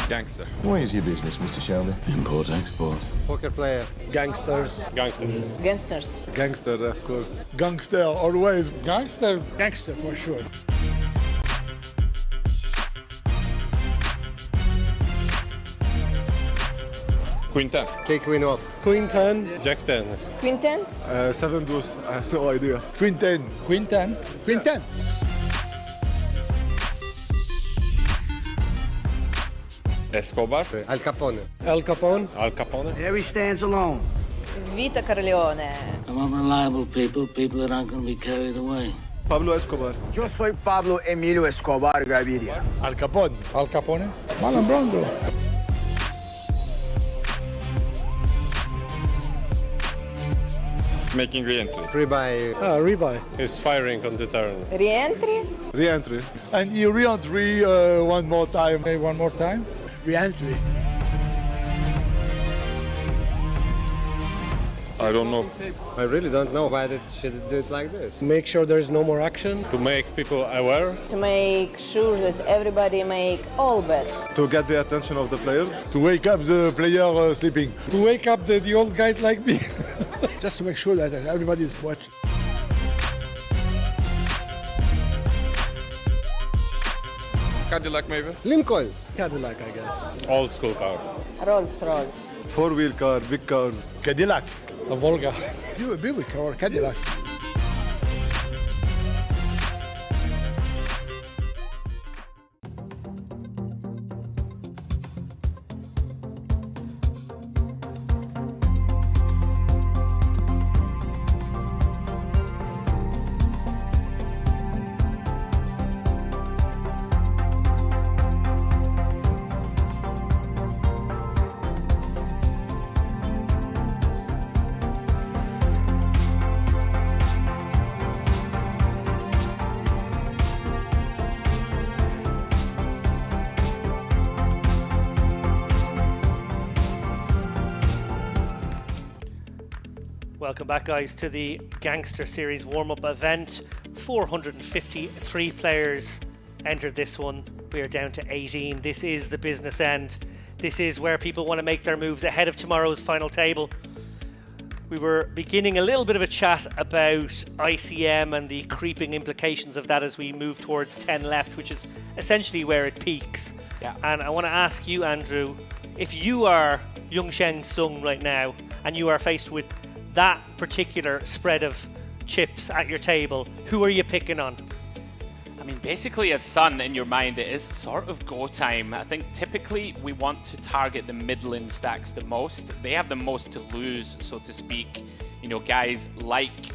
Gangster. What is your business, Mr. Shelby? Import, export. Poker player. Gangsters. Gangster. Gangsters. Gangster, of course. Gangster, always. Gangster. Gangster, for sure. Queen 10. Take queen off. Queen 10. Jack 10. Queen 10? 7 deuce. I have no idea. Queen 10. Queen 10. Queen 10. Escobar. Al Capone. Al Capone. Al Capone. There he stands alone. Vita Corleone. I want reliable people that aren't going to be carried away. Pablo Escobar. Yo soy Pablo Emilio Escobar Gaviria. Al Capone. Al Capone. Marlon Brando. Making re-entry. Rebuy. Rebuy. He's firing on the turn. Re-entry? Re-entry. And you re-entry one more time. Okay, one more time. Re-entry. I don't know. I really don't know why they should do it like this. Make sure there's no more action. To make people aware. To make sure that everybody make all bets. To get the attention of the players. To wake up the player sleeping. To wake up the old guys like me. Just to make sure that everybody is watching. Cadillac maybe? Lincoln. Cadillac, I guess. Old school car. Rolls Royce. Four-wheel car, big cars. Cadillac. A Volga. You a Buick or Cadillac. Welcome back, guys, to the Gangster Series warm-up event. 453 players entered this one. We are down to 18. This is the business end. This is where people want to make their moves ahead of tomorrow's final table. We were beginning a little bit of a chat about ICM and the creeping implications of that as we move towards 10 left, which is essentially where it peaks. Yeah. And I want to ask you, Andrew, if you are Yongsheng Sung right now and you are faced with that particular spread of chips at your table, who are you picking on? I mean, basically, as Sun in your mind, it is sort of go time. I think typically we want to target the middling stacks the most. They have the most to lose, so to speak. You know, guys like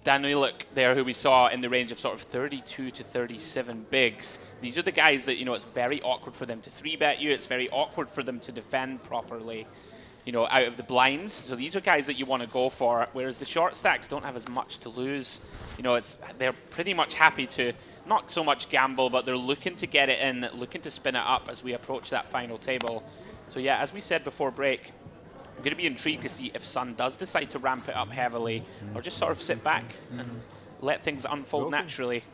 Daniluk there, who we saw in the range of sort of 32 to 37 bigs. These are the guys that, you know, it's very awkward for them to 3-bet you. It's very awkward for them to defend properly, you know, out of the blinds. So these are guys that you want to go for, whereas the short stacks don't have as much to lose. You know, they're pretty much happy to not so much gamble, but they're looking to get it in, looking to spin it up as we approach that final table. So yeah, as we said before break, I'm going to be intrigued to see if Sun does decide to ramp it up heavily or just sort of sit back and let things unfold naturally.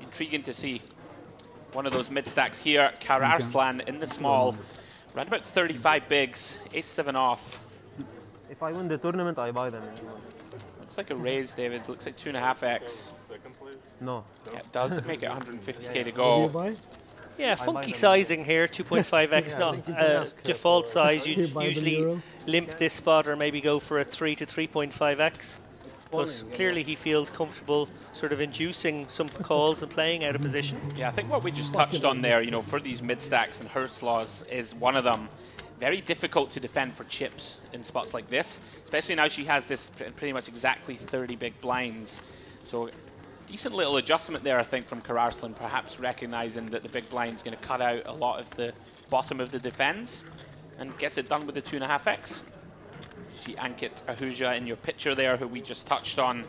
Intriguing to see. One of those mid stacks here, Kararslan in the small. Around about 35 bigs, ace-7 off. If I win the tournament, I buy them. Looks like a raise, David. Looks like 2.5x. No. Yeah, it does make it 150k to go. Yeah, funky sizing here, 2.5x, not default size. You'd usually limp this spot or maybe go for a 3 to 3.5x. But clearly he feels comfortable sort of inducing some calls and playing out of position. Yeah, I think what we just touched on there, you know, for these mid-stacks, and Herslaws is one of them. Very difficult to defend for chips in spots like this, especially now she has this pretty much exactly 30 big blinds. So decent little adjustment there, I think, from Kararslan, perhaps recognizing that the big blind's going to cut out a lot of the bottom of the defense and gets it done with the 2.5x. She Ankit Ahuja in your picture there, who we just touched on.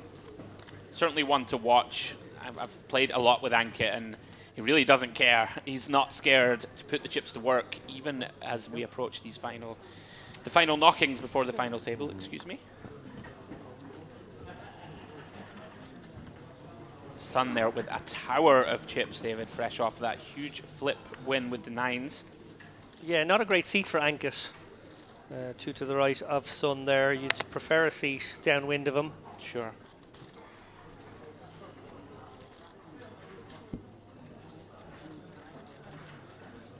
Certainly one to watch. I've played a lot with Ankit, and he really doesn't care. He's not scared to put the chips to work, even as we approach these the final knockings before the final table, excuse me. Sun there with a tower of chips, David, fresh off that huge flip win with the 9s. Yeah, not a great seat for Ankit. 2 to the right of Sun there. You'd prefer a seat downwind of him. Sure.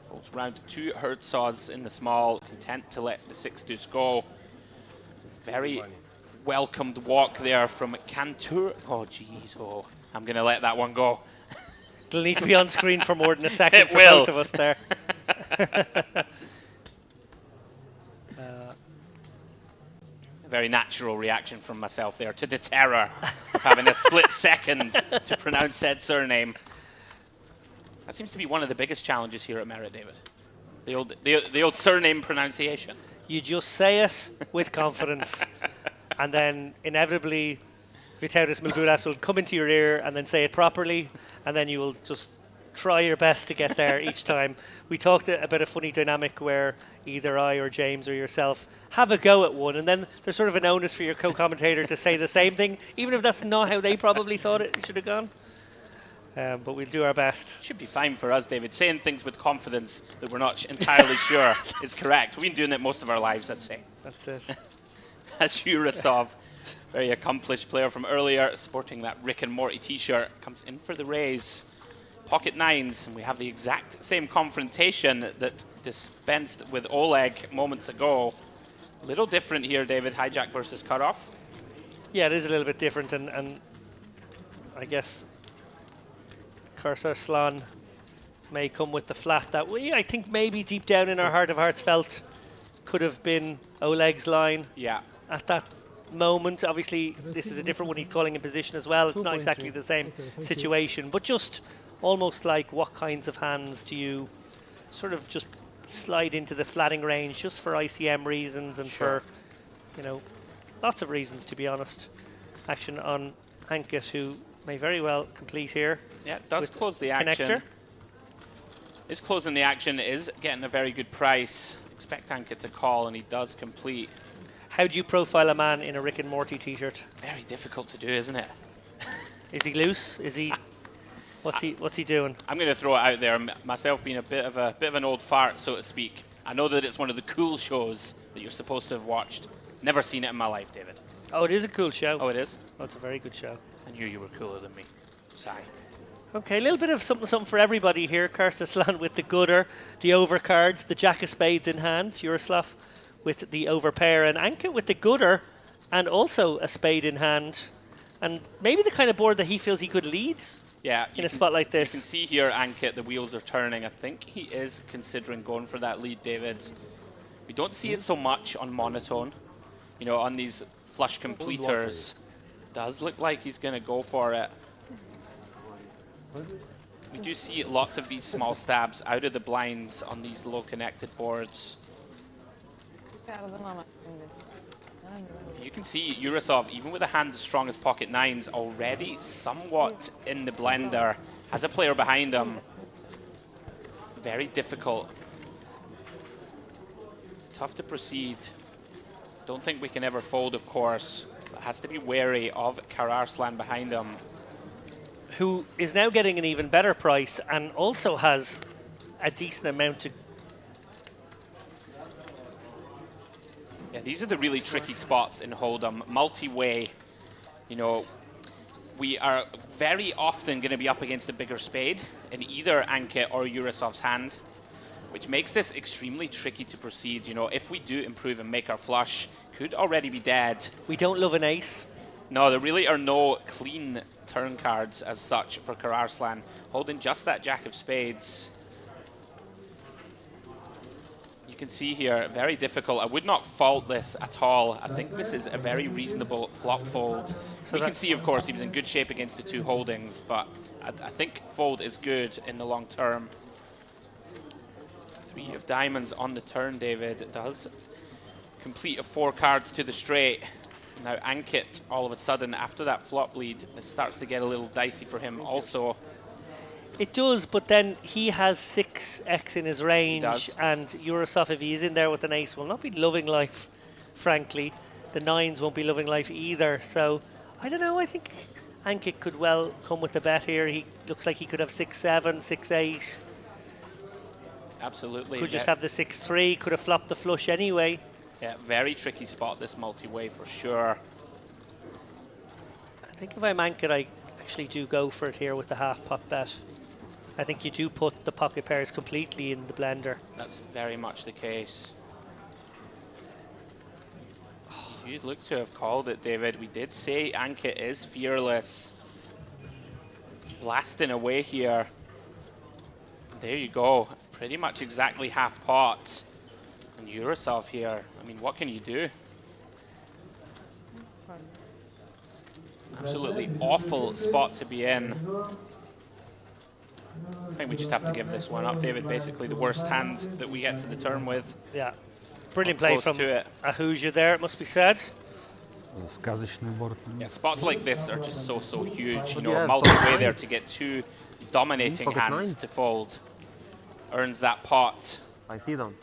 Folds round to 2 Hertzaws in the small, content to let the 6 deuce go. Very welcomed walk there from Cantur. Oh, jeez. Oh, I'm going to let that one go. It'll need to be on screen for more than a second It for will. both of us there. Very natural reaction from myself there to the terror of having a split second to pronounce said surname. That seems to be one of the biggest challenges here at Merit, David. The old surname pronunciation. You just say it with confidence, and then inevitably Vitautas Milburas will come into your ear and then say it properly, and then you will just try your best to get there each time. We talked about a funny dynamic where either I or James or yourself have a go at one, and then there's sort of an onus for your co-commentator to say the same thing, even if that's not how they probably thought it should have gone. But we'll do our best. Should be fine for us, David. Saying things with confidence that we're not entirely sure is correct. We've been doing it most of our lives, I'd say. That's it. As Yurosov, very accomplished player from earlier, sporting that Rick and Morty t-shirt, comes in for the raise. Pocket nines, and we have the exact same confrontation that dispensed with Oleg moments ago. A little different here, David, hijack versus cutoff. Yeah, it is a little bit different, and I guess Karsaslan may come with the flat that we, I think maybe deep down in our heart of hearts, felt could have been Oleg's line. Yeah. At that moment. Obviously, this is a different one he's calling in position as well. It's not exactly the same situation, but just almost like what kinds of hands do you sort of just slide into the flatting range just for ICM reasons and for, you know, lots of reasons, to be honest. Action on Ankit, who may very well complete here. Yeah, does close the action. Connector. Is closing the action, is getting a very good price. Expect Ankit to call, and he does complete. How do you profile a man in a Rick and Morty t-shirt? Very difficult to do, isn't it? Is he loose? Is he? What's he doing? I'm going to throw it out there. Myself being a bit of an old fart, so to speak. I know that it's one of the cool shows that you're supposed to have watched. Never seen it in my life, David. Oh, it is a cool show. Oh, it is? Oh, it's a very good show. I knew you were cooler than me. Sigh. Okay, a little bit of something for everybody here. Karsaslan with the gutter, the overcards, the jack of spades in hand. Yuroslav with the overpair, and Ankit with the gutter and also a spade in hand. And maybe the kind of board that he feels he could lead in a spot like this. You can see here, Ankit, the wheels are turning. I think he is considering going for that lead, David. We don't see it so much on monotone. You know, on these flush completers. Does look like he's going to go for it. We do see lots of these small stabs out of the blinds on these low connected boards. You can see Yurosov, even with a hand as strong as pocket nines, already somewhat in the blender. Has a player behind him. Very difficult. Tough to proceed. Don't think we can ever fold, of course. But has to be wary of Karsaslan behind him. Who is now getting an even better price and also has a decent amount to... Yeah, these are the really tricky spots in Hold'em. Multi-way, you know, we are very often going to be up against a bigger spade in either Ankit or Yurosov's hand, which makes this extremely tricky to proceed. You know, if we do improve and make our flush, could already be dead. We don't love an ace. No, there really are no clean turn cards as such for Karsaslan, holding just that jack of spades. You can see here, very difficult. I would not fault this at all. I think this is a very reasonable flop fold. So you can see, of course, he was in good shape against the two holdings, but I think fold is good in the long term. 3 of diamonds on the turn, David. It does complete of 4 cards to the straight. Now Ankit, all of a sudden, after that flop lead, this starts to get a little dicey for him also. It does, but then he has 6x in his range, and Yurosov, if he is in there with an ace, will not be loving life, frankly. The 9s won't be loving life either, so I don't know. I think Ankit could well come with the bet here. He looks like he could have 6-7, 6-8. Absolutely. Could just have the 6-3, could have flopped the flush anyway. Yeah, very tricky spot, this multi-way for sure. I think if I'm Ankit, I actually do go for it here with the half-pot bet. I think you do put the pocket pairs completely in the blender. That's very much the case. Oh, you'd look to have called it, David. We did say Ankit is fearless. Blasting away here. There you go. Pretty much exactly half pot. And Yurosov here. I mean, what can you do? Absolutely awful spot to be in. I think we just have to give this one up, David. Basically the worst hand that we get to the turn with. Yeah. Brilliant play from Ahuja there, it must be said. Yeah, spots like this are just so huge. You know, a multi-way there to get 2 dominating hands to fold. Earns that pot. I see them.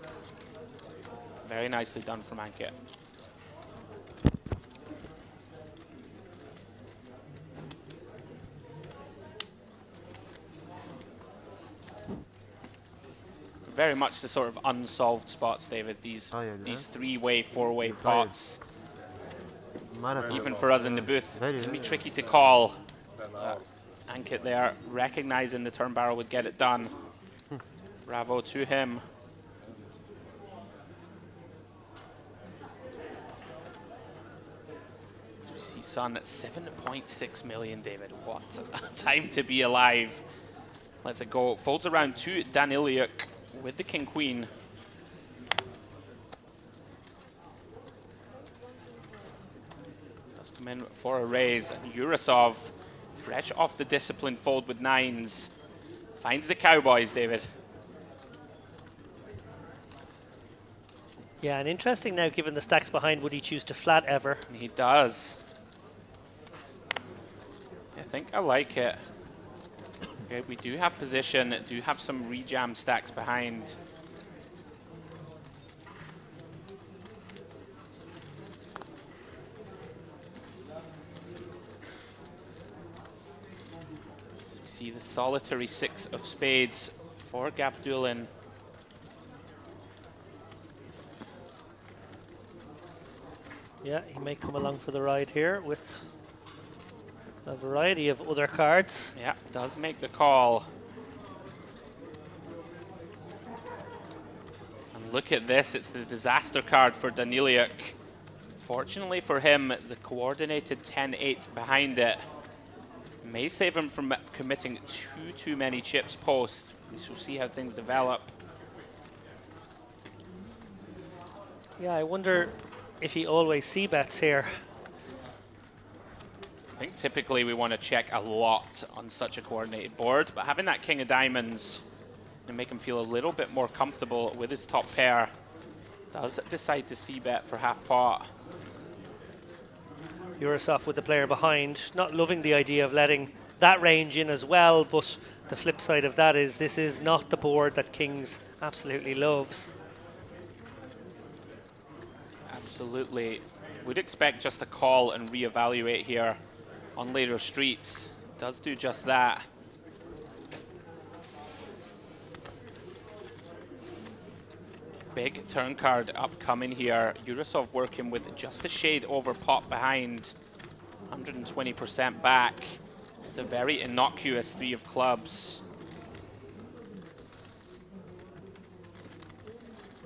Very nicely done from Ankit. Very much the sort of unsolved spots, David. These three-way, four-way pots. Even for us in the booth, it can be tricky to call. Ankit there, recognizing the turn barrel would get it done. Bravo to him. We see Sun at 7.6 million, David. What a time to be alive. Let's it go. Folds around to Daniliuk with the king queen. Does come in for a raise. And Yurosov, fresh off the discipline fold with nines, finds the cowboys, David. Yeah, and interesting now, given the stacks behind, would he choose to flat ever? He does. I think I like it. Okay, we do have position, do have some rejam stacks behind. So we see the solitary 6 of spades for Gabdulin. Yeah, he may come along for the ride here with a variety of other cards. Yeah, does make the call. And look at this, it's the disaster card for Daniliuk. Fortunately for him, the coordinated 10-8 behind it may save him from committing too many chips post. We shall see how things develop. Yeah, I wonder if he always c-bets here. I think typically we want to check a lot on such a coordinated board, but having that king of diamonds and make him feel a little bit more comfortable with his top pair, does decide to c-bet for half pot. Yurosov with the player behind, not loving the idea of letting that range in as well, but the flip side of that is this is not the board that Kings absolutely loves. Absolutely. We'd expect just a call and reevaluate here on later streets. Does do just that. Big turn card upcoming here. Yurosov working with just a shade over pot behind. 120% back. It's a very innocuous 3 of clubs.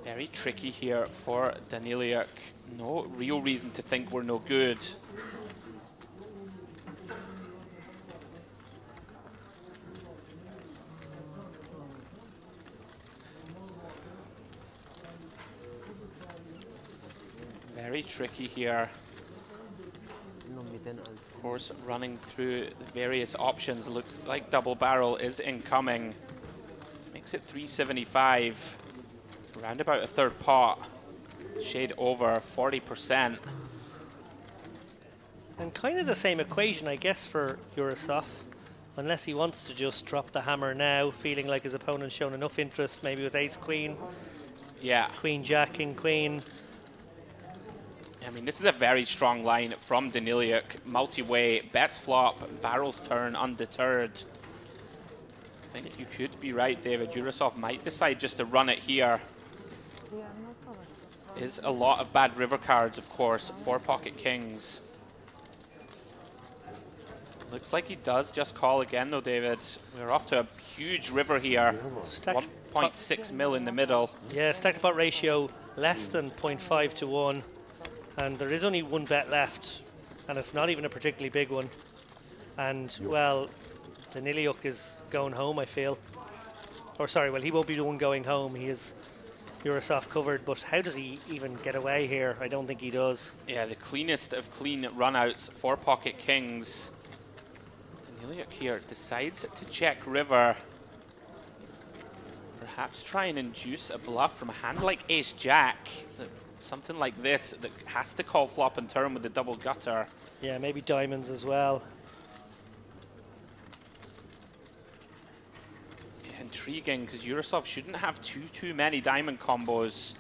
Very tricky here for Daniliuk. No real reason to think we're no good. Very tricky here. Of course, running through the various options. Looks like double barrel is incoming. Makes it 375. Around about a third pot. Shade over 40%. And kind of the same equation, I guess, for Yurosov. Unless he wants to just drop the hammer now, feeling like his opponent's shown enough interest, maybe with ace-queen. Yeah. Queen-jack, king-queen. I mean, this is a very strong line from Daniliuk. Multi-way, bets flop, barrels turn, undeterred. I think you could be right, David. Yurosov might decide just to run it here. Is a lot of bad river cards, of course, for pocket kings. Looks like he does just call again, though, David. We're off to a huge river here. 1.6 mil in the middle. Yeah, stack to pot ratio less than 0.5 to 1. And there is only one bet left. And it's not even a particularly big one. And, well, Daniliuk is going home, I feel. Or, sorry, well, he won't be the one going home. He is Yurosov covered, but how does he even get away here? I don't think he does. Yeah, the cleanest of clean runouts for pocket kings. Daniliuk here decides to check river. Perhaps try and induce a bluff from a hand like ace-jack. Something like this that has to call flop and turn with the double gutter. Yeah, maybe diamonds as well. Intriguing, because Yurosov shouldn't have too many diamond combos.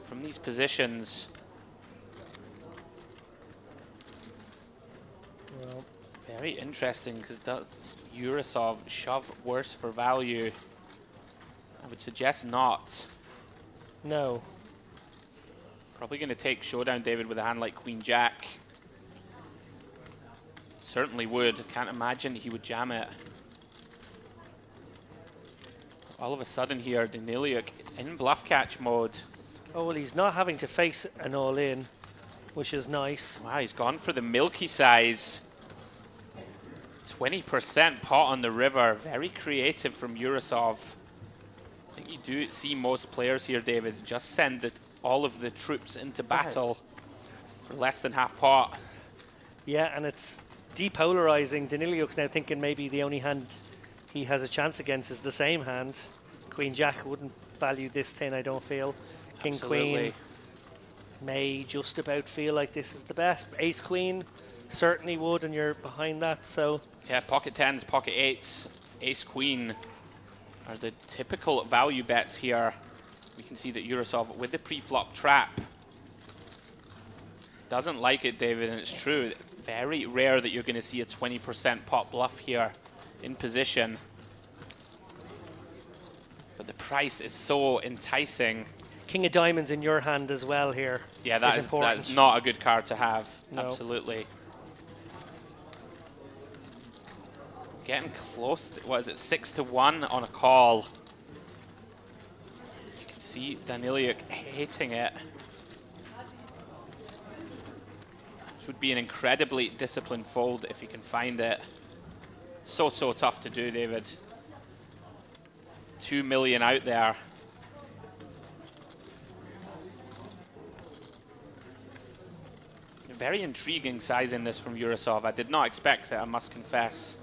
from these positions. Well, very interesting, because does Urasov shove worse for value? I would suggest not. No. Probably going to take showdown, David, with a hand like Queen Jack. Certainly would. Can't imagine he would jam it. All of a sudden here, Daniliuk in bluff catch mode. Oh, well, he's not having to face an all-in, which is nice. Wow, he's gone for the milky size. 20% pot on the river. Very creative from Urasov. I think you do see most players here, David, just send all of the troops into battle for less than half pot. Yeah, and it's depolarizing. Daniliuk now thinking maybe the only hand he has a chance against is the same hand. Queen Jack wouldn't value this thin, I don't feel. King Queen may just about feel like this is the best. Ace Queen certainly would, and you're behind that, so. Yeah, pocket 10s, pocket 8s, Ace Queen are the typical value bets here. You can see that Urasov with the pre-flop trap doesn't like it, David, and it's true. Very rare that you're going to see a 20% pot bluff here in position. But the price is so enticing. King of Diamonds in your hand as well here. Yeah, that's not a good card to have. No. Absolutely. Getting close to, what is it, 6-1 on a call. You can see Daniliuk hating it. This would be an incredibly disciplined fold if he can find it. So tough to do, David. 2 million out there. Very intriguing sizing this from Urasov. I did not expect it, I must confess.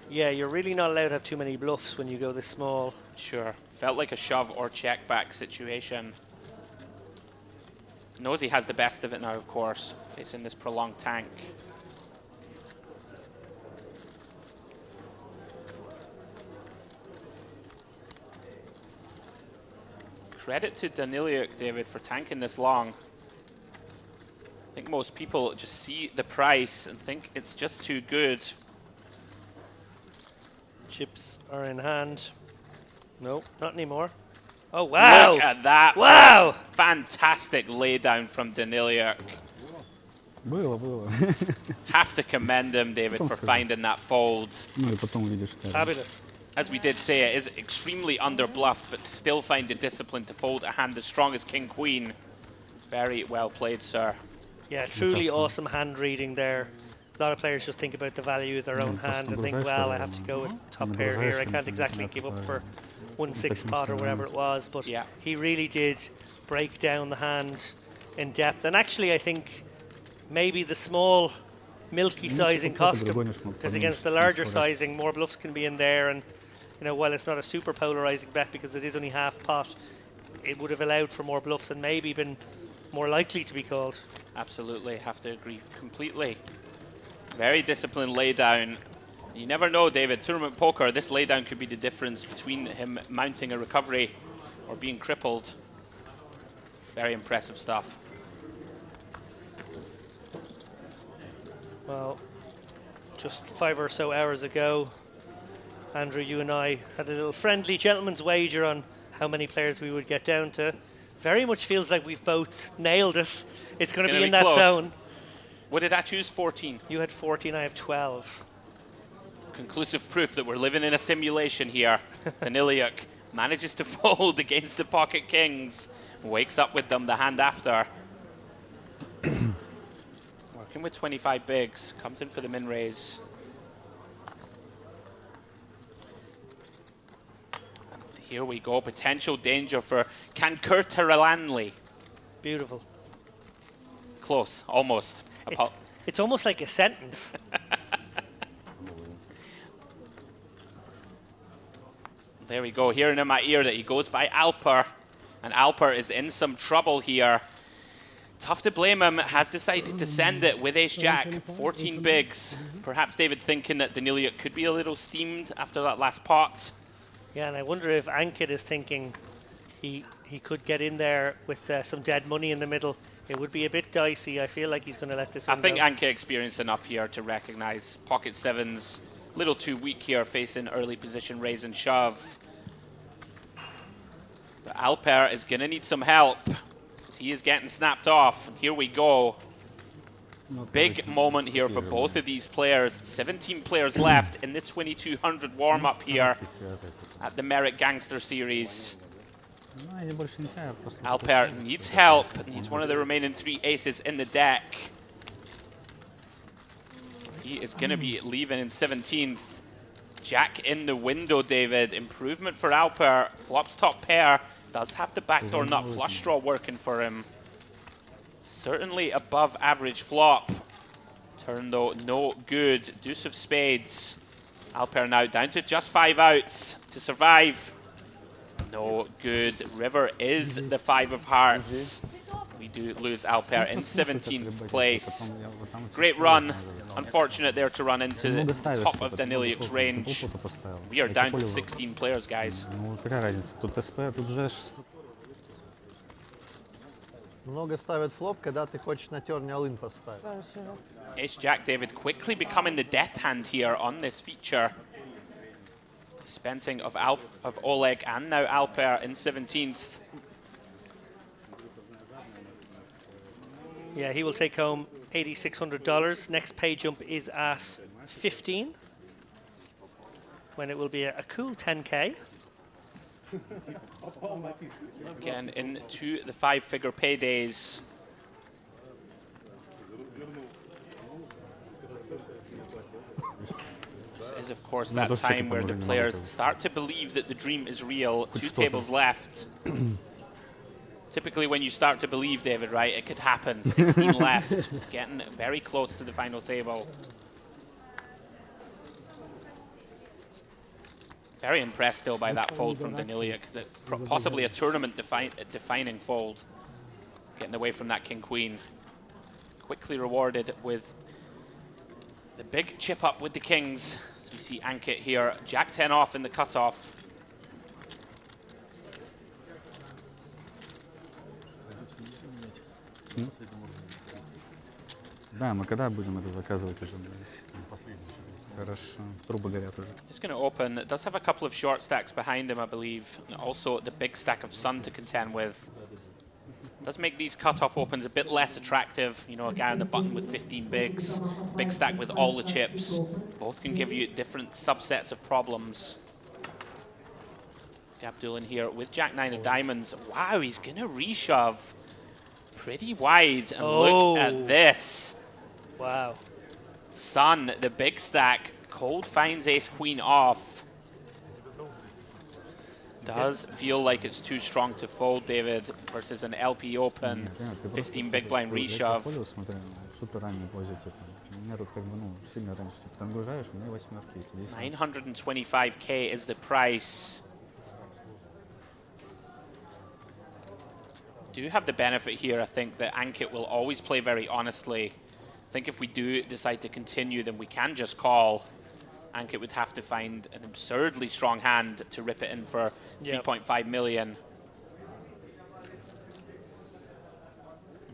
Yeah, you're really not allowed to have too many bluffs when you go this small. Sure. Felt like a shove or check back situation. Knows he has the best of it now, of course, facing this prolonged tank. Credit to Daniliuk, David, for tanking this long. I think most people just see the price and think it's just too good. Chips are in hand. No, not anymore. Oh, wow. Look at that. Wow. Fantastic laydown from Daniliuk. Have to commend him, David, for finding that fold. Fabulous. As we did say, it is extremely under-bluffed, but to still find the discipline to fold a hand as strong as King-Queen. Very well played, sir. Yeah, truly awesome hand reading there. A lot of players just think about the value of their own hand and think, well, I have to go with top pair here. I can't exactly give up for 1-6 pot or whatever it was. But yeah, he really did break down the hand in depth. And actually, I think maybe the small, milky sizing cost him, because against the larger sizing, more bluffs can be in there. And you know, while it's not a super polarizing bet because it is only half pot, it would have allowed for more bluffs and maybe been more likely to be called. Absolutely, have to agree completely. Very disciplined laydown. You never know, David. Tournament poker, this laydown could be the difference between him mounting a recovery or being crippled. Very impressive stuff. Well, just 5 or so hours ago, Andrew, you and I had a little friendly gentleman's wager on how many players we would get down to. Very much feels like we've both nailed it. It's going to be in that zone. What did I choose? 14. You had 14, I have 12. Conclusive proof that we're living in a simulation here. Daniliuk manages to fold against the pocket kings. Wakes up with them the hand after. Working with 25 bigs. Comes in for the min raise. And here we go. Potential danger for Kankurtaralanli. Beautiful. Close. Almost. It's almost like a sentence. There we go, hearing in my ear that he goes by Alper, and Alper is in some trouble here. Tough to blame him, has decided to send it with ace-jack, 14 bigs. Perhaps David thinking that Daniliuk could be a little steamed after that last pot. Yeah, and I wonder if Ankit is thinking he he could get in there with some dead money in the middle. It would be a bit dicey. I feel like he's going to let this one I think go. Anke experienced enough here to recognize pocket sevens. A little too weak here, facing early position raise and shove. But Alper is going to need some help. He is getting snapped off. Here we go. Big moment here for both of these players. 17 players left in the 2200 warm-up here at the Merit Gangster series. Alper needs help, needs one of the remaining 3 aces in the deck. He is going to be leaving in 17th. Jack in the window, David. Improvement for Alper. Flops top pair. Does have the backdoor nut flush draw working for him. Certainly above average flop. Turn though, no good. Deuce of spades. Alper now down to just 5 outs to survive. No good. River is the 5 of hearts. We do lose Alper in 17th place. Great run. Unfortunate there to run into the top of Daniliuk's range. We are down to 16 players, guys. Много ставят флоп, когда ты хочешь на терне all-in поставить. Ace-Jack, David, quickly becoming the death hand here on this feature. Dispensing of Oleg and now Alper in 17th. Yeah, he will take home $8,600. Next pay jump is at 15, when it will be a cool 10K. Again, into the 5-figure paydays. This is, of course, that time where the players start to believe that the dream is real. 2 tables left. Typically, when you start to believe, David, right, it could happen. 16 left. Getting very close to the final table. Very impressed still by that fold from Daniliuk. Possibly a tournament-defining fold. Getting away from that king-queen. Quickly rewarded with the big chip up with the kings. As we see Ankit here. Jack 10 off in the cutoff. Да, мы когда будем это заказывать уже? Хорошо, трубы горят уже. It's going to open. It does have a couple of short stacks behind him, I believe. And also the big stack of sun to contend with. Does make these cutoff opens a bit less attractive. You know, a guy on the button with 15 bigs, big stack with all the chips. Both can give you different subsets of problems. Abdul in here with Jack 9 of diamonds. Wow, he's going to reshove pretty wide. And look at this. Wow. Sun, the big stack. Cold finds ace queen off. Does feel like it's too strong to fold, David, versus an LP open, 15 big blind reshove. 925K is the price. Do have the benefit here, I think, that Ankit will always play very honestly. I think if we do decide to continue, then we can just call. Ankit would have to find an absurdly strong hand to rip it in for 3.5 million.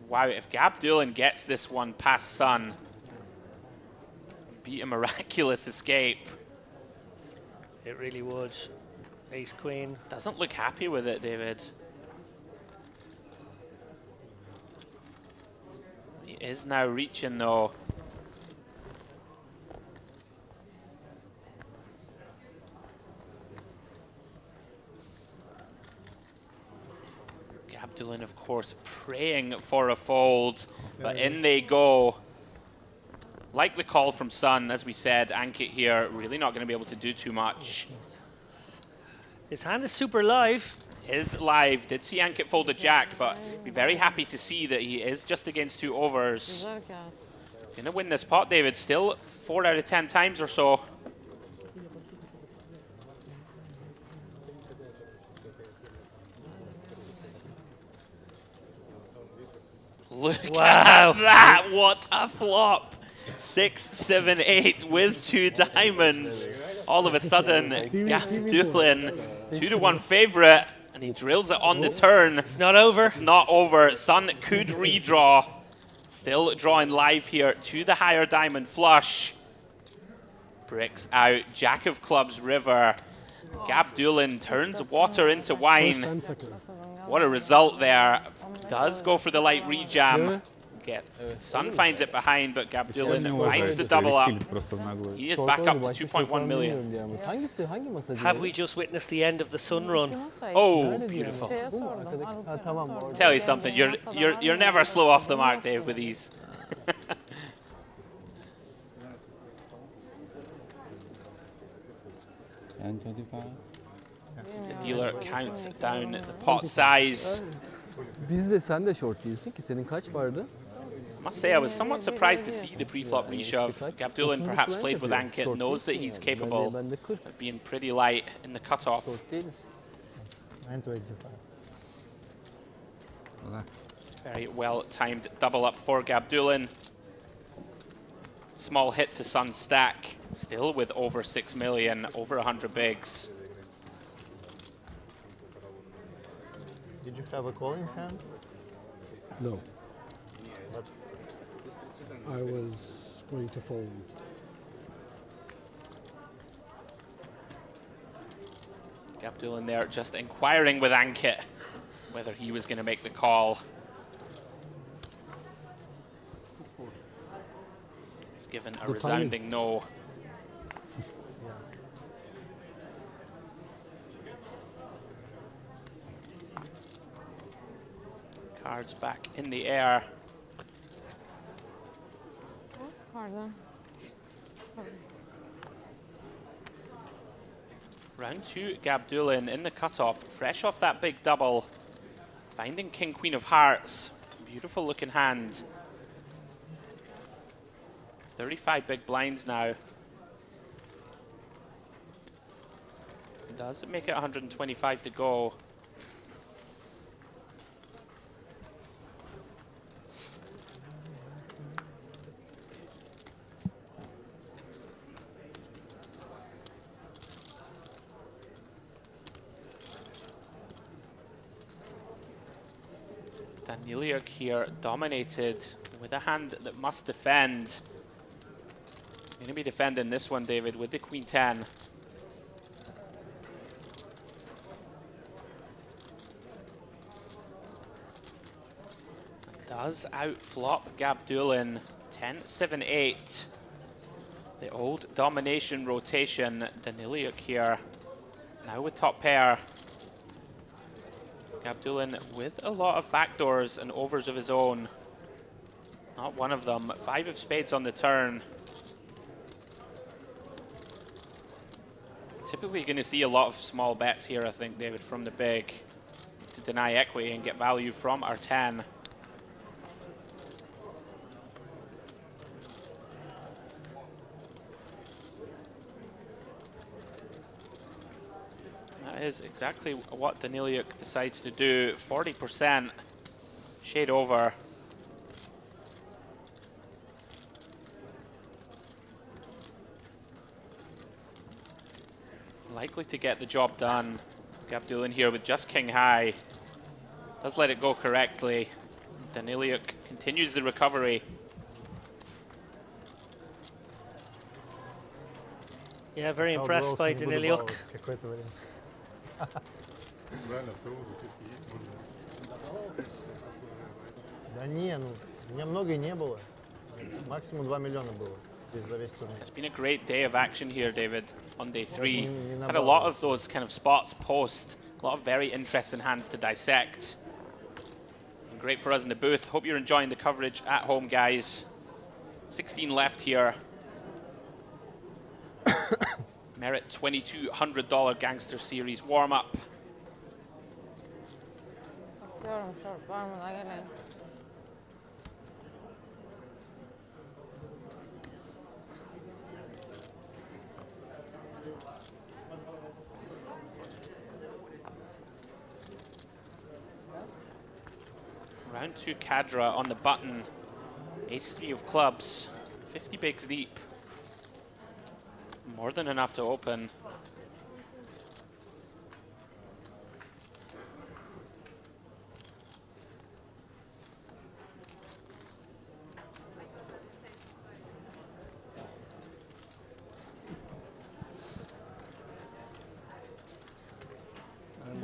Wow, if Gabdulin gets this one past Sun, be a miraculous escape. It really would. Ace queen. Doesn't look happy with it, David. He is now reaching though. Gabdulin, of course, praying for a fold, but in they go. Like the call from Sun, as we said, Ankit here really not going to be able to do too much. His hand is super live. Is live. Did see Ankit fold a jack, but be very happy to see that he is just against 2 overs. Gonna win this pot, David. Still 4 out of 10 times or so. Look at that! What a flop! 6, 7, 8 with 2 diamonds. All of a sudden, Gabdulin, 2-1 favorite. And he drills it on the turn. It's not over. It's not over. Sun could redraw. Still drawing live here to the higher diamond flush. Bricks out. Jack of clubs, river. Gabdulin turns water into wine. What a result there. Does go for the light rejam. Sun finds it behind, but Gabdulin finds the double up. He is back up to 2.1 million. Have we just witnessed the end of the Sun run? Oh, beautiful. Tell you something, you're never slow off the mark, Dave, with these. The dealer counts down the pot size. Bizde sen de short değilsin ki, senin kaç vardı? I must say I was somewhat surprised to see the pre-flop reshove. Gabdulin perhaps played with Ankit, knows that he's capable of being pretty light in the cutoff. Very well timed double up for Gabdulin. Small hit to Sun's stack, still with over 6 million, over 100 bigs. Did you have a calling hand? No. But I was going to fold. Gabdulin there just inquiring with Ankit whether he was going to make the call. He's given a resounding no. Cards back in the air. Pardon. Round two, Gabdulin in the cutoff, fresh off that big double. Finding King, Queen of Hearts. Beautiful looking hand. 35 big blinds now. Does it make it 125 to go? Daniliuk here dominated with a hand that must defend. Going to be defending this one, David, with the Queen 10. Does outflop Gabdulin 10-7-8. The old domination rotation. Daniliuk here now with top pair. Gabdulin with a lot of backdoors and overs of his own. Not one of them. 5 of spades on the turn. Typically you're going to see a lot of small bets here, I think, David, from the big to deny equity and get value from our 10. That is exactly what Daniliuk decides to do. 40%, shade over. Likely to get the job done. Gabdulin here with just king high. Does let it go correctly. Daniliuk continues the recovery. Yeah, very impressed by Daniliuk. Да не, ну, у меня много и не было. Максимум 2 миллиона было здесь за весь турнир. It's been a great day of action here, David, on day 3. Had a lot of those kind of spots post. A lot of very interesting hands to dissect. And great for us in the booth. Hope you're enjoying the coverage at home, guys. 16 left here. Merit $2,200 Gangster Series warm-up. Round 2 Cadra on the button. Ace-3 of clubs. 50 bigs deep. More than enough to open.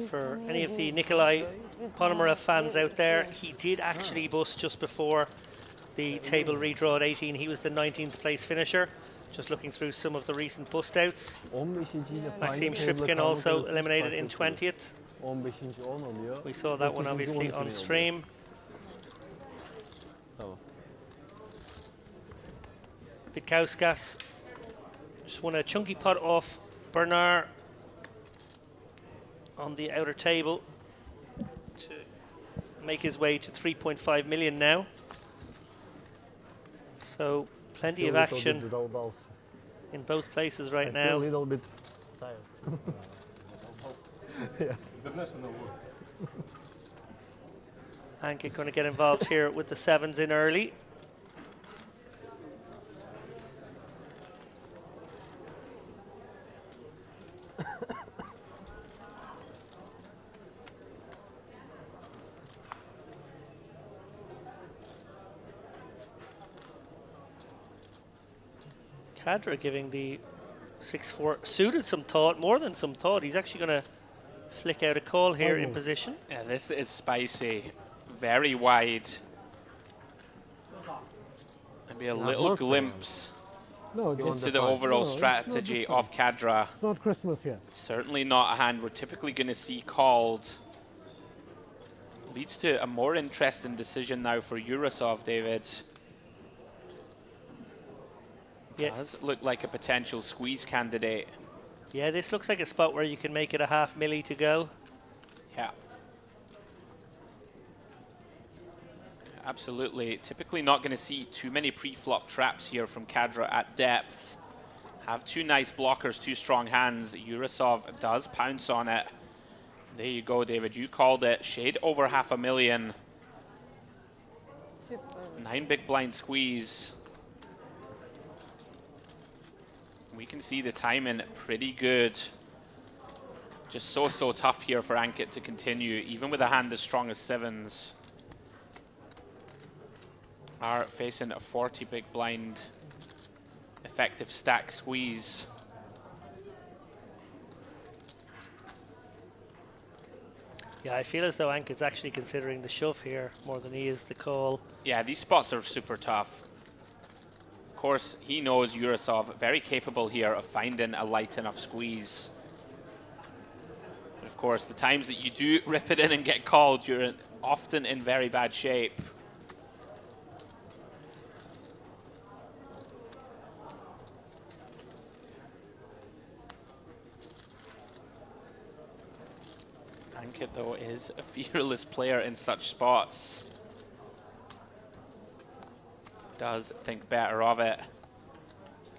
For any of the Nikolai Ponomarev fans out there, he did actually bust just before the table redraw at 18. He was the 19th place finisher. Just looking through some of the recent bust outs. Maxim Shripkin also eliminated in 20th. We saw that one obviously on stream. Vitkauskas just won a chunky pot off Bernard on the outer table to make his way to 3.5 million now. So plenty of action in both places right now. A little bit tired. Yeah. Anke going to get involved here with the sevens in early. Kadra giving the 6-4 suited some thought, more than some thought. He's actually going to flick out a call here in position. Yeah, this is spicy. Very wide. Maybe a little glimpse into the overall strategy of Kadra. It's not Christmas yet. Certainly not a hand we're typically going to see called. Leads to a more interesting decision now for Yurosov, David. Yeah. Does look like a potential squeeze candidate. Yeah, this looks like a spot where you can make it a half milli to go. Yeah. Absolutely. Typically not going to see too many pre-flop traps here from Kadra at depth. Have two nice blockers, two strong hands. Yurosov does pounce on it. There you go, David. You called it. Shade over $500,000. 9 big blind squeeze. We can see the timing pretty good. Just so tough here for Ankit to continue, even with a hand as strong as sevens. Are facing a 40 big blind effective stack squeeze. Yeah, I feel as though Ankit's actually considering the shove here more than he is the call. Yeah, these spots are super tough. Of course, he knows Yurosov very capable here of finding a light enough squeeze. But of course, the times that you do rip it in and get called, you're often in very bad shape. Ankit, though, is a fearless player in such spots. Does think better of it.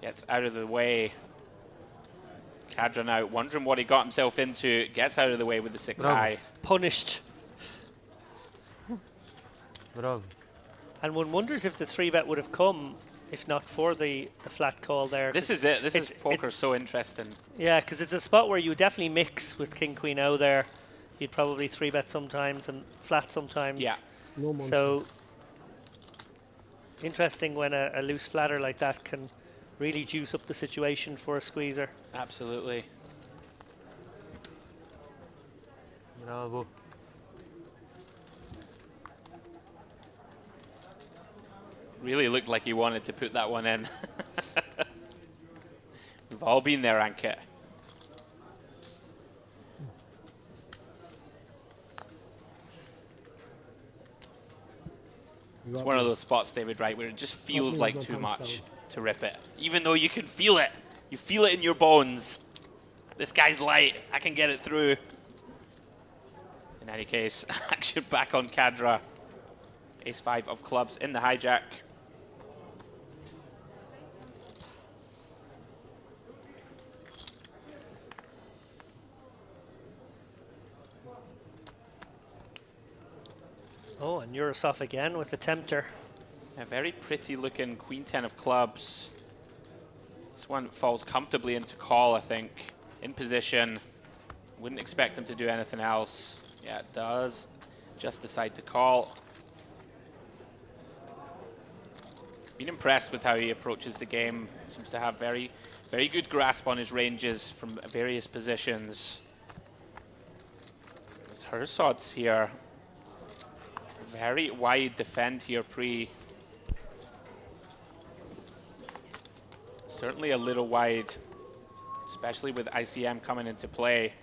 Gets out of the way. Kadra now wondering what he got himself into. Gets out of the way with the 6 high. Punished. Bravo. And one wonders if the 3-bet would have come if not for the flat call there. This is it. This is poker so interesting. Yeah, because it's a spot where you definitely mix with King Queen O there. You'd probably 3-bet sometimes and flat sometimes. Yeah. So interesting when a loose flatter like that can really juice up the situation for a squeezer. Absolutely. Bravo. Really looked like he wanted to put that one in. We've all been there, Ankit. It's one of those spots, David, right, where it just feels like too much to rip it. Even though you can feel it. You feel it in your bones. This guy's light. I can get it through. In any case, action back on Kadra. Ace-5 of clubs in the hijack. Oh, and Yurosov again with the tempter. A very pretty looking Queen 10 of clubs. This one falls comfortably into call, I think. In position. Wouldn't expect him to do anything else. Yeah, it does. Just decide to call. Been impressed with how he approaches the game. Seems to have very good grasp on his ranges from various positions. Persaud's here. Very wide defend here, pre. Certainly a little wide, especially with ICM coming into play.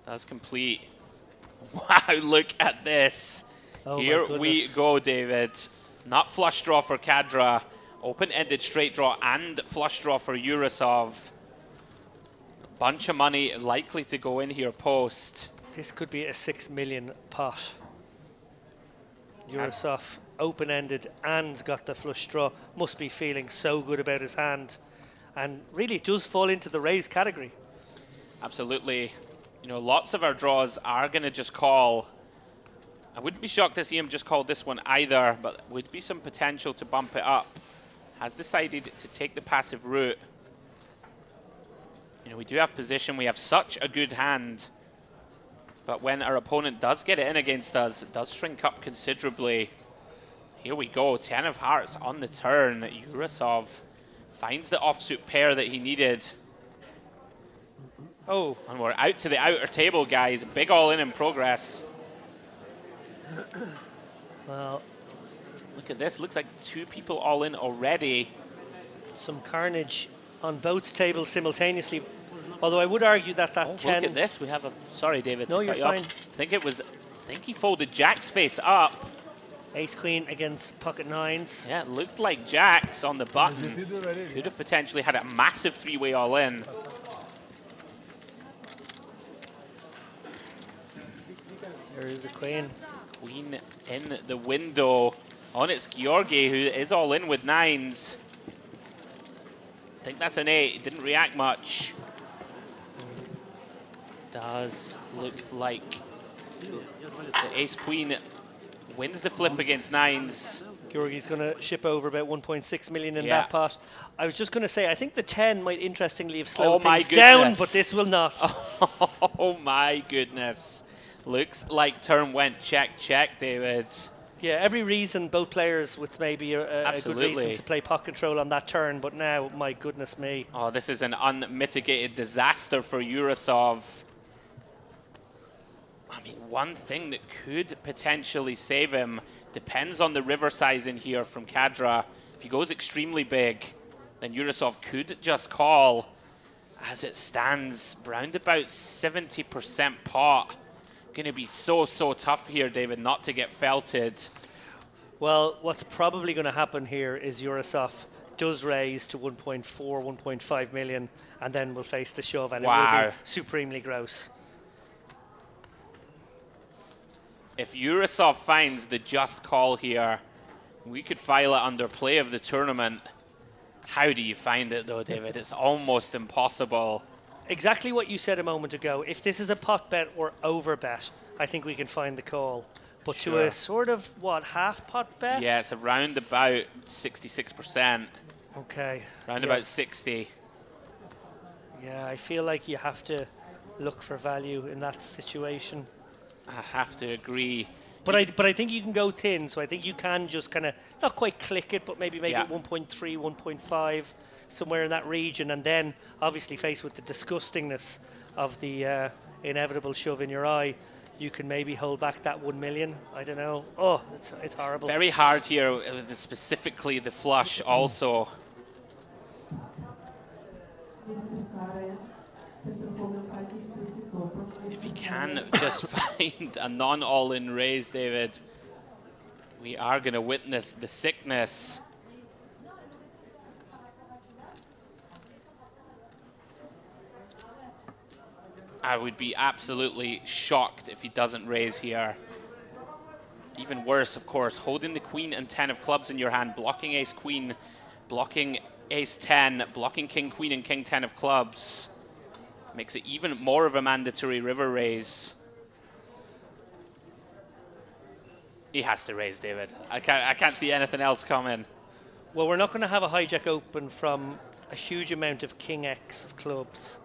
Does complete. Wow, look at this. Oh, here we go, David. Not flush draw for Kadra. Open-ended straight draw and flush draw for Urasov. Bunch of money likely to go in here post. This could be a 6 million pot. Urasov open-ended and got the flush draw. Must be feeling so good about his hand. And really does fall into the raise category. Absolutely. You know, lots of our draws are going to just call. I wouldn't be shocked to see him just call this one either, but would be some potential to bump it up. Has decided to take the passive route. You know, we do have position. We have such a good hand. But when our opponent does get it in against us, it does shrink up considerably. Here we go. 10 of hearts on the turn. Urasov finds the offsuit pair that he needed. Oh. And we're out to the outer table, guys. Big all-in in progress. Well, look at this. Looks like 2 people all in already. Some carnage on both tables simultaneously. Although I would argue that 10... Look at this. We have a... Sorry, David. No, you're fine. I think he folded Jack's face up. Ace-Queen against pocket nines. Yeah, it looked like Jack's on the button. Could have potentially had a massive 3-way all-in. There is a queen. Queen in the window. On it's Georgi, who is all in with nines. I think that's an 8. It didn't react much. Does look like the ace-queen wins the flip against nines. Georgi's going to ship over about 1.6 million in that pot. I was just going to say, I think the 10 might interestingly have slowed things down, but this will not. Oh my goodness. Looks like turn went check, check, David. Yeah, every reason, both players with maybe a good reason to play pot control on that turn, but now, my goodness me. Oh, this is an unmitigated disaster for Urasov. I mean, one thing that could potentially save him depends on the river size in here from Kadra. If he goes extremely big, then Urasov could just call. As it stands, round about 70% pot. Going to be so tough here, David, not to get felted. Well, what's probably going to happen here is Urasov does raise to 1.4, 1.5 million, and then we'll face the shove, and it will be supremely gross. If Urasov finds the just call here, we could file it under play of the tournament. How do you find it, though, David? It's almost impossible. Exactly what you said a moment ago. If this is a pot bet or over bet, I think we can find the call. But to a sort of, what, half pot bet? Yeah, it's around about 66%. Okay. Round about 60. Yeah, I feel like you have to look for value in that situation. I have to agree. But I think you can go thin, so I think you can just kind of, not quite click it, but maybe make it 1.3, 1.5, somewhere in that region, and then obviously faced with the disgustingness of the inevitable shove in your eye, you can maybe hold back that 1 million. I don't know. Oh, it's horrible. Very hard here, specifically the flush also. If you can just find a non-all-in raise, David, we are going to witness the sickness. I would be absolutely shocked if he doesn't raise here. Even worse, of course, holding the queen and 10 of clubs in your hand, blocking ace-queen, blocking ace-10, blocking king-queen and king-10 of clubs. Makes it even more of a mandatory river raise. He has to raise, David. I can't see anything else coming. Well, we're not going to have a hijack open from a huge amount of king X of clubs.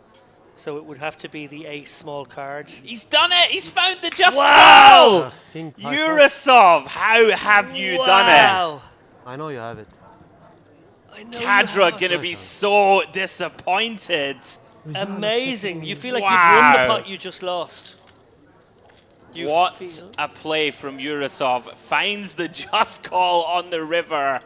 So it would have to be the ace small card. He's done it! He's found the just call! Urasov, how have you done it? I know you have it. Kadra gonna be so disappointed. Amazing. You feel like you've won the pot you just lost. What a play from Yurosov. Finds the just call on the river.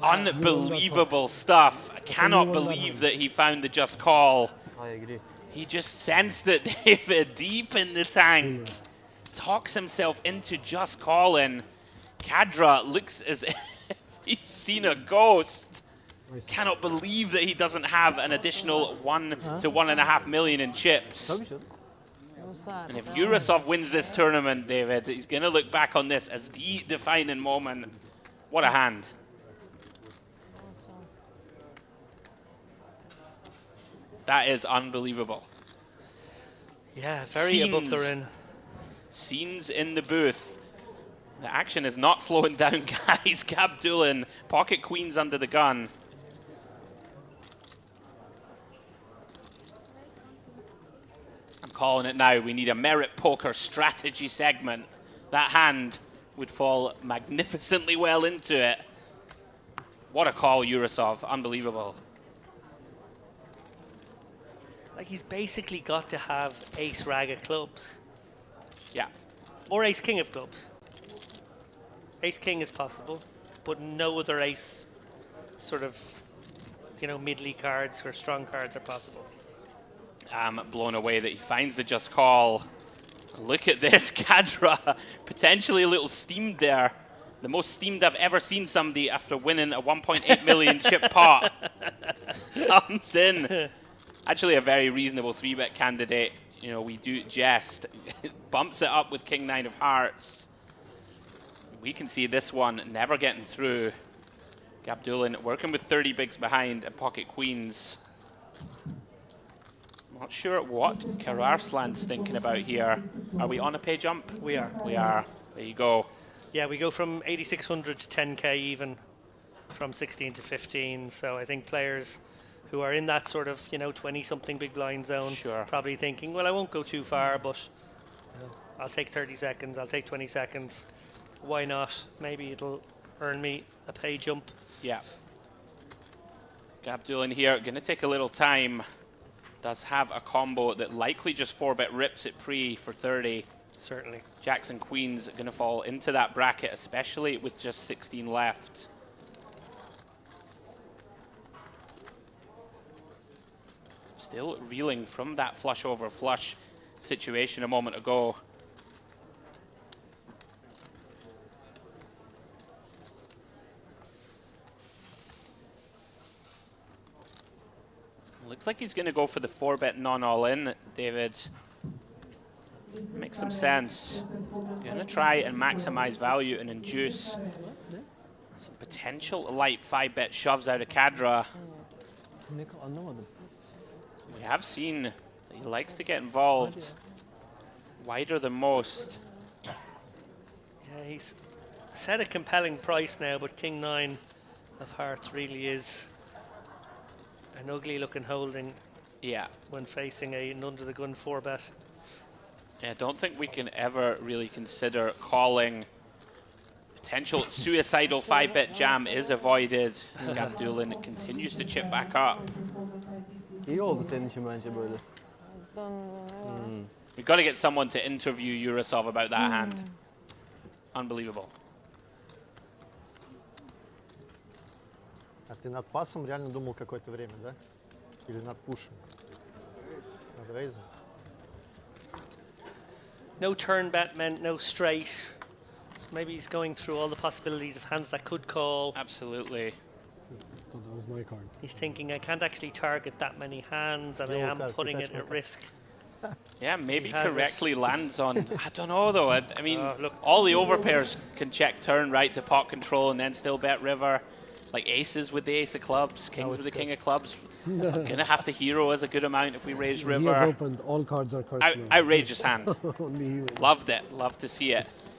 Unbelievable stuff. I cannot believe that he found the just call. I agree. He just sensed it, David, deep in the tank. Talks himself into just calling. Kadra looks as if he's seen a ghost. Cannot believe that he doesn't have an additional 1 to 1.5 million in chips. And if Yurosov wins this tournament, David, he's going to look back on this as the defining moment. What a hand. That is unbelievable. Yeah, very above the rim. Scenes in the booth. The action is not slowing down, guys. Gabdulin, pocket queens under the gun. I'm calling it now. We need a merit poker strategy segment. That hand would fall magnificently well into it. What a call, Yurosov. Unbelievable. Like, he's basically got to have ace rag of clubs. Yeah. Or ace king of clubs. Ace king is possible, but no other ace sort of, you know, middly cards or strong cards are possible. I'm blown away that he finds the just call. Look at this, Kadra. Potentially a little steamed there. The most steamed I've ever seen somebody after winning a 1.8 million chip pot. Comes in. Actually a very reasonable 3-bet candidate. You know, we do jest. Bumps it up with King 9 of Hearts. We can see this one never getting through. Gabdulin working with 30 bigs behind and pocket queens. Not sure what Kararsland's thinking about here. Are we on a pay jump? We are. We are. There you go. Yeah, we go from 8,600 to 10k even, from 16 to 15. So I think players who are in that sort of, you know, 20-something big blind zone, probably thinking, well, I won't go too far, but I'll take 30 seconds, I'll take 20 seconds. Why not? Maybe it'll earn me a pay jump. Yeah. Gabdulin here, going to take a little time. Does have a combo that likely just 4-bet rips it pre for 30. Certainly. Jacks and queens are going to fall into that bracket, especially with just 16 left. Still reeling from that flush over flush situation a moment ago. Looks like he's going to go for the 4-bet non-all-in, David. Makes some sense. Going to try and maximize value and induce some potential light 5-bet shoves out of Kadra. We have seen that he likes to get involved wider than most. Yeah, he's set a compelling price now, but King 9 of Hearts really is an ugly looking holding. Yeah. When facing an under the gun 4-bet. Yeah, I don't think we can ever really consider calling. Potential suicidal 5-bet jam is avoided as Gabdulin continues to chip back up. İyi oldu senin için bence böyle. We've got to get someone to interview Yurosov about that hand. Unbelievable. А ты над пасом реально думал какое-то время, да? Или над пушем? Над рейзом? No turn bet meant no straight. So maybe he's going through all the possibilities of hands that could call. Absolutely. That was my card. He's thinking, I can't actually target that many hands, and I am putting it at risk. Yeah, maybe correctly lands on. I don't know though. I mean, look, all the overpairs can check turn right to pot control and then still bet river. Like aces with the ace of clubs, kings with the king of clubs. Gonna have to hero as a good amount if we raise river. He has opened, all cards are cursed. Outrageous hand. Loved it. Loved to see it.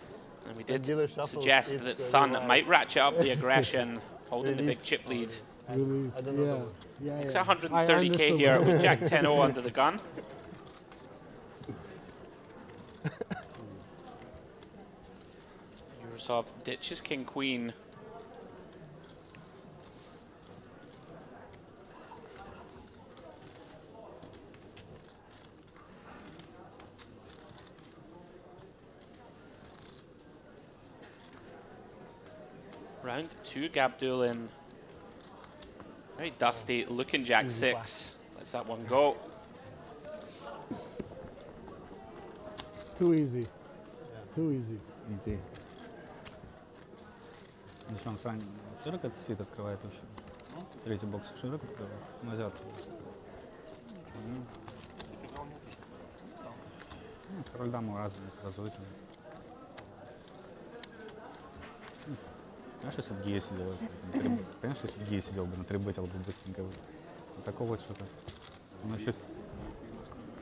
And we did suggest that Sun might ratchet up the aggression, holding the big chip lead. It's 130k here with Jack 10-0 under the gun. Yurosov ditches king queen. Round 2, Gabdulin. Very dusty, looking Jack 6. Lets that one go. Too easy. Too easy. Иди. Зачем он сам широко сит открывает вообще? Третий бокс широко открывает. Назад. Король даму разные сразу вытянул. Знаешь, если бы Гия сидел, понимаешь, если бы Гия сидел бы, натрибетил бы быстренько. Вот такого вот что-то. Он еще...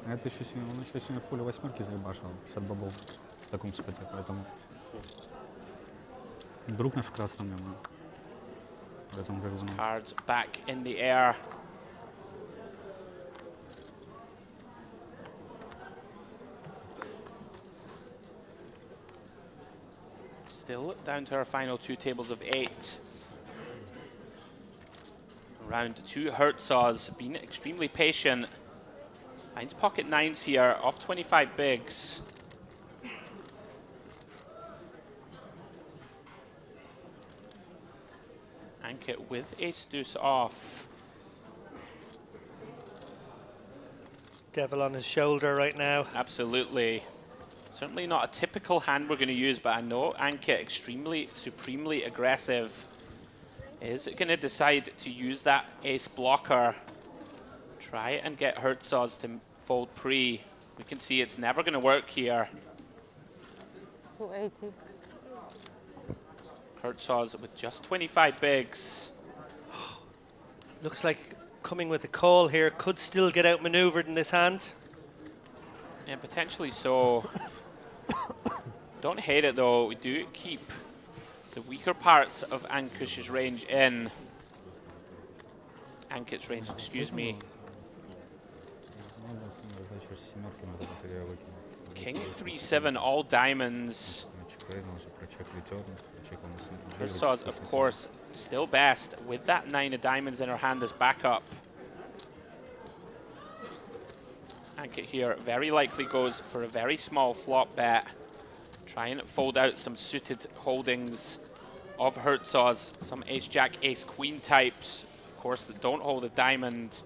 Это еще сегодня, он еще сегодня в поле 8 заебашил, 50 бобов в таком споте, поэтому... Друг наш в красном ему. Поэтому как знаю. Cards back in the air. Still down to our final 2 tables of 8. Round 2, Herzog's been extremely patient. Finds pocket 9s here, off 25 bigs. Ankit with ace deuce off. Devil on his shoulder right now. Absolutely. Certainly not a typical hand we're going to use, but I know Ankit, extremely, supremely aggressive, is going to decide to use that ace blocker. Try and get Herzog's to fold pre. We can see it's never going to work here. 280. Herzog's with just 25 bigs. Looks like coming with a call here could still get outmaneuvered in this hand. Yeah, potentially so. Don't hate it though. We do keep the weaker parts of Ankush's range in. Ankit's range, excuse me. King 3-7, all diamonds. Herzog's, of course, still best with that 9 of diamonds in her hand as backup. Ankit here very likely goes for a very small flop bet. Try and fold out some suited holdings of Herzog's, some ace-jack, ace-queen types, of course, that don't hold a diamond.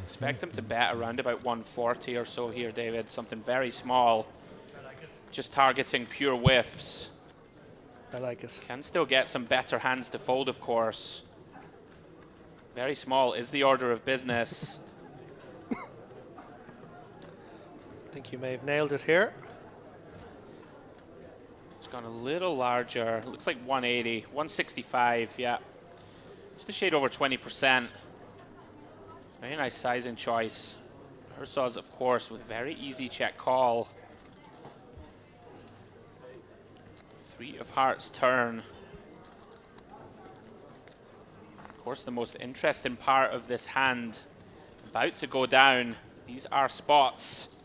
Expect him to bet around about 140 or so here, David. Something very small. Just targeting pure whiffs. I like it. Can still get some better hands to fold, of course. Very small is the order of business. I think you may have nailed it here. It's gone a little larger. Looks like 180, 165, yeah. Just a shade over 20%. Very nice sizing choice. Herzog's, of course, with very easy check call. 3 of hearts turn. Of course, the most interesting part of this hand, about to go down. These are spots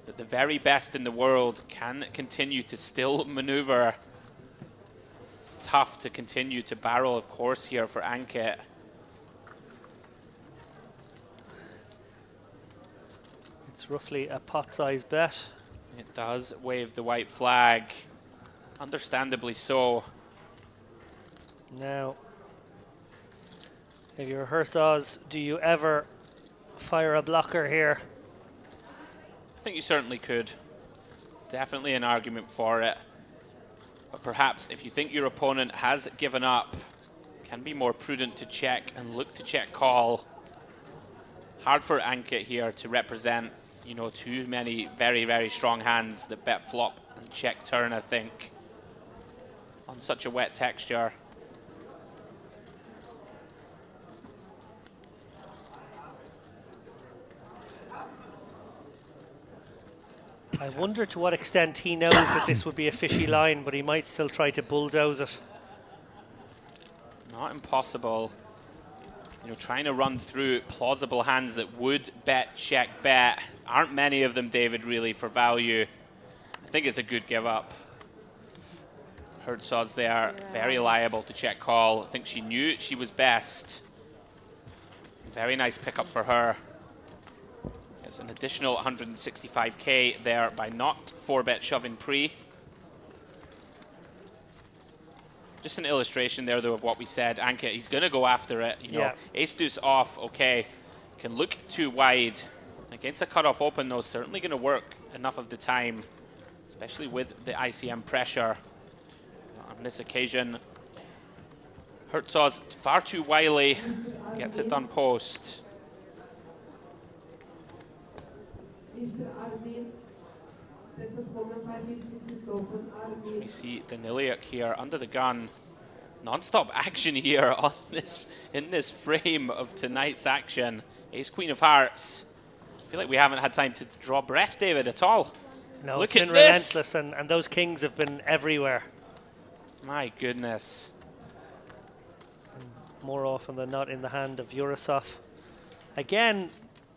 that the very best in the world can continue to still maneuver. Tough to continue to barrel, of course, here for Ankit. It's roughly a pot-sized bet. It does wave the white flag. Understandably so. Now, if you're Herzog's, do you ever fire a blocker here? I think you certainly could. Definitely an argument for it. But perhaps if you think your opponent has given up, can be more prudent to check and look to check call. Hard for Ankit here to represent, you know, too many very, very strong hands that bet flop and check turn, I think, on such a wet texture. I wonder to what extent he knows that this would be a fishy line, but he might still try to bulldoze it. Not impossible. You know, trying to run through plausible hands that would bet, check, bet. Aren't many of them, David, really, for value. I think it's a good give up. Herzog's there, very liable to check call. I think she knew she was best. Very nice pickup for her. It's an additional 165k there by not 4-bet shoving pre. Just an illustration there, though, of what we said. Anka, he's going to go after it. You know, ace deuce off, okay. Can look too wide. Against a cutoff open, though, certainly going to work enough of the time, especially with the ICM pressure. On this occasion, Herzog's far too wily. Gets it done post. We see Daniliuk here under the gun. Non-stop action here on in this frame of tonight's action. Ace Queen of Hearts. I feel like we haven't had time to draw breath, David, at all. No, look it's at been this. relentless, and those kings have been everywhere. My goodness. More often than not in the hand of Yurosov. Again,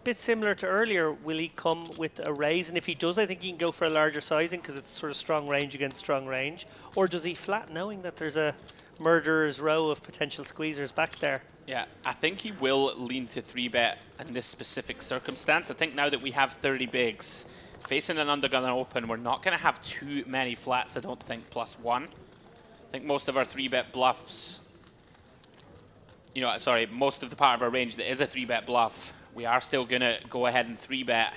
bit similar to earlier, will he come with a raise? And if he does, I think he can go for a larger sizing because it's sort of strong range against strong range. Or does he flat, knowing that there's a murderer's row of potential squeezers back there? Yeah, I think he will lean to 3-bet in this specific circumstance. I think now that we have 30 bigs, facing an undergun open, we're not going to have too many flats, I don't think, +1. I think most of our 3-bet bluffs, you know, sorry, most of the part of our range that is a 3-bet bluff, we are still going to go ahead and 3-bet.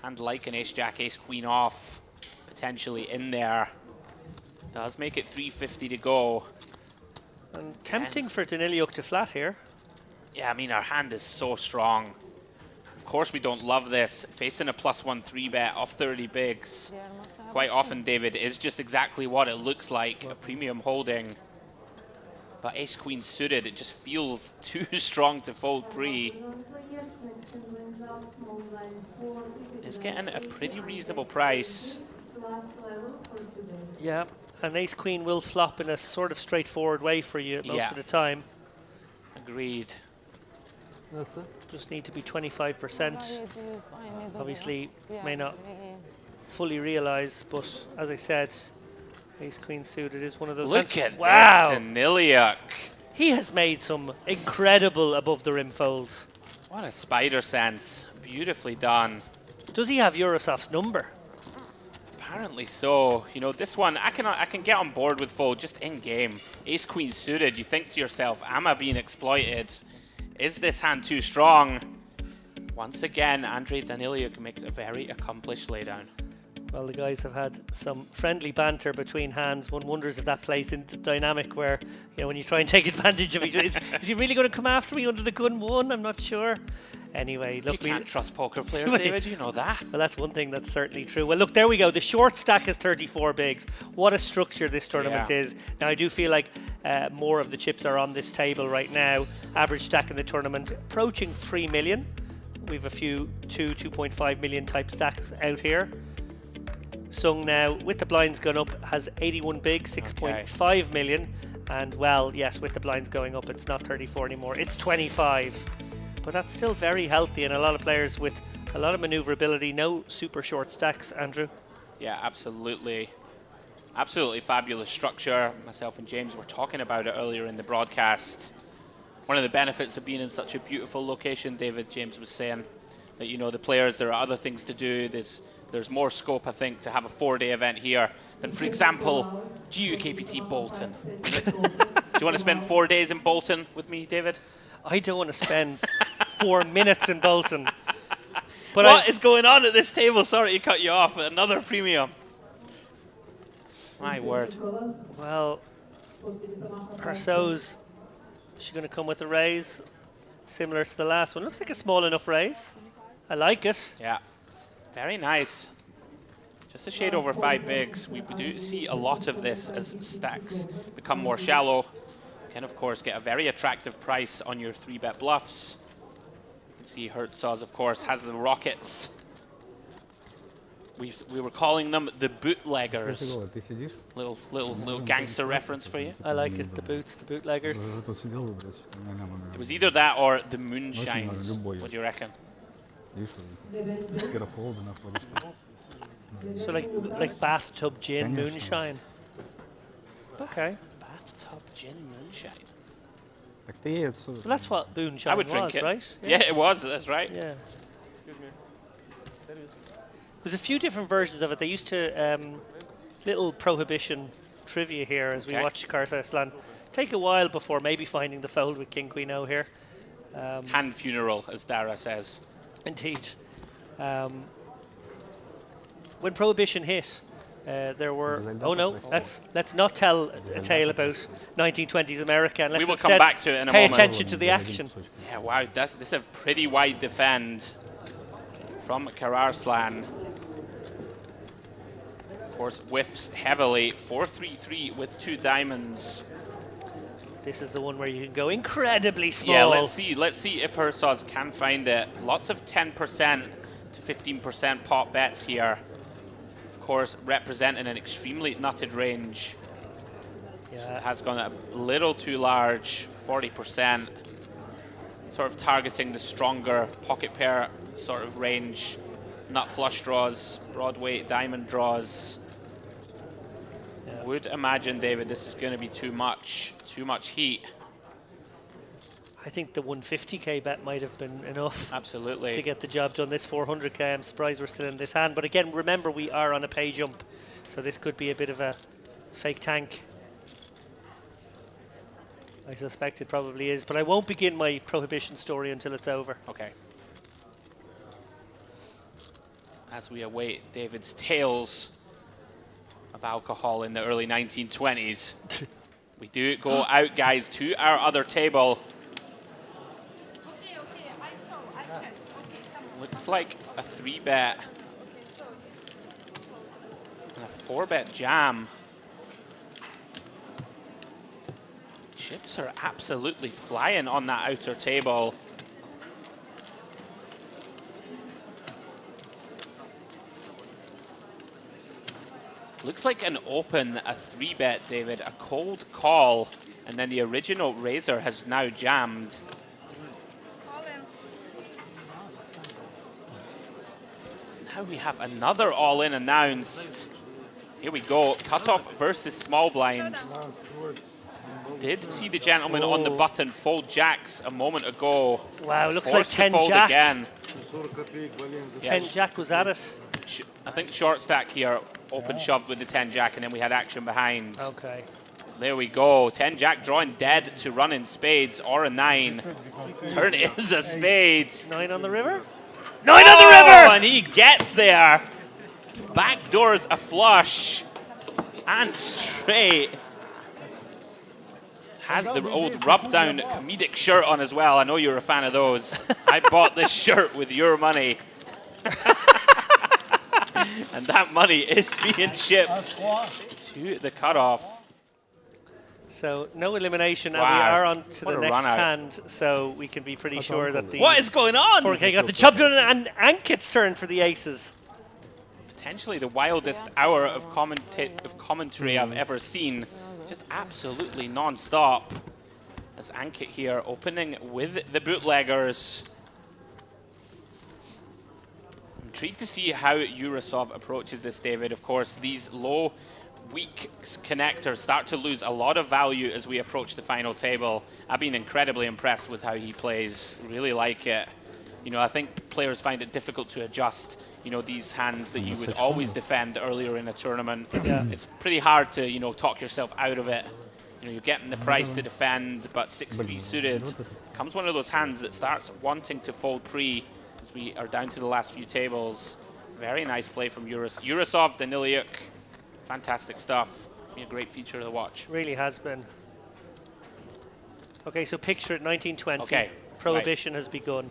And like an ace-jack, ace-queen off, potentially in there. Does make it 350 to go. And tempting for Daniliuk to flat here. Yeah, I mean, our hand is so strong. Of course we don't love this. Facing a +1 3-bet off 30 bigs. Quite often, David, is just exactly what it looks like, a premium holding. But ace-queen suited, it just feels too strong to fold pre. Is getting a pretty reasonable price. Yeah, and ace-queen will flop in a sort of straightforward way for you most of the time. Agreed. Just need to be 25%. Obviously, may not fully realize, but as I said, ace-queen suited is one of those. Look at wow. this, Daniliuk. He has made some incredible above-the-rim folds. What a spider sense. Beautifully done. Does he have Yurosov's number? Apparently so. You know, this one, I can get on board with fold just in-game. Ace-queen suited, you think to yourself, am I being exploited? Is this hand too strong? Once again, Andrei Daniliuk makes a very accomplished laydown. Well, the guys have had some friendly banter between hands. One wonders if that plays into the dynamic where, you know, when you try and take advantage of each other, is he really going to come after me under the gun one? I'm not sure. Anyway, look, you can't trust poker players, David, you know that. Well, that's one thing that's certainly true. Well, look, there we go. The short stack is 34 bigs. What a structure this tournament is. Now, I do feel like more of the chips are on this table right now. Average stack in the tournament approaching 3 million. We've a few 2.5 million type stacks out here. Sung now, with the blinds gone up, has 81 big, 6.5 million. And, well, yes, with the blinds going up, it's not 34 anymore. It's 25. But that's still very healthy, and a lot of players with a lot of maneuverability. No super short stacks, Andrew. Yeah, absolutely. Absolutely fabulous structure. Myself and James were talking about it earlier in the broadcast. One of the benefits of being in such a beautiful location, David, James was saying, that, you know, the players, there are other things to do. There's more scope, I think, to have a 4-day event here than, for example, GUKPT Bolton. Do you want to spend 4 days in Bolton with me, David? I don't want to spend 4 minutes in Bolton. But what is going on at this table? Sorry to cut you off. Another premium. My word. Well, Perso's, is she going to come with a raise similar to the last one? Looks like a small enough raise. I like it. Yeah. Very nice. Just a shade over 5 bigs. We do see a lot of this as stacks become more shallow. You can, of course, get a very attractive price on your 3-bet bluffs. You can see Herzog, of course, has the rockets. We were calling them the bootleggers. Little gangster reference for you. I like it. The boots, the bootleggers. It was either that or the moonshines. What do you reckon? So like bathtub gin, moonshine. Okay. Bathtub gin, moonshine. So that's what moonshine I would was, drink it. right? Yeah, it was. That's right. Yeah. There's a few different versions of it. They used to little prohibition trivia here as we watch Carta Aslan. Take a while before maybe finding the fold with King Queen O here. Hand funeral, as Dara says. Indeed. When prohibition hit, there were. Oh no, let's not tell a tale about 1920s America. And let's we will come back to it in a pay moment. Pay attention to the action. Yeah, wow, this is a pretty wide defend from Kararslan. Of course, whiffs heavily. 4-3-3 with 2 diamonds. This is the one where you can go incredibly small. Yeah, let's see if Herzog can find it. Lots of 10% to 15% pot bets here. Of course, representing an extremely nutted range. Yeah, it has gone a little too large, 40%. Sort of targeting the stronger pocket pair sort of range. Nut flush draws, broad weight diamond draws. Yeah. Would imagine, David, this is going to be too much heat. I think the 150k bet might have been enough. Absolutely. To get the job done. This 400k, I'm surprised we're still in this hand. But again, remember, we are on a pay jump, so this could be a bit of a fake tank. I suspect it probably is, but I won't begin my prohibition story until it's over. Okay. As we await David's tales of alcohol in the early 1920s, we do go out, guys, to our other table. Looks like a 3-bet and a 4-bet jam. Chips are absolutely flying on that outer table. Looks like an open, a 3-bet, David, a cold call, and then the original raiser has now jammed. Now we have another all-in announced. Here we go, cutoff versus small blind. Did see the gentleman on the button fold jacks a moment ago. Wow, looks like 10 jack. Again. 10 jack was at it. I think short stack here, open shoved with the 10 jack, and then we had action behind. Okay. There we go. 10 jack drawing dead to run in spades or a 9. Turn is a spade. 9 on the river. 9 on the river! And he gets there. Backdoors a flush. And straight. Has the old rub down comedic shirt on as well. I know you're a fan of those. I bought this shirt with your money. And that money is being shipped to the cutoff. So no elimination, and wow. we are on to the next hand, so we can be pretty sure that the... What is going on? 4K got the job done, and Ankit's turn for the aces. Potentially the wildest hour of commentary I've ever seen. Just absolutely non-stop. As Ankit here opening with the bootleggers. Intrigued to see how Urasov approaches this, David. Of course, these low, weak connectors start to lose a lot of value as we approach the final table. I've been incredibly impressed with how he plays. Really like it. You know, I think players find it difficult to adjust, you know, these hands that you would always defend earlier in a tournament. Yeah. It's pretty hard to, you know, talk yourself out of it. You know, you're getting the price to defend, but 6-3 suited. Comes one of those hands that starts wanting to fold pre as we are down to the last few tables. Very nice play from Urasov, Daniliuk. Fantastic stuff. Been a great feature to watch. Really has been. Okay, so picture it, 1920. Okay. Prohibition has begun.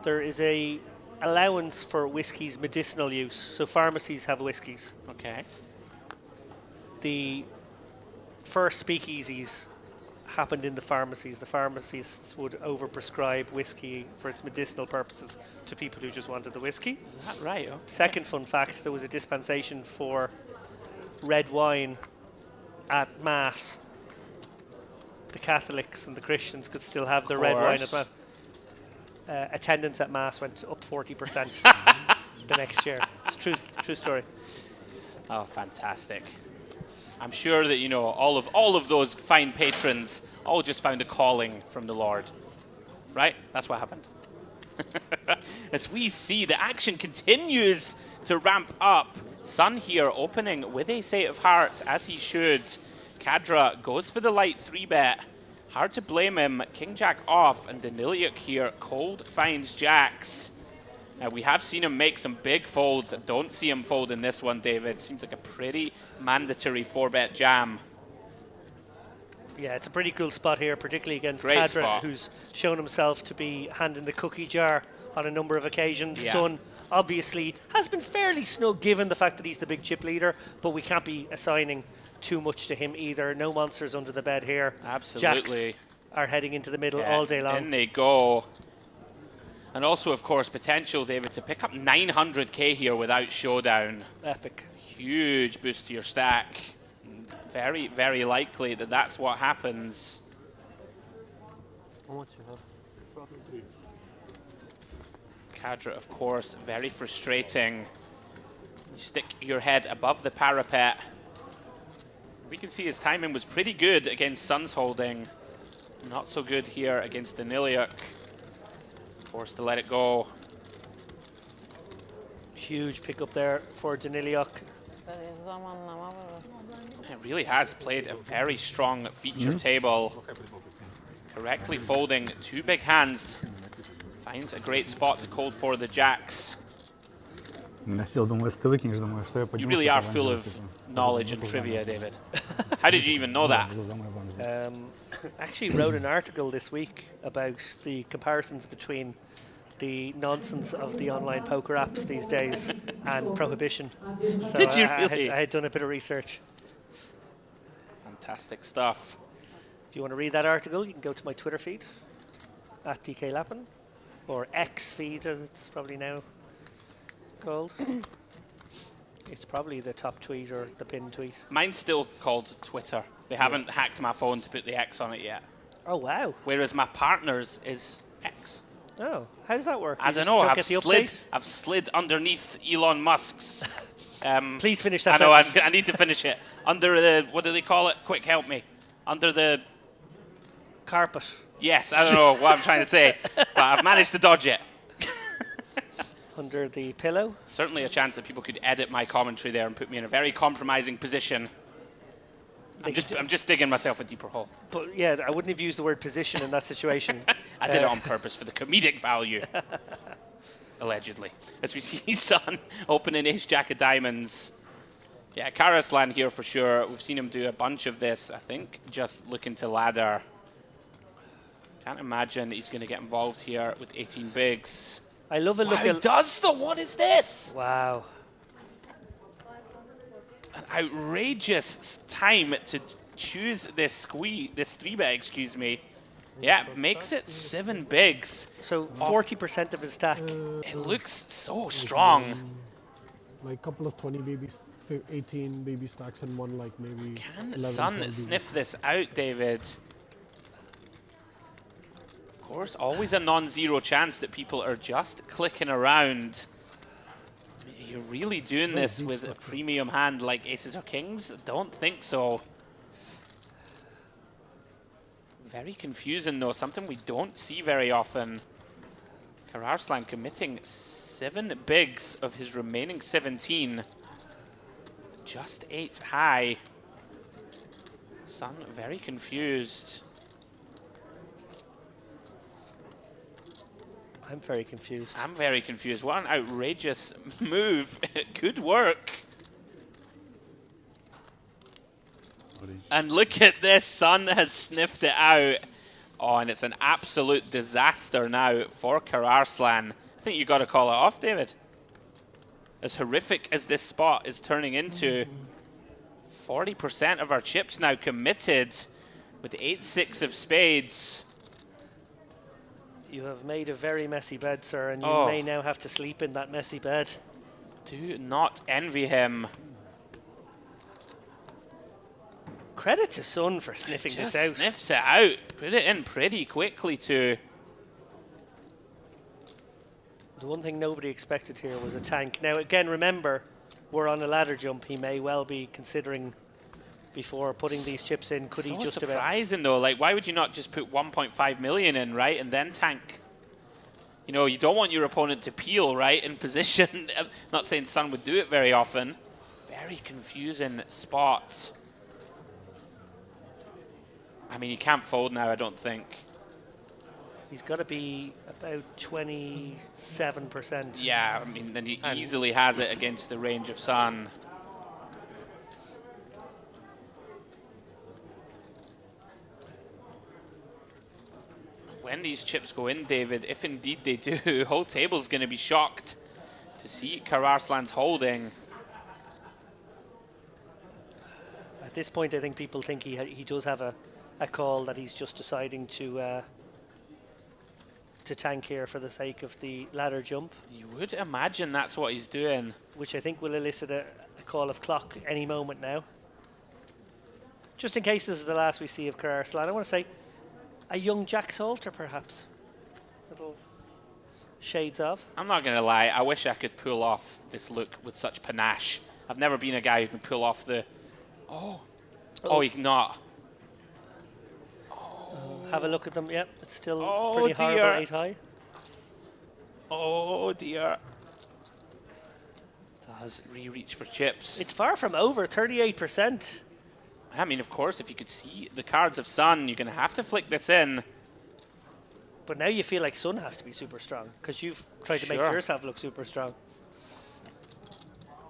There is a allowance for whiskey's medicinal use. So pharmacies have whiskeys. Okay. The first speakeasies happened in the pharmacies. The pharmacists would overprescribe whiskey for its medicinal purposes to people who just wanted the whiskey. Is that right? Okay. Second fun fact, there was a dispensation for red wine at Mass. The Catholics and the Christians could still have their red wine at Mass. Attendance at Mass went up 40% the next year. It's true story. Oh, fantastic. I'm sure that, you know, all of those fine patrons all just found a calling from the Lord. Right? That's what happened. As we see, the action continues to ramp up. Sun here opening with ace 8 of hearts, as he should. Kadra goes for the light 3-bet. Hard to blame him. King Jack off, and Daniliuk here cold finds jacks. Now, we have seen him make some big folds. Don't see him fold in this one, David. Seems like a pretty mandatory 4-bet jam. Yeah, it's a pretty cool spot here, particularly against Kadra, who's shown himself to be handing the cookie jar on a number of occasions. Yeah. Sun obviously has been fairly snug given the fact that he's the big chip leader, but we can't be assigning too much to him either. No monsters under the bed here. Absolutely. Jacks are heading into the middle all day long. In they go. And also, of course, potential, David, to pick up 900k here without showdown. Epic. Huge boost to your stack. Very, very likely that that's what happens. How much you have? Kadra, of course, very frustrating. You stick your head above the parapet. We can see his timing was pretty good against Sun's holding. Not so good here against Daniliuk. Forced to let it go. Huge pickup there for Daniliuk. It really has played a very strong feature table. Correctly folding 2 big hands. Finds a great spot to cold for the jacks. You really are full of knowledge and trivia, David. How did you even know that? Actually wrote an article this week about the comparisons between the nonsense of the online poker apps these days and prohibition. So Did you really? I had done a bit of research. Fantastic stuff. If you want to read that article, you can go to my Twitter feed at DKLappin, or X feed as it's probably now called. It's probably the top tweet or the pinned tweet. Mine's still called Twitter. They haven't hacked my phone to put the X on it yet. Oh, wow. Whereas my partner's is X. Oh, how does that work? I don't know. I've slid underneath Elon Musk's. Please finish that I know. sentence. I need to finish it. Under the, what do they call it? Quick, help me. Under the carpet. Yes, I don't know what I'm trying to say, but I've managed to dodge it. Under the pillow? Certainly a chance that people could edit my commentary there and put me in a very compromising position. I'm just digging myself a deeper hole. But yeah, I wouldn't have used the word position in that situation. I did it on purpose for the comedic value. Allegedly. As we see Sun opening ace jack of diamonds. Yeah, Karaslan here for sure. We've seen him do a bunch of this, I think, just looking to ladder. Can't imagine he's going to get involved here with 18 bigs. I love a look He does though. What is this? Wow. An outrageous time to choose this 3-bet, excuse me. Yeah, makes it 7 bigs. So 40% of his stack. It looks so strong. Like a couple of 20 babies, 18 baby stacks and one like maybe Can 11, Sun 12 sniff this out, David? Of course, always a non-zero chance that people are just clicking around. You're really doing this with a premium hand like aces or kings? Don't think so. Very confusing though, something we don't see very often. Kararslan committing 7 bigs of his remaining 17. Just 8 high. Sun very confused. I'm very confused. I'm very confused. What an outrageous move. Good work. And look at this. Sun has sniffed it out. Oh, and it's an absolute disaster now for Kararslan. I think you got to call it off, David. As horrific as this spot is turning into, 40% of our chips now committed with 8-6 of spades. You have made a very messy bed, sir, and you may now have to sleep in that messy bed. Do not envy him. Credit to Sun for sniffing this out. Sniffs it out. Put it in pretty quickly too. The one thing nobody expected here was a tank. Now, again, remember, we're on a ladder jump. He may well be considering before putting these chips in. Could he just surprising though. Like, why would you not just put 1.5 million in, right, and then tank? You know, you don't want your opponent to peel, right, in position. I'm not saying Sun would do it very often. Very confusing spots. I mean, he can't fold now, I don't think. He's got to be about 27%. Yeah, I mean, then he easily has it against the range of Sun. When these chips go in, David, if indeed they do, whole table's going to be shocked to see Kararslan's holding. At this point, I think people think he does have a call that he's just deciding to tank here for the sake of the ladder jump. You would imagine that's what he's doing. Which I think will elicit a call of clock any moment now. Just in case this is the last we see of Kararslan, I want to say a young Jack Salter, perhaps. Little shades of. I'm not going to lie, I wish I could pull off this look with such panache. I've never been a guy who can pull off the... Oh, he cannot. Have a look at them. Yep, it's still Oh, pretty horrible, dear. 8 high. Oh dear. Does re-reach for chips. It's far from over, 38%. I mean, of course, if you could see the cards of Sun, you're going to have to flick this in. But now you feel like Sun has to be super strong because you've tried to make yourself look super strong.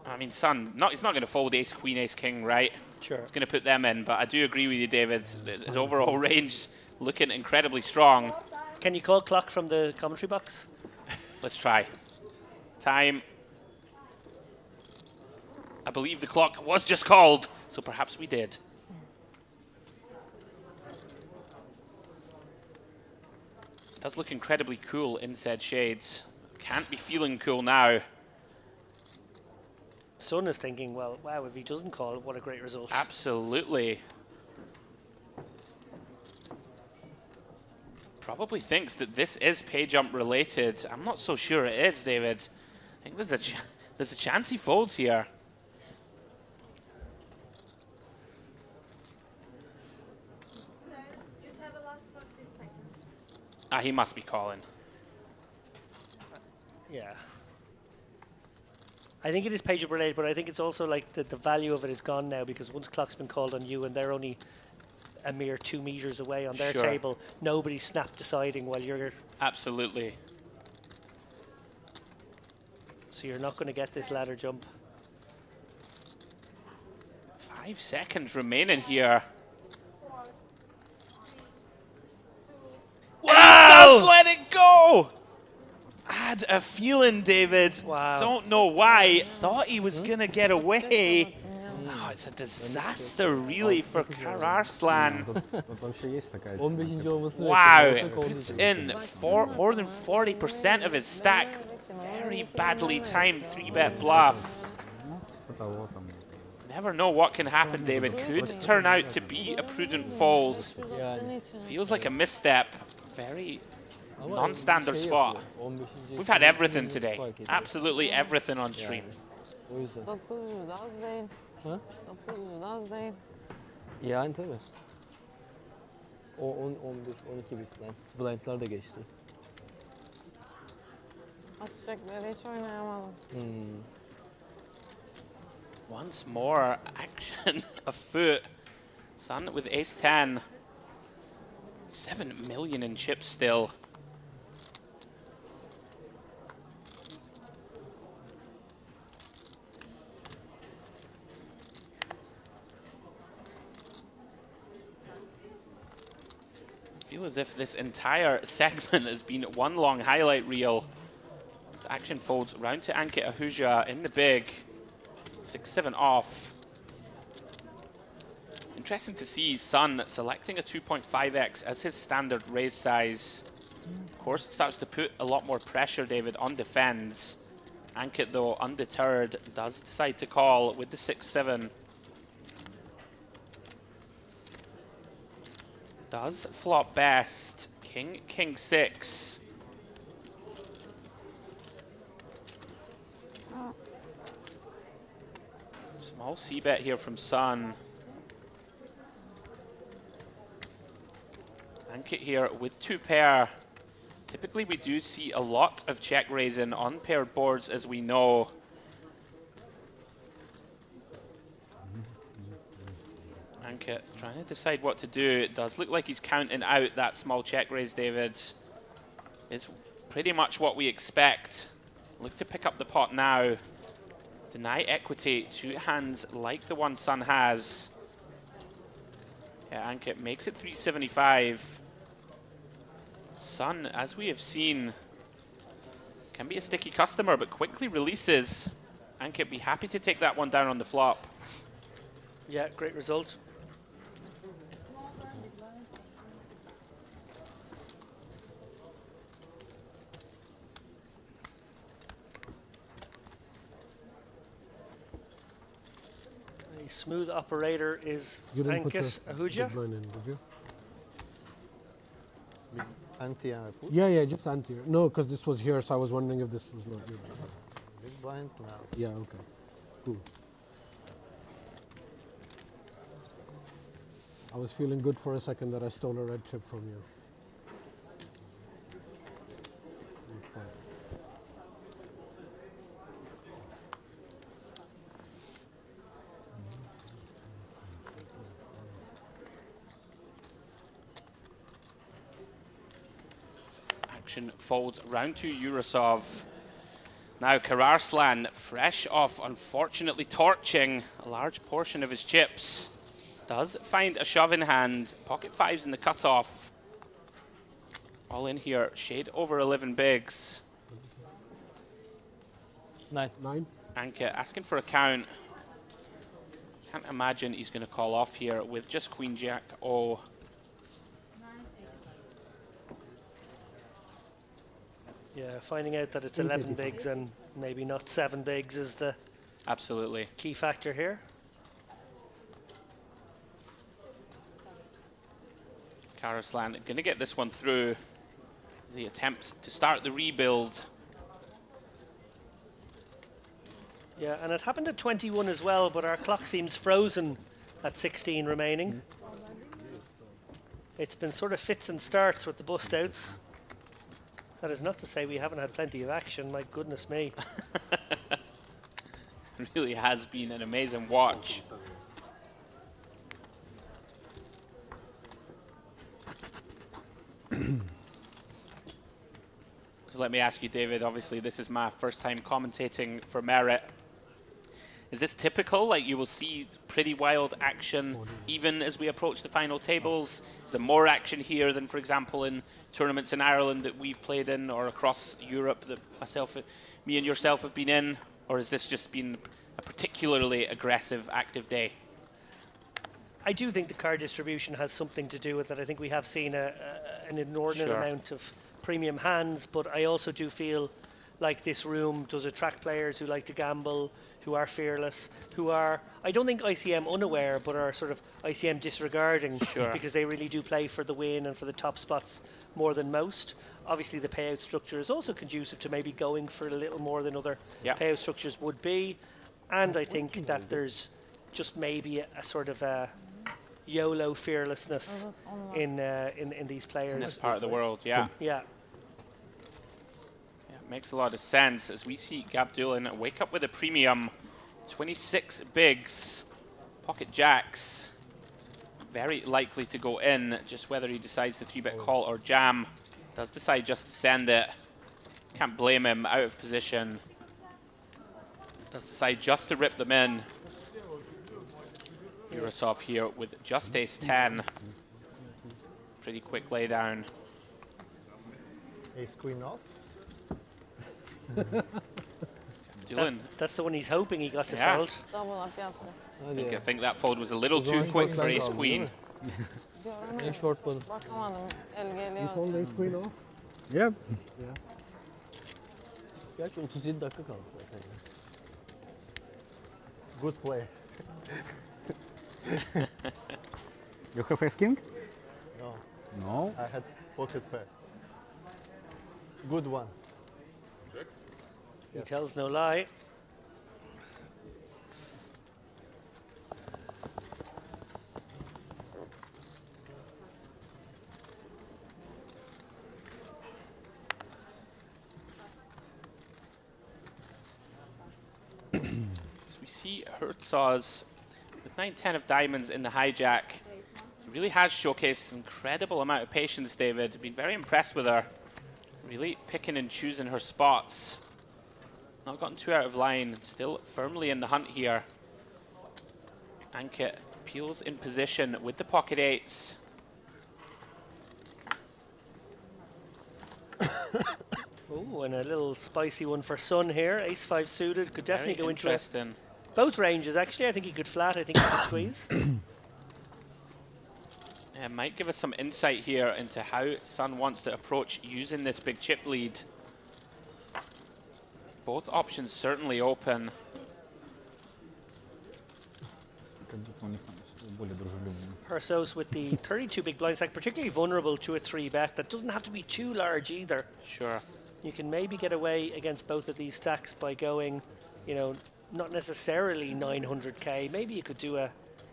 I mean, Sun, he's not going to fold ace, queen, ace, king, right? Sure. He's going to put them in, but I do agree with you, David. His overall range looking incredibly strong. Can you call clock from the commentary box? Let's try. Time. I believe the clock was just called, so perhaps we did. Does look incredibly cool in said shades. Can't be feeling cool now. Sun is thinking, well, wow, if he doesn't call, what a great result. Absolutely. Probably thinks that this is pay jump related. I'm not so sure it is, David. I think there's a chance he folds here. He must be calling. Yeah. I think it is page up related, but I think it's also like the value of it is gone now because once clock's been called on you and they're only a mere 2 meters away on their table, nobody's snap deciding while you're... Absolutely. So you're not going to get this ladder jump. 5 seconds remaining here. Wow! Does let it go! I had a feeling, David. Wow. Don't know why. Thought he was going to get away. Oh, it's a disaster, really, for Kararslan. Wow. Puts in more than 40% of his stack. Very badly timed 3-bet bluff. Never know what can happen, David. Could turn out to be a prudent fold. Feels like a misstep. Very non-standard spot. We've had everything today. Absolutely everything on stream. Yani tabii. O 11, 12 bit blind. Blindlar da geçti. Açacakları hiç oynayamadım. Once more action afoot. Sun with ace-10. 7 million in chips still. Feel as if this entire segment has been one long highlight reel. As action folds round to Ankit Ahuja in the big. 6-7 off. Interesting to see Sun selecting a 2.5x as his standard raise size. Of course, it starts to put a lot more pressure, David, on defense. Ankit, though, undeterred, does decide to call with the 6-7. Does flop best. King, King 6. Small c-bet here from Sun. Ankit here with 2 pair. Typically, we do see a lot of check raising on paired boards, as we know. Ankit trying to decide what to do. It does look like he's counting out that small check raise, David. It's pretty much what we expect. Look to pick up the pot now. Deny equity, 2 hands like the one Sun has. Yeah, Ankit makes it 375. Sun, as we have seen, can be a sticky customer, but quickly releases. Ankit be happy to take that one down on the flop. Yeah, great result. A smooth operator is Ankit Ahuja. Anti and put? Yeah, just anti. No, because this was here, so I was wondering if this was not here. Big blind now. Yeah, okay. Cool. I was feeling good for a second that I stole a red chip from you. Action folds round to Yurosov. Now Kararslan, fresh off unfortunately torching a large portion of his chips, does find a shove in hand. Pocket fives in the cutoff. All in here, shade over 11 bigs. 9. Ankit asking for a count. Can't imagine he's going to call off here with just Queen Jack O. Yeah, finding out that it's 11 bigs and maybe not 7 bigs is the absolutely key factor here. Kararslan going to get this one through as he attempts to start the rebuild. Yeah, and it happened at 21 as well, but our clock seems frozen at 16 remaining. It's been sort of fits and starts with the bust outs. That is not to say we haven't had plenty of action, my goodness me. It really has been an amazing watch. So let me ask you, David, obviously this is my first time commentating for Merit. Is this typical? Like you will see pretty wild action even as we approach the final tables? Is there more action here than, for example, in tournaments in Ireland that we've played in or across Europe that me and yourself have been in? Or has this just been a particularly aggressive, active day? I do think the card distribution has something to do with it. I think we have seen an inordinate amount of premium hands, but I also do feel like this room does attract players who like to gamble, who are fearless, who are, I don't think ICM unaware, but are sort of ICM disregarding because they really do play for the win and for the top spots more than most. Obviously the payout structure is also conducive to maybe going for a little more than other payout structures would be. And I think that there's just maybe a sort of a YOLO fearlessness in these players. In this part of the world, yeah. Yeah. Makes a lot of sense as we see Gabdulin wake up with a premium. 26 bigs, pocket jacks. Very likely to go in, just whether he decides to 3-bet call or jam. Does decide just to send it. Can't blame him, out of position. Does decide just to rip them in. Yurosov here with just ace 10. Pretty quick laydown. Ace queen off. That's the one he's hoping he got to fold. I think that fold was a little too quick for ace queen. En short buldum. You fold ace queen off? Yep. Yeah. Gerçi 37 dakika kaldı zaten. Good play. You have ace king? No. No? I had pocket pair. Good one. He tells no lie. Herzog's with 9-10 of diamonds in the hijack. He really has showcased an incredible amount of patience, David. Been very impressed with her. Really picking and choosing her spots. Not gotten too out of line. Still firmly in the hunt here. Ankit peels in position with the pocket eights. Oh, and a little spicy one for Sun here. Ace-5 suited. Could definitely Very go into interesting. both ranges, actually. I think he could flat. I think he could squeeze. Yeah, might give us some insight here into how Sun wants to approach using this big chip lead. Both options certainly open. Hersos with the 32 big blind stack, particularly vulnerable to a 3-bet. That doesn't have to be too large either. Sure. You can maybe get away against both of these stacks by going, you know, not necessarily 900k. Maybe you could do a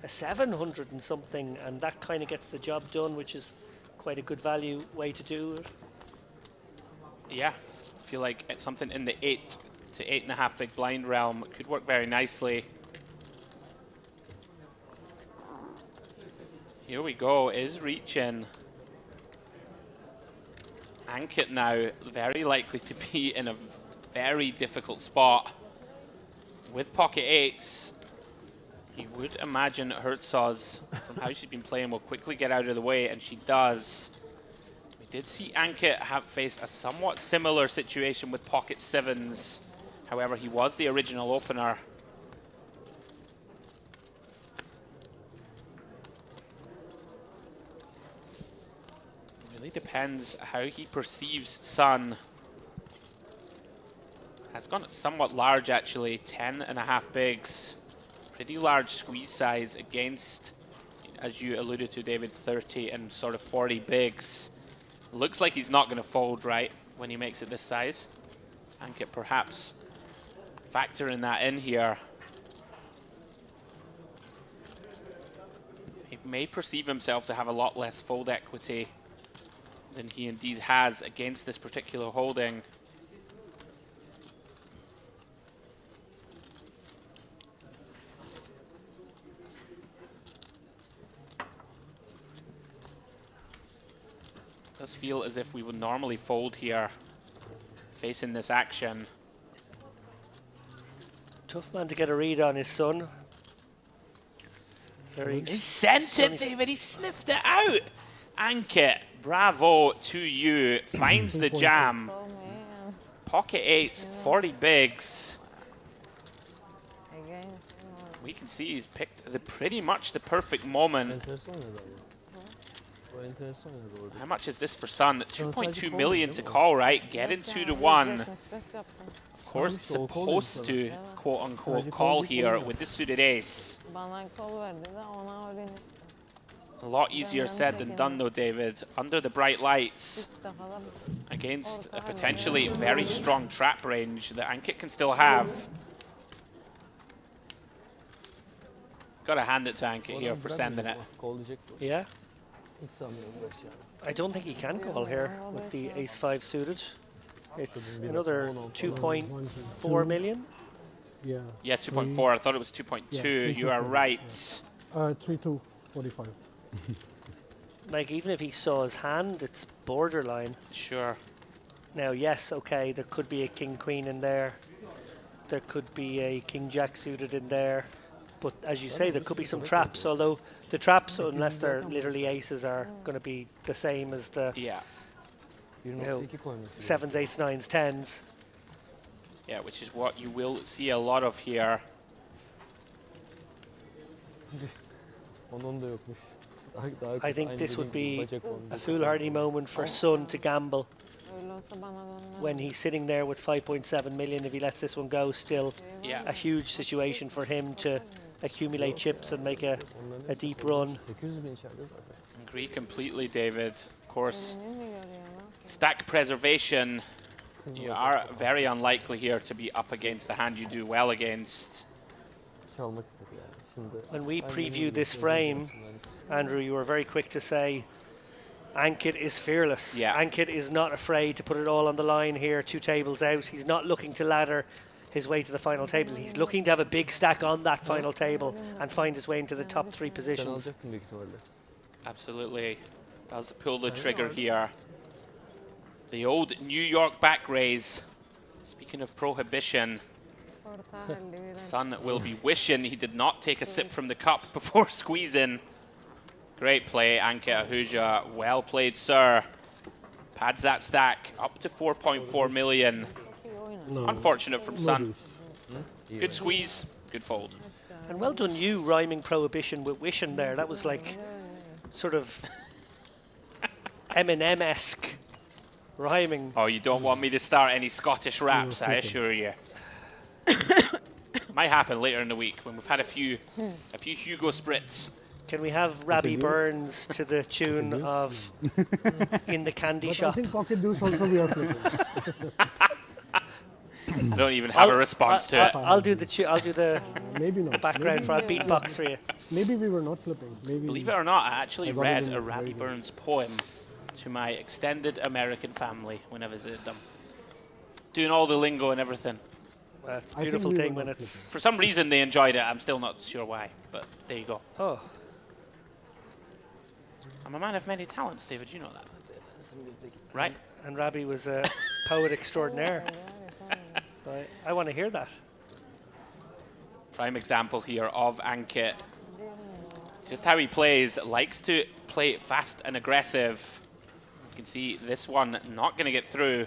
700 and something, and that kind of gets the job done, which is quite a good value way to do it. Yeah, I feel like it's something in the 8 to 8.5 big blind realm could work very nicely. Here we go, is reaching. Ankit now very likely to be in a very difficult spot. With pocket eights, you would imagine Herzog's, from how she's been playing, will quickly get out of the way, and she does. We did see Ankit face a somewhat similar situation with pocket sevens. However, he was the original opener. Really depends how he perceives Sun. Has gone somewhat large, actually. 10.5 bigs. Pretty large squeeze size against, as you alluded to, David, 30 and sort of 40 bigs. Looks like he's not going to fold, right, when he makes it this size. Ankit perhaps factoring that in here. He may perceive himself to have a lot less fold equity than he indeed has against this particular holding. Does feel as if we would normally fold here, facing this action. Tough man to get a read on his Son. He sent it, David. He sniffed it out. Ankit, bravo to you. Finds the jam. Pocket eights, 40 bigs. We can see he's picked pretty much the perfect moment. How much is this for Sun? 2.2 million to call, right? Getting 2-1. Of course, it's supposed to, quote unquote, call here with this suited ace. A lot easier said than done, though, David. Under the bright lights, against a potentially very strong trap range that Ankit can still have. Gotta hand it to Ankit here for sending it. Yeah. I don't think he can call here with the ace-5 suited. It's another 2.4 million. Yeah. Yeah, 2.4. I thought it was 2.2. Yeah, you are right. 3-2-45. Like, even if he saw his hand, it's borderline. Sure. Now, yes, okay, there could be a king-queen in there. There could be a king-jack suited in there. But as you say, there could be some traps, although the traps, unless they're literally aces, are going to be the same as the you know, 7s, 8s, 9s, 10s. Yeah, which is what you will see a lot of here. I think this would be a foolhardy moment for Sun to gamble when he's sitting there with 5.7 million. If he lets this one go, still a huge situation for him to accumulate chips and make a deep run. Agree completely, David. Of course, stack preservation, you are very unlikely here to be up against the hand you do well against. When we previewed this frame, Andrew, you were very quick to say Ankit is fearless. Yeah. Ankit is not afraid to put it all on the line here, 2 tables out. He's not looking to ladder his way to the final table. He's looking to have a big stack on that final table and find his way into the top 3 positions. Absolutely. Does pull the trigger here. The old New York back raise. Speaking of prohibition, Son will be wishing he did not take a sip from the cup before squeezing. Great play, Ankit Ahuja. Well played, sir. Pads that stack up to 4.4 million. Unfortunate from Son. Good squeeze, good fold. And well done you rhyming prohibition with wishing there. That was like sort of Eminem-esque rhyming. Oh, you don't want me to start any Scottish raps, I assure you. Might happen later in the week when we've had a few Hugo Spritz. Can we have Robbie Burns to the tune of In the Candy Shop? I think Pocket Deuce also we are flipping. I don't even have a response to it. I'll do the maybe not. background for a beatbox for you. Maybe we were not flipping. Maybe. Believe it or not, I actually read a Robbie Burns poem to my extended American family when I visited them. Doing all the lingo and everything. That's a beautiful thing when it's... For some reason they enjoyed it. I'm still not sure why, but there you go. Oh. I'm a man of many talents, David. You know that. Right? And Robbie was a poet extraordinaire. So I want to hear that. Prime example here of Ankit. Just how he plays. Likes to play fast and aggressive. You can see this one not going to get through.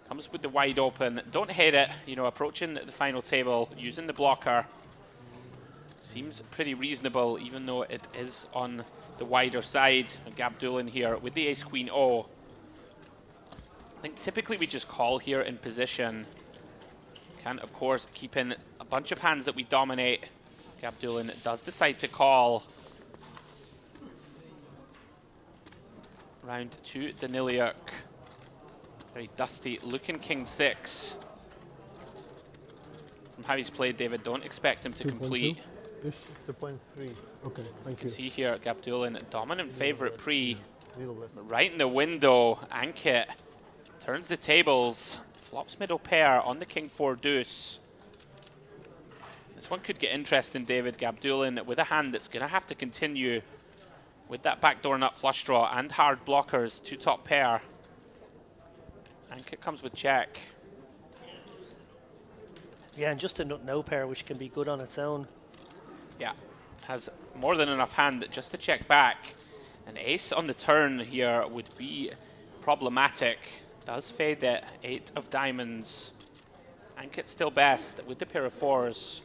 Comes with the wide open. Don't hit it. You know, approaching the final table, using the blocker. Seems pretty reasonable, even though it is on the wider side. Gabdulin here with the ace-queen O. I think typically we just call here in position. Can, of course, keep in a bunch of hands that we dominate. Gabdulin does decide to call. Round 2, Daniliuk. Very dusty looking king 6. From how he's played, David, don't expect him to complete. 2.3. Okay, thank you. You see here Gabdulin, dominant favorite pre. Right in the window, Ankit turns the tables. Flops middle pair on the king 4 deuce. This one could get interesting, David. Gabdulin with a hand that's going to have to continue with that backdoor nut flush draw and hard blockers, 2 top pair. Ankit comes with check. Yeah, and just a nut no pair, which can be good on its own. Yeah, has more than enough hand just to check back. An ace on the turn here would be problematic. Does fade it, 8 of diamonds. Ankit still best with the pair of 4s.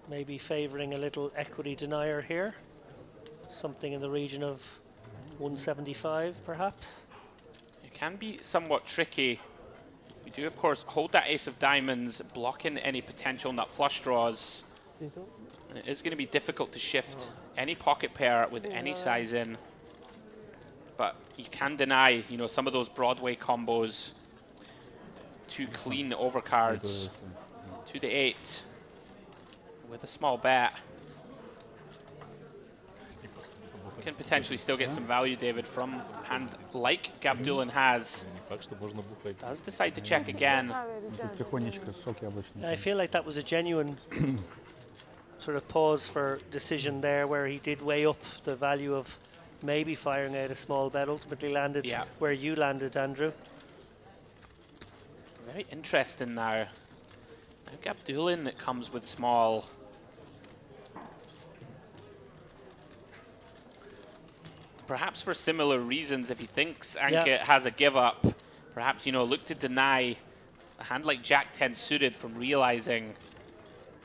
Maybe favouring a little equity denier here. Something in the region of 175, perhaps. It can be somewhat tricky. We do, of course, hold that ace of diamonds, blocking any potential nut flush draws. And it is going to be difficult to shift any pocket pair with any size in. But you can deny, you know, some of those Broadway combos. 2 clean overcards to the 8 with a small bet. Can potentially still get some value, David, from hands like Gabdulin has. Does decide to check again. I feel like that was a genuine sort of pause for decision there, where he did weigh up the value of maybe firing out a small bet. Ultimately landed where you landed, Andrew. Very interesting now. Now Gabdulin that comes with small. Perhaps for similar reasons, if he thinks Ankit has a give up, perhaps, you know, look to deny a hand like Jack-10 suited from realizing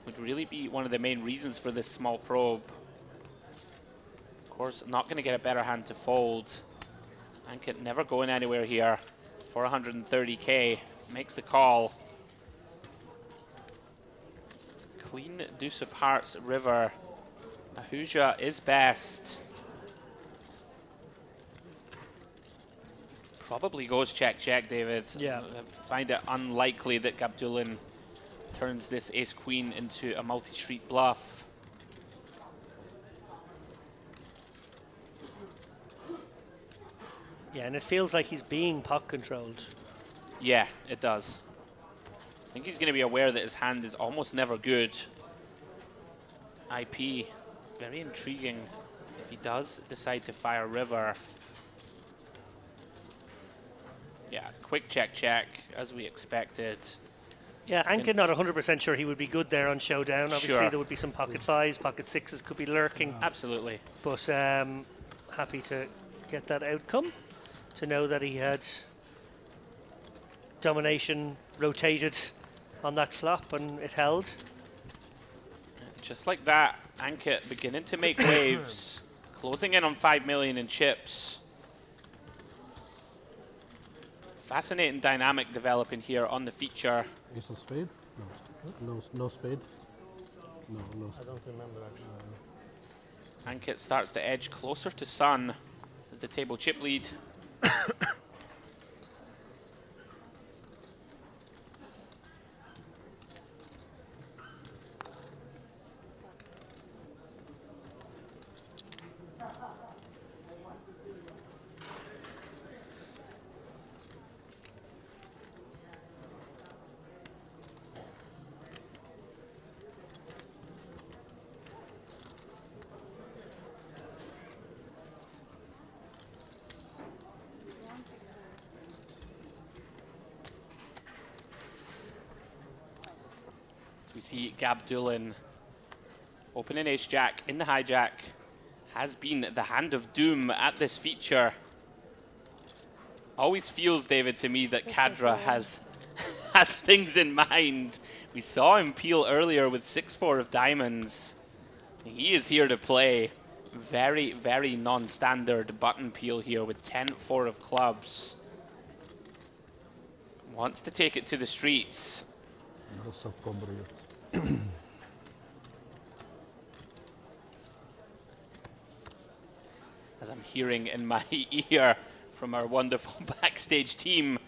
would really be one of the main reasons for this small probe. Of course, not going to get a better hand to fold. Ankit never going anywhere here. 430k, makes the call. Clean deuce of hearts, river. Ahuja is best. Probably goes check-check, David. Yeah. I find it unlikely that Gabdulin turns this ace-queen into a multi-street bluff. Yeah, and it feels like he's being pot controlled. Yeah, it does. I think he's going to be aware that his hand is almost never good. IP, very intriguing if he does decide to fire river. Yeah, quick check, as we expected. Yeah, Ankit not 100% sure he would be good there on showdown. Obviously, Sure. there would be some pocket fives, pocket sixes could be lurking. Absolutely. But happy to get that outcome, to know that he had domination rotated on that flop and it held. Just like that, Ankit beginning to make waves, closing in on 5 million in chips. Fascinating dynamic developing here on the feature. Ace of spade? No. No spade? No spade. I don't remember actually. Ankit starts to edge closer to Sun as the table chip lead. We see Gabdulin opening ace-jack in the hijack. Has been the hand of doom at this feature. Always feels, David, to me that Kadra has things in mind. We saw him peel earlier with 6-4 of diamonds. He is here to play. Very, very non-standard button peel here with 10-4 of clubs. Wants to take it to the streets. As I'm hearing in my ear from our wonderful backstage team,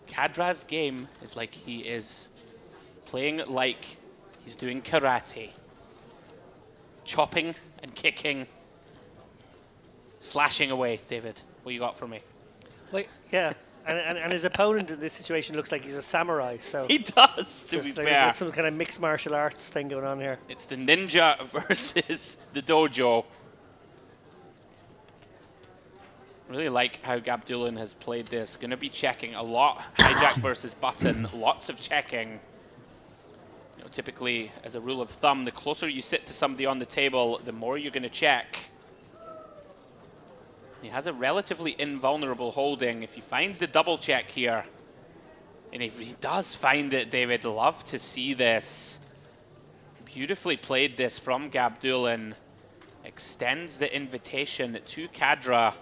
Kadra's game is like he is playing like he's doing karate. Chopping and kicking, slashing away. David, what you got for me? Wait, yeah. And his opponent in this situation looks like he's a samurai. So he does, to be fair. Got some kind of mixed martial arts thing going on here. It's the ninja versus the dojo. Really like how Gabdulin has played this. Going to be checking a lot. Hijack versus button, lots of checking. You know, typically, as a rule of thumb, the closer you sit to somebody on the table, the more you're going to check. He has a relatively invulnerable holding. If he finds the double check here, and if he does find it, David, love to see this. Beautifully played this from Gabdulin. Extends the invitation to Kadra.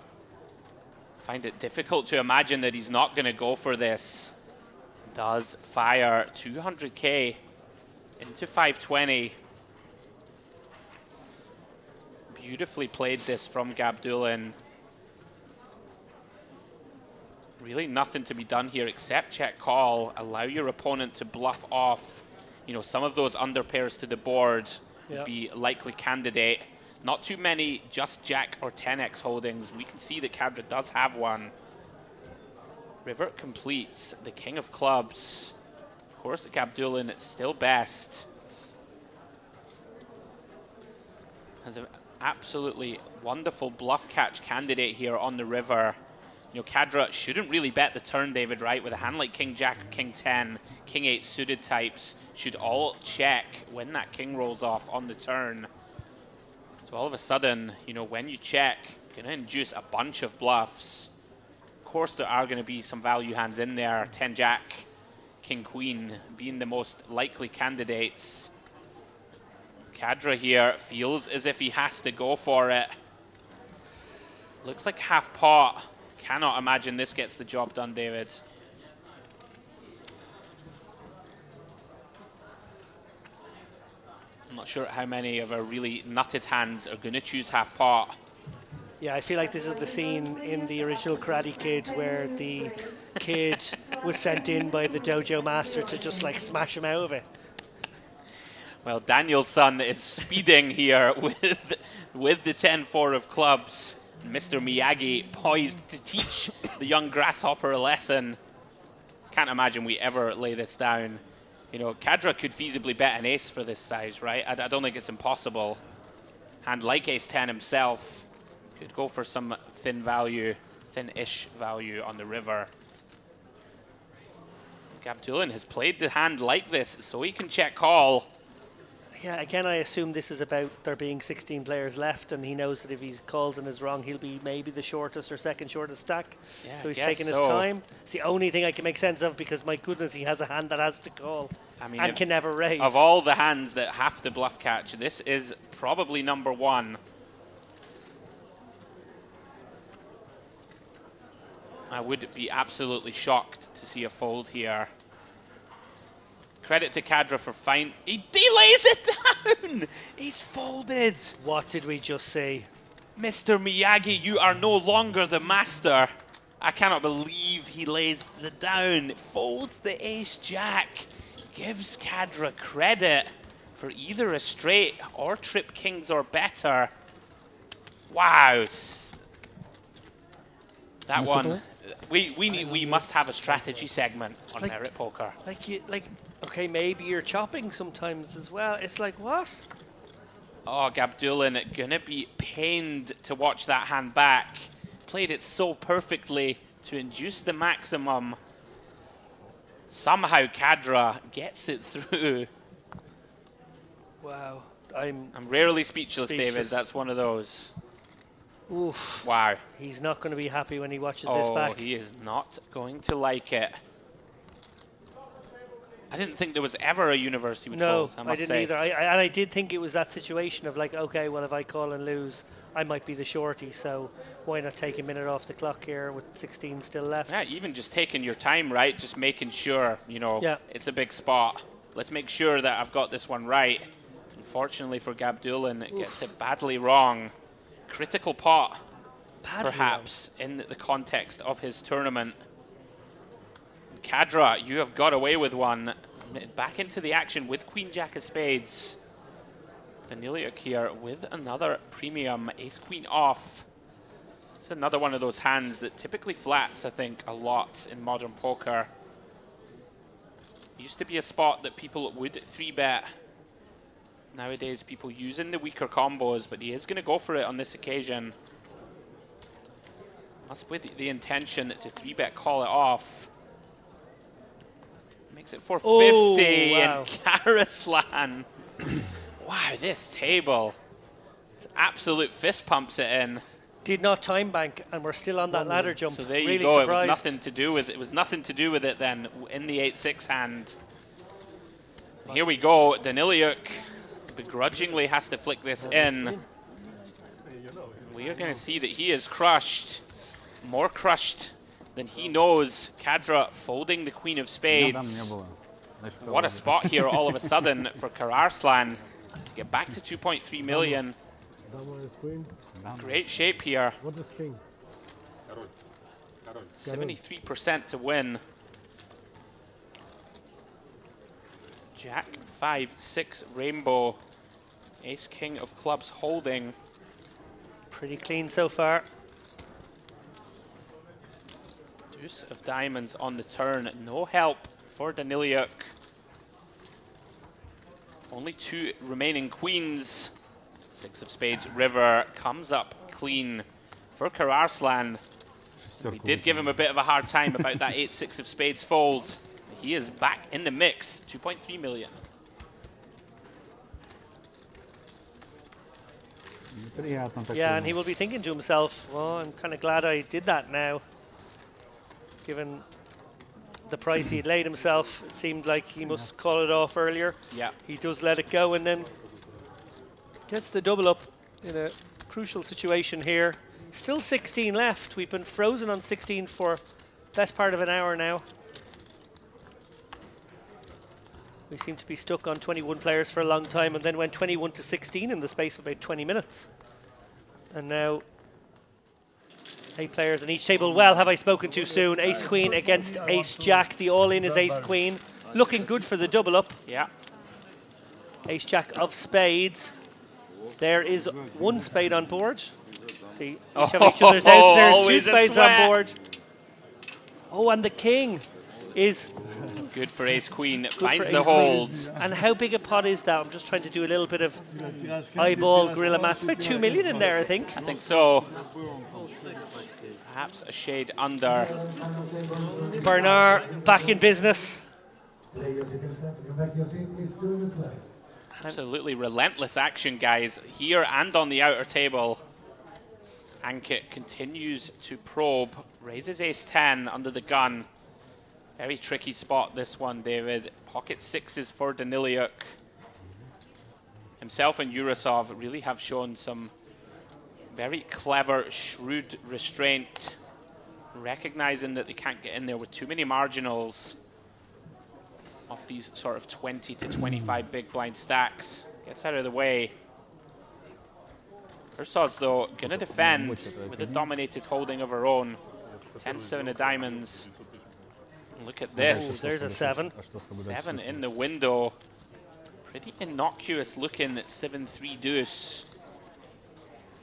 Find it difficult to imagine that he's not going to go for this. Does fire 200k into 520. Beautifully played this from Gabdulin. Really nothing to be done here except check call. Allow your opponent to bluff off. You know, some of those under pairs to the board would be likely candidate. Not too many just jack or 10x holdings. We can see that Kadra does have one. River completes the king of clubs. Of course, Gabdulin, it's still best. Has an absolutely wonderful bluff catch candidate here on the river. You know, Kadra shouldn't really bet the turn, David, right? With a hand like King Jack, King 10, King 8 suited types should all check when that king rolls off on the turn. So all of a sudden, you know, when you check, you're going to induce a bunch of bluffs. Of course, there are going to be some value hands in there. 10 Jack, King Queen being the most likely candidates. Kadra here feels as if he has to go for it. Looks like half pot. Cannot imagine this gets the job done, David. I'm not sure how many of our really nutted hands are going to choose half pot. Yeah, I feel like this is the scene in the original Karate Kid where the kid was sent in by the dojo master to just like smash him out of it. Well, Daniel's son is speeding here with the 10-4 of clubs. Mr. Miyagi poised to teach the young grasshopper a lesson. Can't imagine we ever lay this down. You know, Kadra could feasibly bet an ace for this size, right? I don't think it's impossible. Hand like ace-10 himself could go for some thin value, thin-ish value on the river. Gabdulin has played the hand like this, so he can check call. Yeah, again, I assume this is about there being 16 players left, and he knows that if he calls and is wrong, he'll be maybe the shortest or second shortest stack. Yeah, so he's taking his time. It's the only thing I can make sense of, because my goodness, he has a hand that has to call. I mean, and can never raise. Of all the hands that have to bluff catch, this is probably number one. I would be absolutely shocked to see a fold here. Credit to Kadra for fine. He lays it down! He's folded! What did we just see? Mr. Miyagi, you are no longer the master. I cannot believe he lays the down. Folds the ace-jack. Gives Kadra credit for either a straight or trip kings or better. Wow. That one. We must have a strategy segment on Merit Poker. Okay, maybe you're chopping sometimes as well. It's like, what? Oh, Gabdulin gonna be pained to watch that hand back. Played it so perfectly to induce the maximum. Somehow Kadra gets it through. Wow. I'm rarely speechless, David. That's one of those. Oof. Wow. He's not going to be happy when he watches this back. Oh, he is not going to like it. I didn't think there was ever a universe he would fold, I must say. I didn't either. And I did think it was that situation of like, okay, well, if I call and lose, I might be the shorty, so why not take a minute off the clock here with 16 still left? Yeah, even just taking your time, right? Just making sure, you know, it's a big spot. Let's make sure that I've got this one right. Unfortunately for Gabdulin, it gets it badly wrong. Critical pot, perhaps, in the context of his tournament. Kadra, you have got away with one. Back into the action with Queen Jack of Spades. Daniliuk here with another premium ace queen off. It's another one of those hands that typically flats, I think, a lot in modern poker. Used to be a spot that people would 3-bet. Nowadays, people using the weaker combos, but he is going to go for it on this occasion. Must with the intention to 3-bet call it off. Makes it 450 and Karaslan. Wow, this table. It's absolute fist pumps it in. Did not time bank, and we're still on that ladder jump. So there really you go. Surprised. It was nothing to do with it. It was nothing to do with it then in the 8-6 hand. Here we go. Daniliuk begrudgingly has to flick this in. We are going to see that he is crushed. More crushed than he knows. Kadra folding the Queen of Spades. What a spot here all of a sudden for Karaslan. Get back to 2.3 million. Great shape here. What is king? 73% to win. Jack 5-6 rainbow. Ace king of clubs holding. Pretty clean so far. Deuce of diamonds on the turn. No help for Daniliuk. Only 2 remaining queens. 6 of spades river comes up clean for Karaslan. We did give him a bit of a hard time about that 8-6 of spades fold. He is back in the mix. 2.3 million. Yeah, and he will be thinking to himself, well, I'm kind of glad I did that now. Given the price he'd laid himself, it seemed like he must call it off earlier. Yeah. He does let it go and then gets the double up in a crucial situation here. Still 16 left. We've been frozen on 16 for best part of an hour now. We seem to be stuck on 21 players for a long time and then went 21 to 16 in the space of about 20 minutes. And now 8 players on each table. Well, have I spoken too soon? Ace Queen against Ace Jack. The all-in is Ace Queen. Looking good for the double up. Yeah. Ace Jack of spades. There is 1 spade on board. They each have each other's outs. There's two spades on board. Oh, and the king is good for ace queen. Finds the hold. And how big a pot is that? I'm just trying to do a little bit of eyeball gorilla maths. About 2 million in there, I think. I think so. Perhaps a shade under. Bernard back in business. Absolutely relentless action, guys, here and on the outer table. Ankit continues to probe, raises ace-10 under the gun. Very tricky spot, this one, David. Pocket sixes for Daniliuk. Himself and Yurosov really have shown some very clever, shrewd restraint, recognizing that they can't get in there with too many marginals off these sort of 20 to 25 big blind stacks. Gets out of the way. Herzog's, though, going to defend with a dominated holding of her own. 10-7 of diamonds. Look at this. There's a 7. 7 in the window. Pretty innocuous looking 7-3 deuce.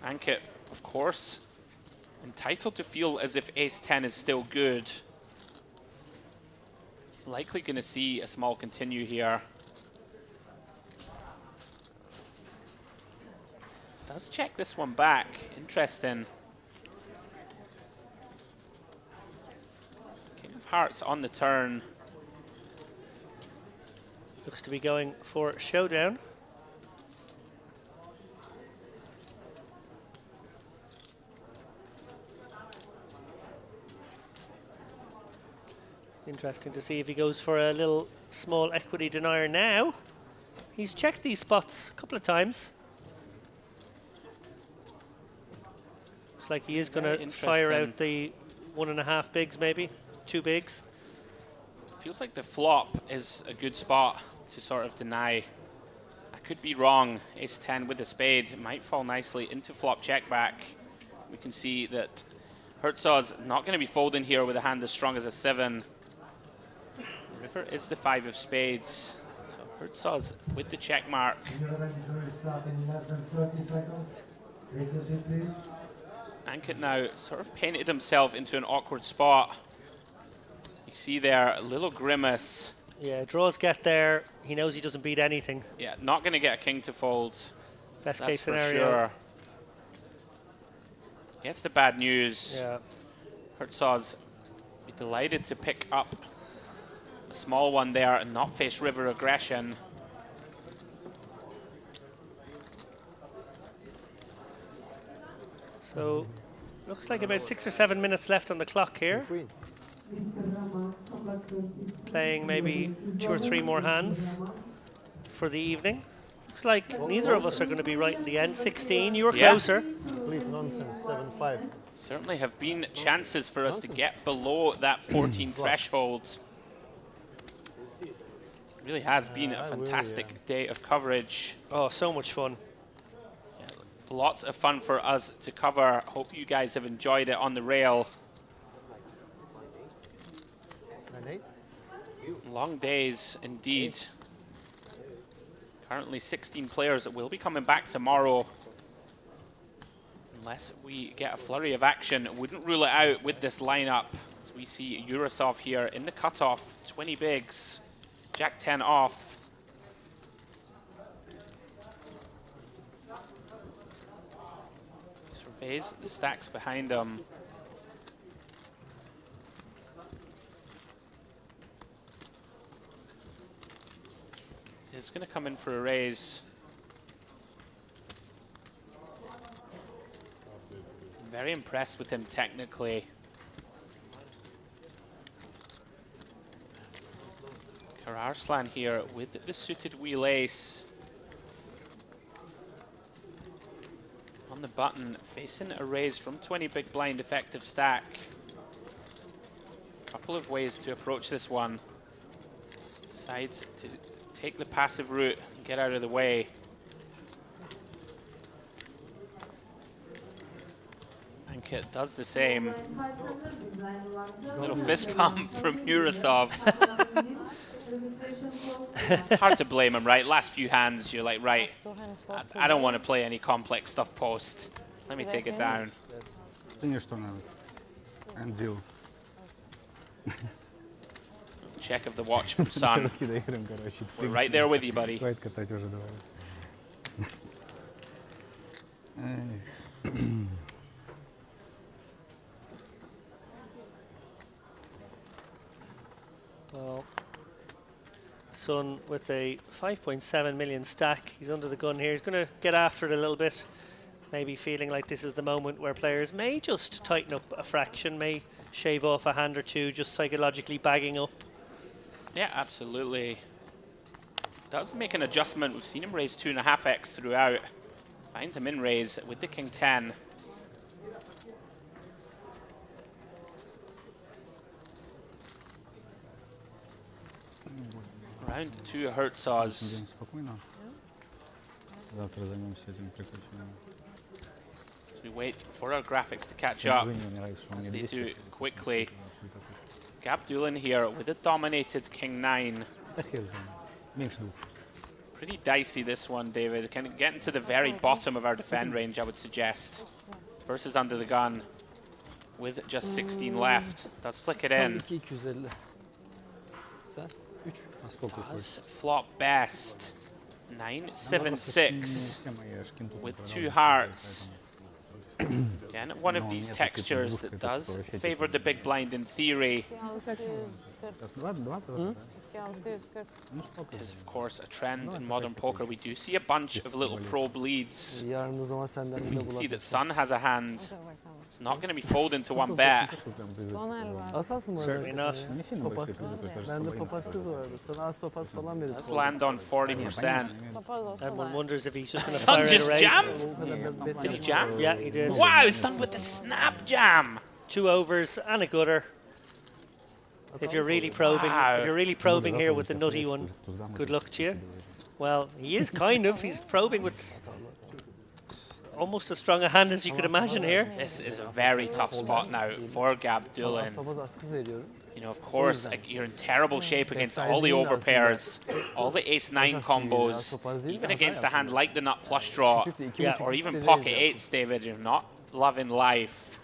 Ankit, of course, entitled to feel as if ace-10 is still good. Likely going to see a small continue here. Does check this one back. Interesting. King of Hearts on the turn. Looks to be going for showdown. Interesting to see if he goes for a little small equity denier now. He's checked these spots a couple of times. Looks like he is going to fire out the 1.5 bigs, maybe 2 bigs. Feels like the flop is a good spot to sort of deny. I could be wrong. Ace-10 with the spade. It might fall nicely into flop check back. We can see that Herzog's not going to be folding here with a hand as strong as a 7. River is the 5 of spades. So Herzog's with the check mark. Ankit now sort of painted himself into an awkward spot. You see there a little grimace. Yeah, draws get there. He knows he doesn't beat anything. Yeah, not going to get a king to fold. Best That's case for scenario. sure. Gets the bad news. Yeah. Herzog's be delighted to pick up a small one there and not face river aggression. So, looks like about 6 or 7 minutes left on the clock here. Playing maybe 2 or 3 more hands for the evening. Looks like neither of us are going to be right in the end. 16, you were closer. Complete nonsense, 7-5. Certainly have been chances for us to get below that 14 threshold. Really has been a fantastic day of coverage. Oh, so much fun. Yeah, lots of fun for us to cover. Hope you guys have enjoyed it on the rail. Long days indeed. Currently 16 players that will be coming back tomorrow. Unless we get a flurry of action, wouldn't rule it out with this lineup. As we see Yurosov here in the cutoff, 20 bigs, Jack 10 off. Surveys the stacks behind him. Is going to come in for a raise. I'm very impressed with him technically. Kararslan here with the suited wheel ace. On the button, facing a raise from 20 big blind effective stack. Couple of ways to approach this one. Decides to take the passive route and get out of the way. Ankit does the same. Little fist pump from Yurosov. Hard to blame him, right? Last few hands, you're like, right, I don't want to play any complex stuff post. Let me take it down. And deal. Check of the watch from Sun. We're right there with you, buddy. Well, Sun with a 5.7 million stack. He's under the gun here. He's going to get after it a little bit. Maybe feeling like this is the moment where players may just tighten up a fraction, may shave off a hand or two, just psychologically bagging up. Yeah, absolutely. Does make an adjustment. We've seen him raise 2.5x throughout. Finds him in raise with the King 10. Round 2 Hertzos. We wait for our graphics to catch up, as they do quickly. Gabdulin here with a dominated King 9. Pretty dicey this one, David. Kind of getting to the very bottom of our defend range, I would suggest. Versus under the gun with just 16 left. Does flick it in. Does flop best. 9-7-6 with 2 hearts. Again, one of these textures that does favor the big blind in theory. Is of course a trend in modern poker. We do see a bunch of little probe leads. We can see that Sun has a hand. It's not going to be folding to one bet. Certainly not. Let's land on 40%. Everyone wonders if he's just going to Sun fire just a raise. jammed? Did he jam? Yeah, he did. Wow, Sun with the snap jam. 2 overs and a gutter. If you're really probing, if you're really probing here with the nutty one, good luck to you. Well, he is kind of. He's probing with almost as strong a hand as you could imagine here. This is a very tough spot now for Gabdulin. You know, of course, you're in terrible shape against all the overpairs, all the ace-9 combos, even against a hand like the nut flush draw, or even pocket 8s, David. You're not loving life.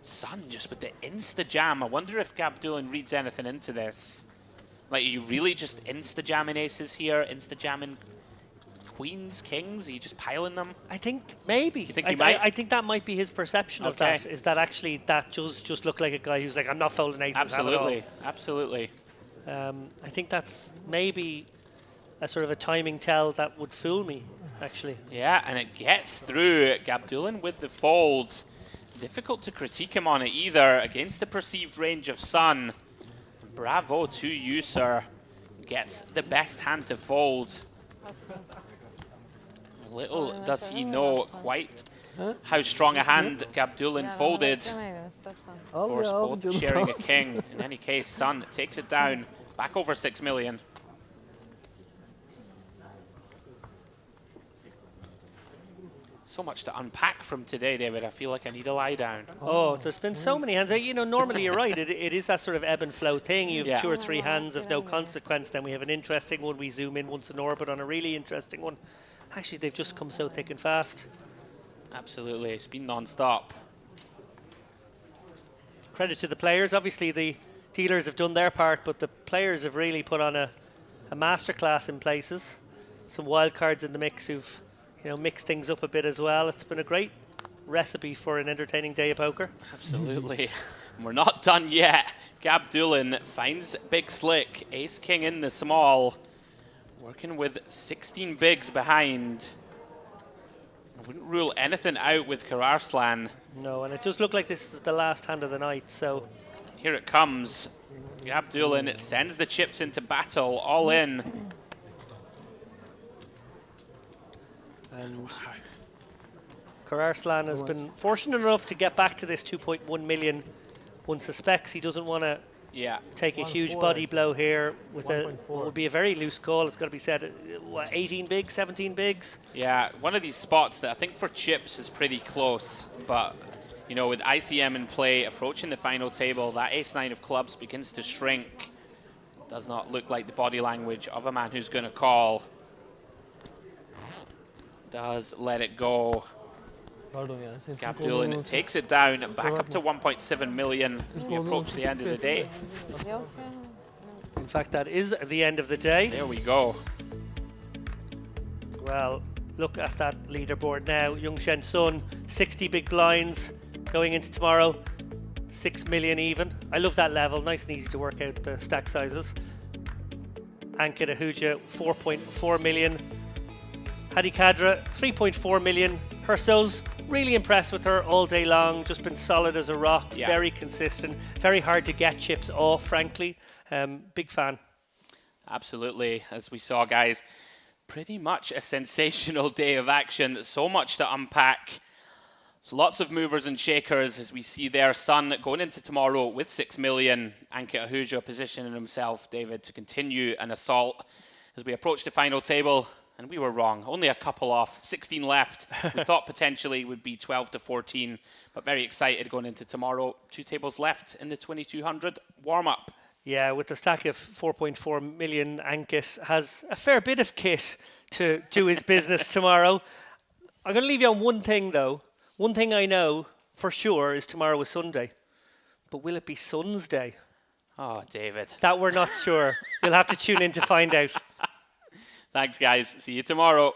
Sun just with the insta-jam. I wonder if Gabdulin reads anything into this. Like, are you really just insta-jamming aces here? Insta-jamming queens, kings? Are you just piling them? I think maybe. You think he might? I think that might be his perception of that. Is that actually that just look like a guy who's like, I'm not folding aces. Absolutely, absolutely. I think that's maybe a sort of a timing tell that would fool me, actually. Yeah, and it gets through. Gabdulin with the fold. Difficult to critique him on it either against the perceived range of Sun. Bravo to you, sir. Gets the best hand to fold. Little does he know quite how strong a hand Gabdulin folded. Of course, both sharing a king. In any case, Sun takes it down. Back over 6 million. So much to unpack from today, David. I feel like I need a lie down. Oh, there's been so many hands. You know, normally you're right. It is that sort of ebb and flow thing. You have 2 or 3 hands of no consequence. Then we have an interesting one. We zoom in once in orbit on a really interesting one. Actually, they've just come so thick and fast. Absolutely. It's been non-stop. Credit to the players. Obviously, the dealers have done their part, but the players have really put on a masterclass in places. Some wild cards in the mix who've mix things up a bit as well. It's been a great recipe for an entertaining day of poker. Absolutely. We're not done yet. Gabdulin finds Big Slick. Ace-King in the small. Working with 16 bigs behind. I wouldn't rule anything out with Kararslan. No, and it does look like this is the last hand of the night, so... Here it comes. Gabdulin sends the chips into battle, all in. And Kararslan has been fortunate enough to get back to this 2.1 million. One suspects he doesn't want to take a huge body blow here with what would be a very loose call. It's got to be said, what, 18 bigs, 17 bigs? Yeah, one of these spots that I think for chips is pretty close, but you know, with ICM in play, approaching the final table, that ace-9 of clubs begins to shrink. Does not look like the body language of a man who's going to call. Does let it go. Gabdulin takes it down and back up to 1.7 million as we approach the end of the day. In fact, that is the end of the day. There we go. Well, look at that leaderboard now. Youngshen Sun, 60 big blinds going into tomorrow. 6 million even. I love that level. Nice and easy to work out the stack sizes. Ankit Ahuja, 4.4 million. Hadi Kadra, 3.4 million. Hersos, really impressed with her all day long. Just been solid as a rock. Yeah. Very consistent. Very hard to get chips off, frankly. Big fan. Absolutely. As we saw, guys, pretty much a sensational day of action. So much to unpack. Lots of movers and shakers as we see their Sun going into tomorrow with 6 million. Ankit Ahuja positioning himself, David, to continue an assault as we approach the final table. And we were wrong. Only a couple off. 16 left. We thought potentially would be 12 to 14. But very excited going into tomorrow. 2 tables left in the 2200 warm-up. Yeah, with the stack of 4.4 million, Ankit has a fair bit of kit to do his business tomorrow. I'm going to leave you on one thing, though. One thing I know for sure is tomorrow is Sunday. But will it be Sun's Day? Oh, David. That we're not sure. You'll have to tune in to find out. Thanks, guys. See you tomorrow.